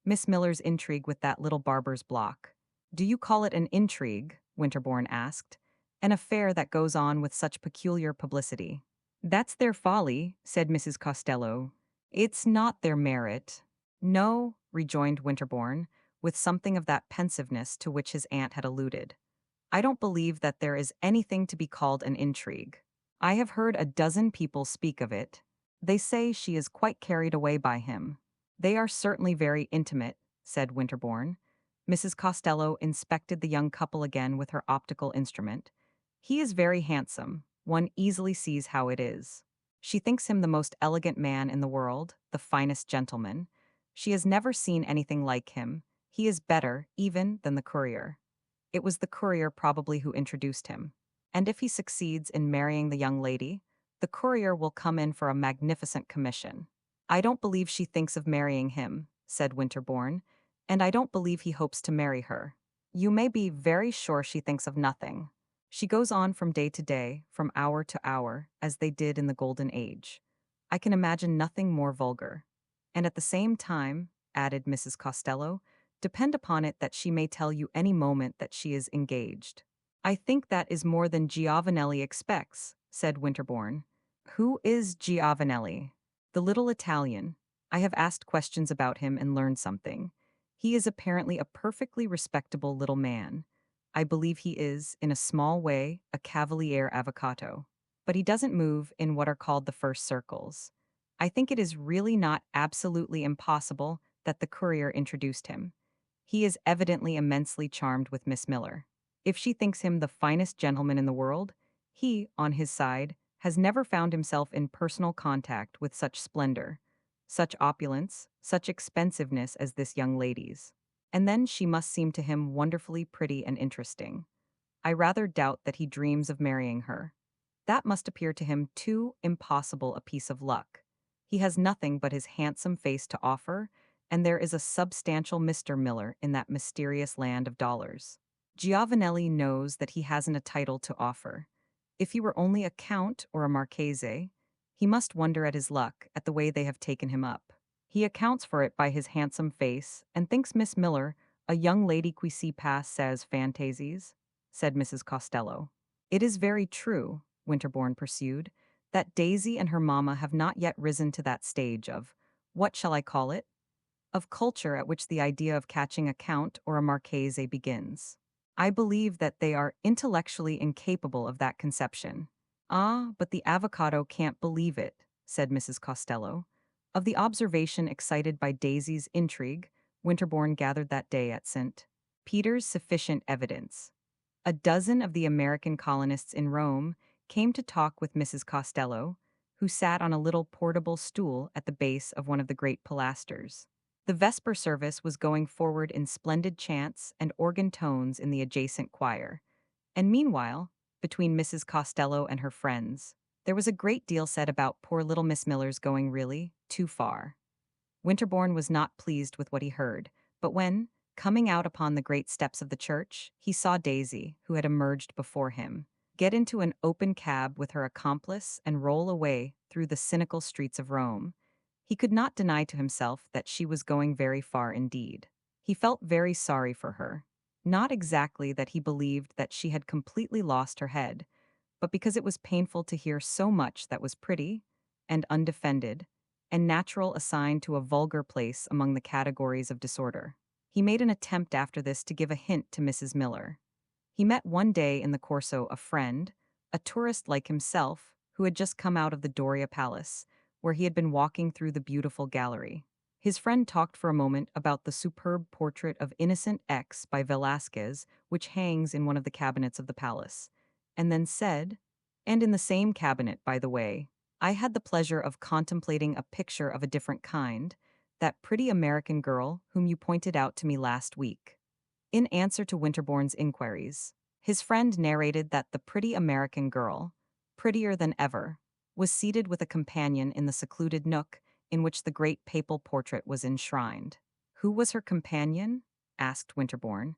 Miss Miller's intrigue with that little barber's block." "Do you call it an intrigue?" Winterbourne asked. "An affair that goes on with such peculiar publicity." "That's their folly," said Mrs. Costello. "It's not their merit." "No," rejoined Winterbourne, with something of that pensiveness to which his aunt had alluded. "I don't believe that there is anything to be called an intrigue. I have heard a dozen people speak of it. They say she is quite carried away by him." "They are certainly very intimate," said Winterbourne. Mrs. Costello inspected the young couple again with her optical instrument. "He is very handsome. One easily sees how it is. She thinks him the most elegant man in the world, the finest gentleman. She has never seen anything like him. He is better, even, than the courier. It was the courier probably who introduced him. And if he succeeds in marrying the young lady, the courier will come in for a magnificent commission." "I don't believe she thinks of marrying him," said Winterbourne, "and I don't believe he hopes to marry her. You may be very sure she thinks of nothing. She goes on from day to day, from hour to hour, as they did in the Golden Age. I can imagine nothing more vulgar. And at the same time," added Mrs. Costello, "depend upon it that she may tell you any moment that she is engaged." "I think that is more than Giovanelli expects," said Winterbourne. "Who is Giovanelli?" "The little Italian. I have asked questions about him and learned something. He is apparently a perfectly respectable little man. I believe he is, in a small way, a cavaliere avvocato. But he doesn't move in what are called the first circles. I think it is really not absolutely impossible that the courier introduced him. He is evidently immensely charmed with Miss Miller. If she thinks him the finest gentleman in the world, he, on his side, has never found himself in personal contact with such splendor, such opulence, such expensiveness as this young lady's. And then she must seem to him wonderfully pretty and interesting. I rather doubt that he dreams of marrying her. That must appear to him too impossible a piece of luck. He has nothing but his handsome face to offer, and there is a substantial Mr. Miller in that mysterious land of dollars. Giovanelli knows that he hasn't a title to offer. If he were only a count or a marchese, he must wonder at his luck, at the way they have taken him up. He accounts for it by his handsome face, and thinks Miss Miller a young lady qui si passe ses fantasies," said Mrs. Costello. "It is very true," Winterbourne pursued, "that Daisy and her mamma have not yet risen to that stage of, what shall I call it? Of culture at which the idea of catching a count or a marchese begins. I believe that they are intellectually incapable of that conception." "Ah, but the avocado can't believe it," said Mrs. Costello. Of the observation excited by Daisy's intrigue, Winterbourne gathered that day at St. Peter's sufficient evidence. A dozen of the American colonists in Rome came to talk with Mrs. Costello, who sat on a little portable stool at the base of one of the great pilasters. The Vesper service was going forward in splendid chants and organ tones in the adjacent choir, and meanwhile, between Mrs. Costello and her friends, there was a great deal said about poor little Miss Miller's going really too far. Winterbourne was not pleased with what he heard, but when, coming out upon the great steps of the church, he saw Daisy, who had emerged before him, get into an open cab with her accomplice and roll away through the cynical streets of Rome, he could not deny to himself that she was going very far indeed. He felt very sorry for her. Not exactly that he believed that she had completely lost her head, but because it was painful to hear so much that was pretty and undefended and natural assigned to a vulgar place among the categories of disorder. He made an attempt after this to give a hint to Mrs. Miller. He met one day in the Corso a friend, a tourist like himself, who had just come out of the Doria Palace, where he had been walking through the beautiful gallery. His friend talked for a moment about the superb portrait of Innocent X by Velázquez, which hangs in one of the cabinets of the palace, and then said, "And in the same cabinet, by the way, I had the pleasure of contemplating a picture of a different kind, that pretty American girl whom you pointed out to me last week." In answer to Winterbourne's inquiries, his friend narrated that the pretty American girl, prettier than ever, was seated with a companion in the secluded nook in which the great papal portrait was enshrined. "Who was her companion?" asked Winterbourne.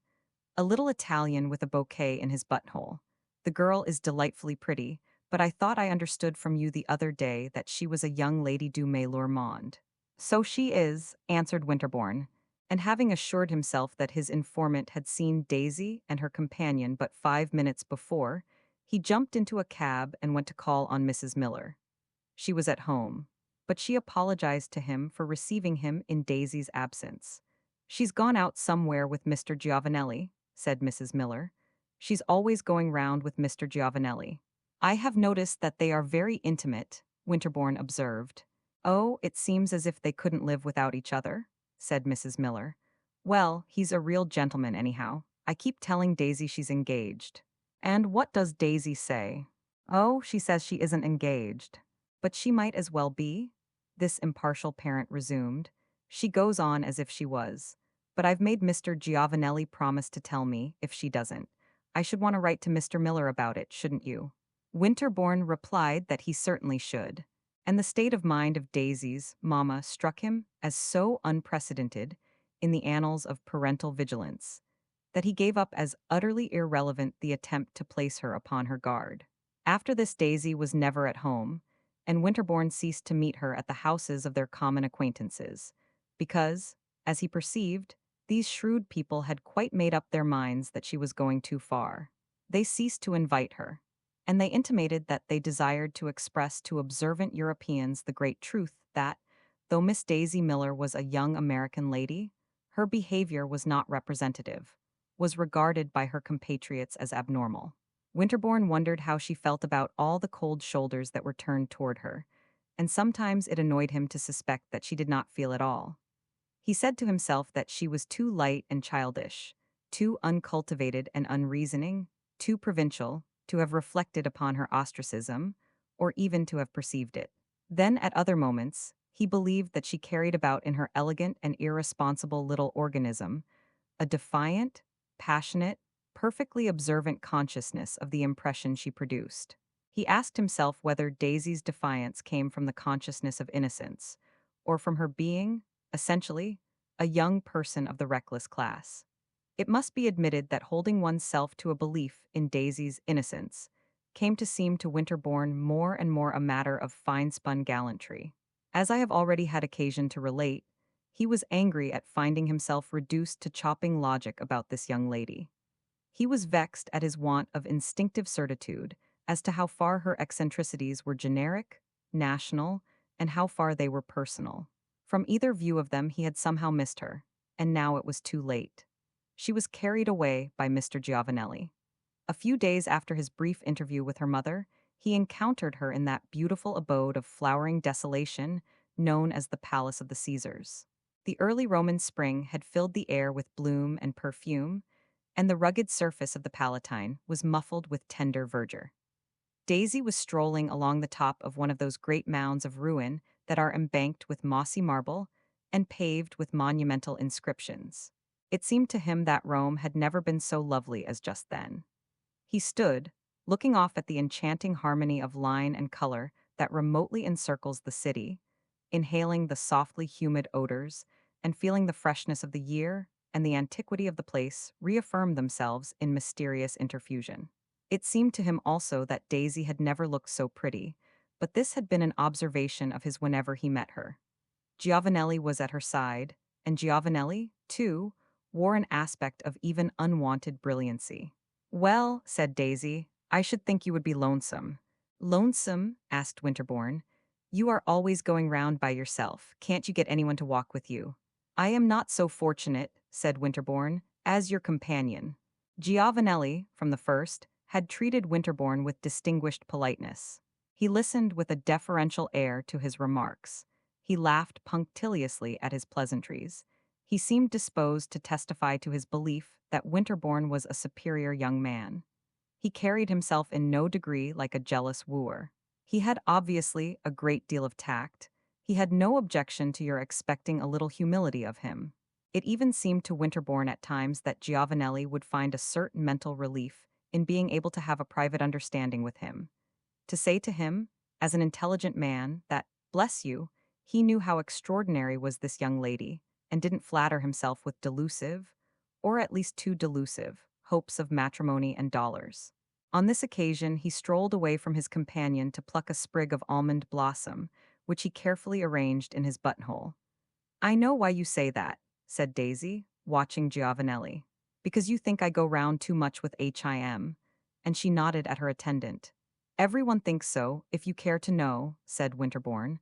"A little Italian with a bouquet in his buttonhole. The girl is delightfully pretty, but I thought I understood from you the other day that she was a young Lady du Mail-Normand." "So she is," answered Winterbourne, and having assured himself that his informant had seen Daisy and her companion but 5 minutes before, he jumped into a cab and went to call on Mrs. Miller. She was at home, but she apologized to him for receiving him in Daisy's absence. "She's gone out somewhere with Mr. Giovanelli," said Mrs. Miller. "She's always going round with Mr. Giovanelli." "I have noticed that they are very intimate," Winterbourne observed. "Oh, it seems as if they couldn't live without each other," said Mrs. Miller. "Well, he's a real gentleman anyhow. I keep telling Daisy she's engaged." "And what does Daisy say?" "Oh, she says she isn't engaged." "But she might as well be," this impartial parent resumed. "She goes on as if she was. But I've made Mr. Giovanelli promise to tell me if she doesn't. I should want to write to Mr. Miller about it, shouldn't you?" Winterbourne replied that he certainly should, and the state of mind of Daisy's mamma struck him as so unprecedented in the annals of parental vigilance that he gave up as utterly irrelevant the attempt to place her upon her guard. After this, Daisy was never at home, and Winterbourne ceased to meet her at the houses of their common acquaintances, because, as he perceived, these shrewd people had quite made up their minds that she was going too far. They ceased to invite her, and they intimated that they desired to express to observant Europeans the great truth that, though Miss Daisy Miller was a young American lady, her behavior was not representative, was regarded by her compatriots as abnormal. Winterbourne wondered how she felt about all the cold shoulders that were turned toward her, and sometimes it annoyed him to suspect that she did not feel at all. He said to himself that she was too light and childish, too uncultivated and unreasoning, too provincial, to have reflected upon her ostracism, or even to have perceived it. Then, at other moments, he believed that she carried about in her elegant and irresponsible little organism a defiant, passionate, perfectly observant consciousness of the impression she produced. He asked himself whether Daisy's defiance came from the consciousness of innocence, or from her being, essentially, a young person of the reckless class. It must be admitted that holding oneself to a belief in Daisy's innocence came to seem to Winterbourne more and more a matter of fine-spun gallantry. As I have already had occasion to relate, he was angry at finding himself reduced to chopping logic about this young lady. He was vexed at his want of instinctive certitude as to how far her eccentricities were generic, national, and how far they were personal. From either view of them he had somehow missed her, and now it was too late. She was carried away by Mr. Giovanelli. A few days after his brief interview with her mother, he encountered her in that beautiful abode of flowering desolation known as the Palace of the Caesars. The early Roman spring had filled the air with bloom and perfume, and the rugged surface of the Palatine was muffled with tender verdure. Daisy was strolling along the top of one of those great mounds of ruin that are embanked with mossy marble and paved with monumental inscriptions. It seemed to him that Rome had never been so lovely as just then. He stood, looking off at the enchanting harmony of line and color that remotely encircles the city, inhaling the softly humid odors and feeling the freshness of the year and the antiquity of the place reaffirm themselves in mysterious interfusion. It seemed to him also that Daisy had never looked so pretty, but this had been an observation of his whenever he met her. Giovanelli was at her side, and Giovanelli, too, wore an aspect of even unwanted brilliancy. "Well," said Daisy, "I should think you would be lonesome." "Lonesome?" asked Winterbourne. "You are always going round by yourself. Can't you get anyone to walk with you?" "I am not so fortunate," said Winterbourne, "as your companion." Giovanelli, from the first, had treated Winterbourne with distinguished politeness. He listened with a deferential air to his remarks. He laughed punctiliously at his pleasantries. He seemed disposed to testify to his belief that Winterbourne was a superior young man. He carried himself in no degree like a jealous wooer. He had obviously a great deal of tact. He had no objection to your expecting a little humility of him. It even seemed to Winterbourne at times that Giovanelli would find a certain mental relief in being able to have a private understanding with him. To say to him, as an intelligent man, that, bless you, he knew how extraordinary was this young lady, and didn't flatter himself with delusive, or at least too delusive, hopes of matrimony and dollars. On this occasion, he strolled away from his companion to pluck a sprig of almond blossom, which he carefully arranged in his buttonhole. "I know why you say that," said Daisy, watching Giovanelli. "Because you think I go round too much with Him," and she nodded at her attendant. "Everyone thinks so, if you care to know," said Winterbourne.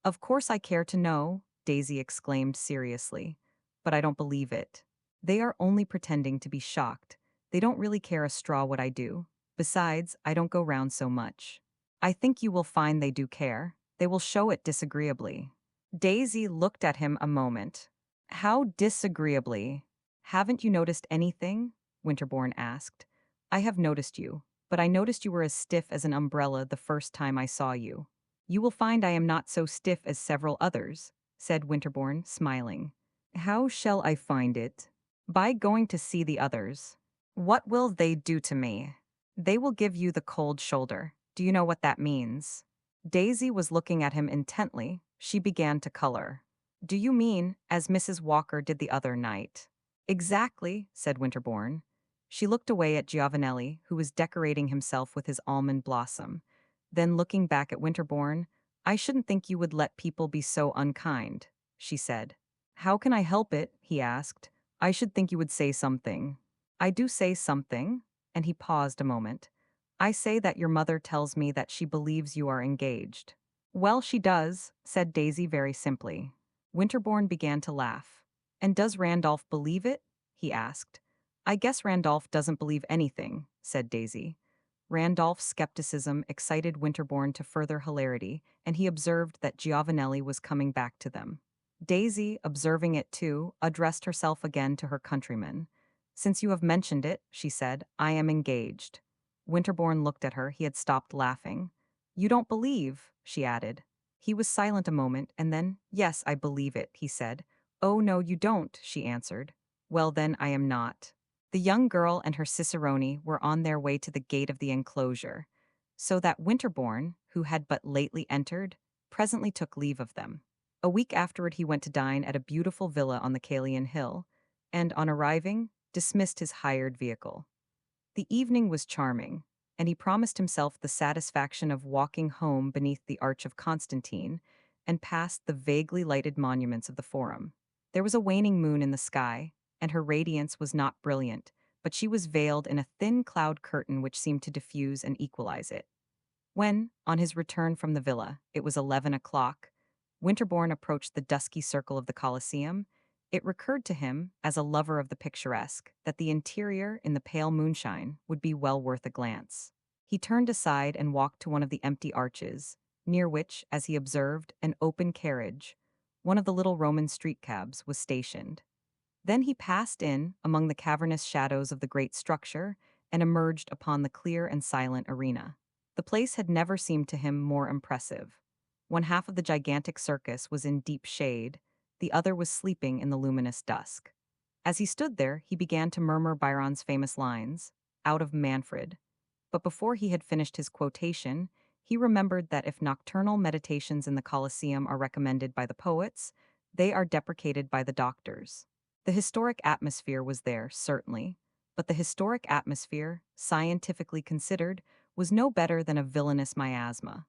"Of course I care to know," Daisy exclaimed seriously, "but I don't believe it. They are only pretending to be shocked. They don't really care a straw what I do. Besides, I don't go round so much. I think you will find they do care. They will show it disagreeably." Daisy looked at him a moment. "How disagreeably? Haven't you noticed anything?" Winterbourne asked. "I have noticed you, but I noticed you were as stiff as an umbrella the first time I saw you." "You will find I am not so stiff as several others," said Winterbourne, smiling. "How shall I find it?" "By going to see the others." "What will they do to me?" "They will give you the cold shoulder. Do you know what that means?" Daisy was looking at him intently. She began to color. "Do you mean, as Mrs. Walker did the other night?" "Exactly," said Winterbourne. She looked away at Giovanelli, who was decorating himself with his almond blossom. Then looking back at Winterbourne, "I shouldn't think you would let people be so unkind," she said. "How can I help it?" he asked. "I should think you would say something." "I do say something," and he paused a moment. "I say that your mother tells me that she believes you are engaged." "Well, she does," said Daisy very simply. Winterbourne began to laugh. "And does Randolph believe it?" he asked. "I guess Randolph doesn't believe anything," said Daisy. Randolph's skepticism excited Winterbourne to further hilarity, and he observed that Giovanelli was coming back to them. Daisy, observing it too, addressed herself again to her countryman. "Since you have mentioned it," she said, "I am engaged." Winterbourne looked at her. He had stopped laughing. "You don't believe," she added. He was silent a moment, and then, "Yes, I believe it," he said. "Oh, no, you don't," she answered. "Well, then, I am not." The young girl and her cicerone were on their way to the gate of the enclosure, so that Winterbourne, who had but lately entered, presently took leave of them. A week afterward he went to dine at a beautiful villa on the Calian Hill, and, on arriving, dismissed his hired vehicle. The evening was charming, and he promised himself the satisfaction of walking home beneath the Arch of Constantine and past the vaguely lighted monuments of the Forum. There was a waning moon in the sky, and her radiance was not brilliant, but she was veiled in a thin cloud curtain which seemed to diffuse and equalize it. When, on his return from the villa, it was 11 o'clock, Winterbourne approached the dusky circle of the Colosseum. It recurred to him, as a lover of the picturesque, that the interior, in the pale moonshine, would be well worth a glance. He turned aside and walked to one of the empty arches, near which, as he observed, an open carriage, one of the little Roman street cabs, was stationed. Then he passed in among the cavernous shadows of the great structure and emerged upon the clear and silent arena. The place had never seemed to him more impressive. One half of the gigantic circus was in deep shade, the other was sleeping in the luminous dusk. As he stood there, he began to murmur Byron's famous lines, out of Manfred. But before he had finished his quotation, he remembered that if nocturnal meditations in the Colosseum are recommended by the poets, they are deprecated by the doctors. The historic atmosphere was there, certainly, but the historic atmosphere, scientifically considered, was no better than a villainous miasma.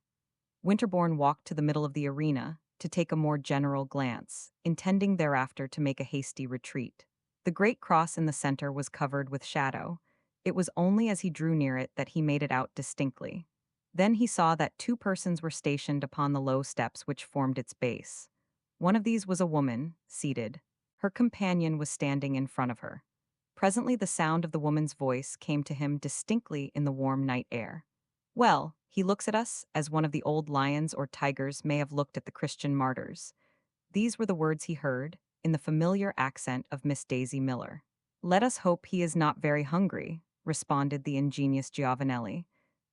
Winterbourne walked to the middle of the arena to take a more general glance, intending thereafter to make a hasty retreat. The great cross in the center was covered with shadow. It was only as he drew near it that he made it out distinctly. Then he saw that two persons were stationed upon the low steps which formed its base. One of these was a woman, seated. Her companion was standing in front of her. Presently the sound of the woman's voice came to him distinctly in the warm night air. Well, he looks at us as one of the old lions or tigers may have looked at the Christian martyrs. These were the words he heard, in the familiar accent of Miss Daisy Miller. "Let us hope he is not very hungry," responded the ingenious Giovanelli.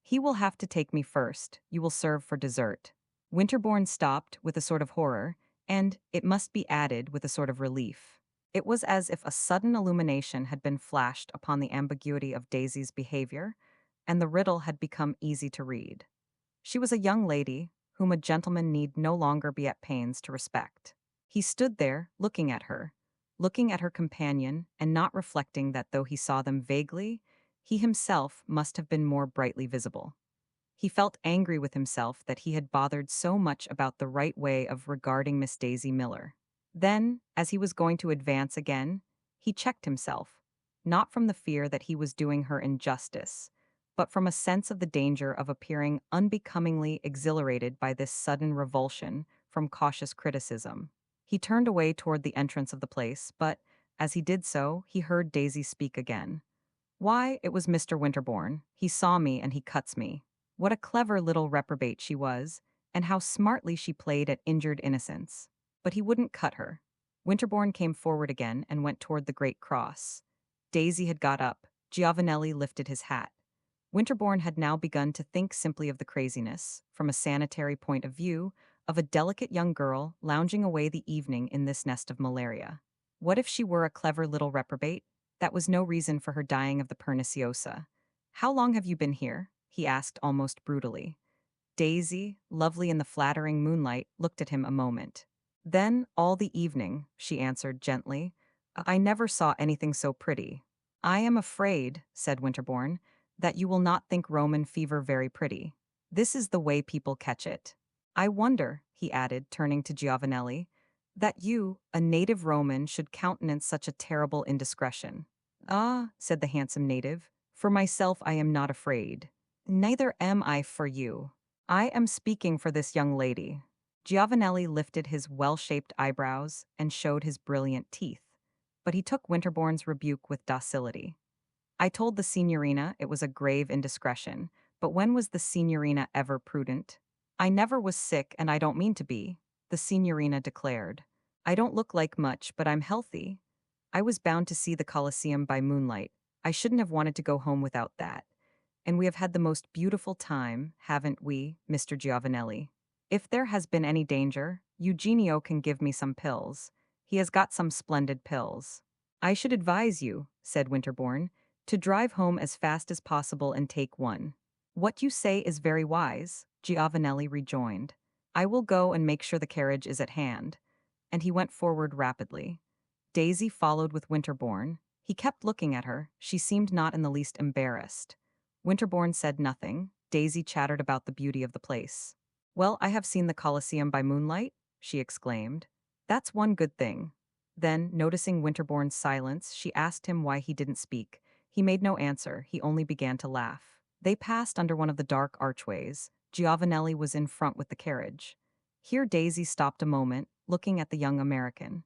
"He will have to take me first. You will serve for dessert." Winterbourne stopped with a sort of horror, and, it must be added, with a sort of relief. It was as if a sudden illumination had been flashed upon the ambiguity of Daisy's behavior, and the riddle had become easy to read. She was a young lady, whom a gentleman need no longer be at pains to respect. He stood there, looking at her companion, and not reflecting that though he saw them vaguely, he himself must have been more brightly visible. He felt angry with himself that he had bothered so much about the right way of regarding Miss Daisy Miller. Then, as he was going to advance again, he checked himself, not from the fear that he was doing her injustice, but from a sense of the danger of appearing unbecomingly exhilarated by this sudden revulsion from cautious criticism. He turned away toward the entrance of the place, but, as he did so, he heard Daisy speak again. "Why, it was Mr. Winterbourne. He saw me and he cuts me." What a clever little reprobate she was, and how smartly she played at injured innocence. But he wouldn't cut her. Winterbourne came forward again and went toward the great cross. Daisy had got up. Giovanelli lifted his hat. Winterbourne had now begun to think simply of the craziness, from a sanitary point of view, of a delicate young girl lounging away the evening in this nest of malaria. What if she were a clever little reprobate? That was no reason for her dying of the perniciosa. "How long have you been here?" he asked almost brutally. Daisy, lovely in the flattering moonlight, looked at him a moment. "Then, all the evening," she answered gently. "I never saw anything so pretty." "I am afraid," said Winterbourne, "that you will not think Roman fever very pretty. This is the way people catch it. I wonder," he added, turning to Giovanelli, "that you, a native Roman, should countenance such a terrible indiscretion." "Ah," said the handsome native, "for myself I am not afraid. Neither am I for you. I am speaking for this young lady." Giovanelli lifted his well-shaped eyebrows and showed his brilliant teeth, but he took Winterbourne's rebuke with docility. "I told the signorina it was a grave indiscretion, but when was the signorina ever prudent?" "I never was sick and I don't mean to be," the signorina declared. "I don't look like much, but I'm healthy. I was bound to see the Colosseum by moonlight. I shouldn't have wanted to go home without that. And we have had the most beautiful time, haven't we, Mr. Giovanelli? If there has been any danger, Eugenio can give me some pills. He has got some splendid pills." "I should advise you," said Winterbourne, "to drive home as fast as possible and take one." "What you say is very wise," Giovanelli rejoined. "I will go and make sure the carriage is at hand." And he went forward rapidly. Daisy followed with Winterbourne. He kept looking at her. She seemed not in the least embarrassed. Winterbourne said nothing. Daisy chattered about the beauty of the place. "Well, I have seen the Colosseum by moonlight," she exclaimed. "That's one good thing." Then, noticing Winterbourne's silence, she asked him why he didn't speak. He made no answer. He only began to laugh. They passed under one of the dark archways. Giovanelli was in front with the carriage. Here Daisy stopped a moment, looking at the young American.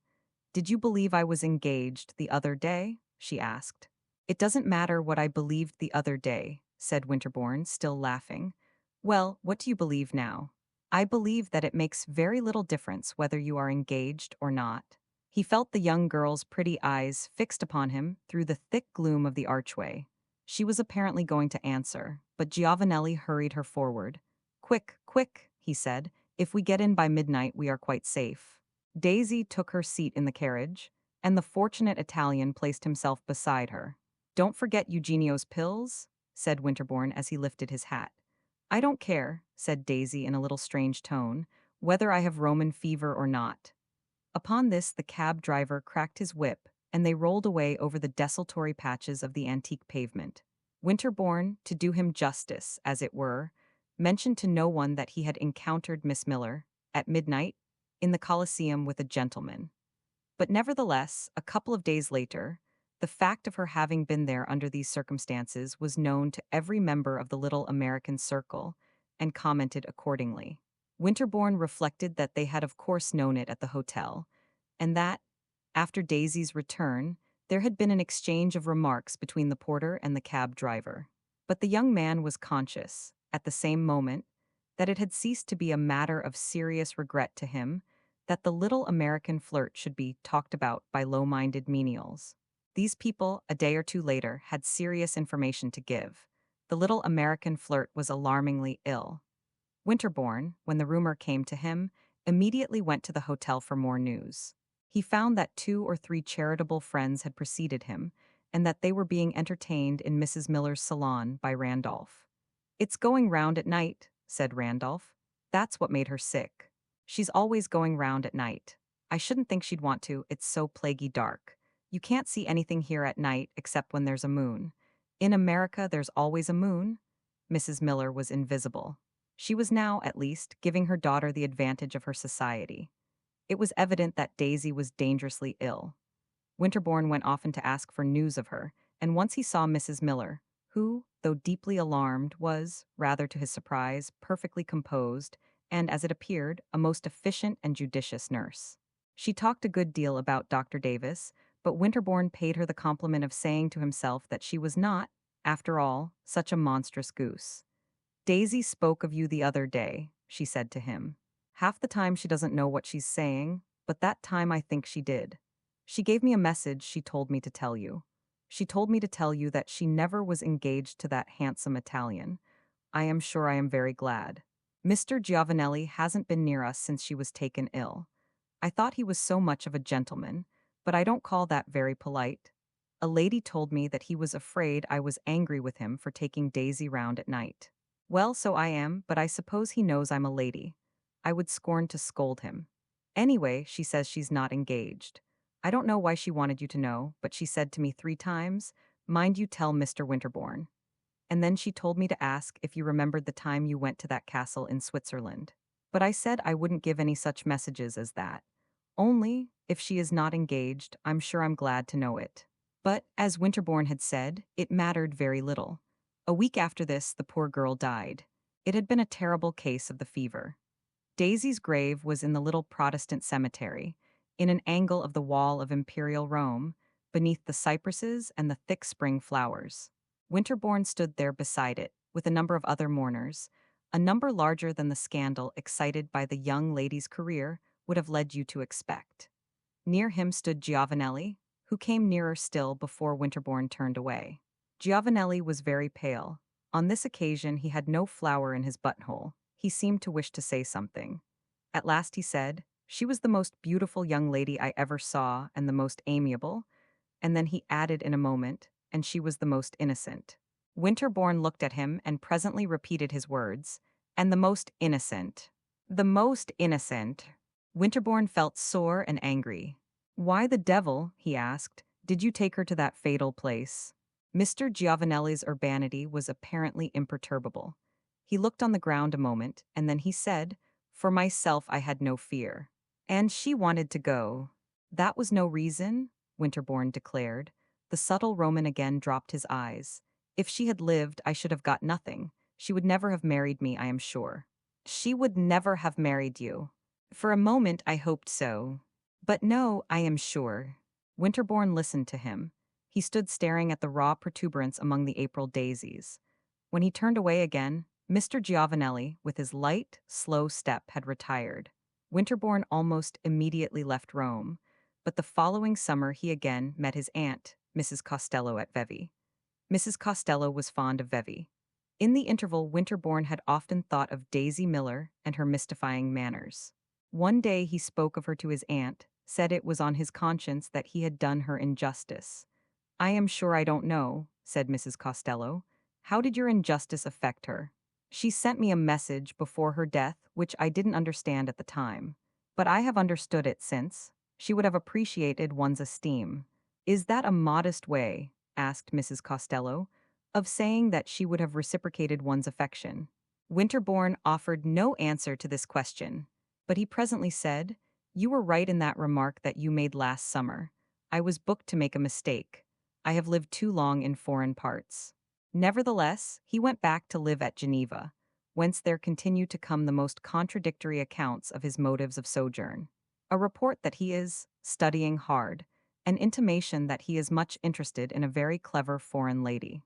"Did you believe I was engaged the other day?" she asked. "It doesn't matter what I believed the other day," said Winterbourne, still laughing. "Well, what do you believe now?" I believe that it makes very little difference whether you are engaged or not. He felt the young girl's pretty eyes fixed upon him through the thick gloom of the archway. She was apparently going to answer, but Giovanelli hurried her forward. Quick, quick, he said. If we get in by midnight, we are quite safe. Daisy took her seat in the carriage, and the fortunate Italian placed himself beside her. Don't forget Eugenio's pills, said Winterbourne as he lifted his hat. I don't care, said Daisy in a little strange tone, whether I have Roman fever or not. Upon this the cab driver cracked his whip, and they rolled away over the desultory patches of the antique pavement. Winterbourne, to do him justice, as it were, mentioned to no one that he had encountered Miss Miller, at midnight, in the Colosseum with a gentleman. But nevertheless, a couple of days later, the fact of her having been there under these circumstances was known to every member of the little American circle, and commented accordingly. Winterbourne reflected that they had of course known it at the hotel, and that, after Daisy's return, there had been an exchange of remarks between the porter and the cab driver. But the young man was conscious, at the same moment, that it had ceased to be a matter of serious regret to him that the little American flirt should be talked about by low-minded menials. These people, a day or two later, had serious information to give. The little American flirt was alarmingly ill. Winterbourne, when the rumor came to him, immediately went to the hotel for more news. He found that 2 or 3 charitable friends had preceded him, and that they were being entertained in Mrs. Miller's salon by Randolph. It's going round at night, said Randolph. That's what made her sick. She's always going round at night. I shouldn't think she'd want to, it's so plaguey dark. You can't see anything here at night except when there's a moon. In America, there's always a moon. Mrs. Miller was invisible. She was now, at least, giving her daughter the advantage of her society. It was evident that Daisy was dangerously ill. Winterbourne went often to ask for news of her, and once he saw Mrs. Miller, who, though deeply alarmed, was, rather to his surprise, perfectly composed, and, as it appeared, a most efficient and judicious nurse. She talked a good deal about Dr. Davis, but Winterbourne paid her the compliment of saying to himself that she was not, after all, such a monstrous goose. Daisy spoke of you the other day, she said to him. Half the time she doesn't know what she's saying, but that time I think she did. She gave me a message she told me to tell you. She told me to tell you that she never was engaged to that handsome Italian. I am sure I am very glad. Mr. Giovanelli hasn't been near us since she was taken ill. I thought he was so much of a gentleman, but I don't call that very polite. A lady told me that he was afraid I was angry with him for taking Daisy round at night. Well, so I am, but I suppose he knows I'm a lady. I would scorn to scold him. Anyway, she says she's not engaged. I don't know why she wanted you to know, but she said to me 3 times, "Mind you tell Mr. Winterbourne." And then she told me to ask if you remembered the time you went to that castle in Switzerland. But I said I wouldn't give any such messages as that. Only, if she is not engaged, I'm sure I'm glad to know it. But, as Winterbourne had said, it mattered very little. A week after this, the poor girl died. It had been a terrible case of the fever. Daisy's grave was in the little Protestant cemetery, in an angle of the wall of Imperial Rome, beneath the cypresses and the thick spring flowers. Winterbourne stood there beside it, with a number of other mourners, a number larger than the scandal excited by the young lady's career would have led you to expect. Near him stood Giovanelli, who came nearer still before Winterbourne turned away. Giovanelli was very pale. On this occasion he had no flower in his buttonhole. He seemed to wish to say something. At last he said, "She was the most beautiful young lady I ever saw and the most amiable," and then he added in a moment, "and she was the most innocent." Winterbourne looked at him and presently repeated his words, "and the most innocent. The most innocent." Winterbourne felt sore and angry. "Why the devil," he asked, "did you take her to that fatal place?" Mr. Giovanelli's urbanity was apparently imperturbable. He looked on the ground a moment, and then he said, "For myself I had no fear. And she wanted to go." "That was no reason," Winterbourne declared. The subtle Roman again dropped his eyes. "If she had lived, I should have got nothing. She would never have married me, I am sure." "She would never have married you." "For a moment I hoped so. But no, I am sure." Winterbourne listened to him. He stood staring at the raw protuberance among the April daisies. When he turned away again, Mr. Giovanelli, with his light, slow step, had retired. Winterbourne almost immediately left Rome, but the following summer he again met his aunt, Mrs. Costello, at Vevey. Mrs. Costello was fond of Vevey. In the interval, Winterbourne had often thought of Daisy Miller and her mystifying manners. One day he spoke of her to his aunt, said it was on his conscience that he had done her injustice. "I am sure I don't know," said Mrs. Costello. "How did your injustice affect her?" "She sent me a message before her death which I didn't understand at the time. But I have understood it since. She would have appreciated one's esteem." "Is that a modest way," asked Mrs. Costello, "of saying that she would have reciprocated one's affection?" Winterbourne offered no answer to this question, but he presently said, "You were right in that remark that you made last summer. I was booked to make a mistake. I have lived too long in foreign parts." Nevertheless, he went back to live at Geneva, whence there continued to come the most contradictory accounts of his motives of sojourn. A report that he is studying hard, an intimation that he is much interested in a very clever foreign lady.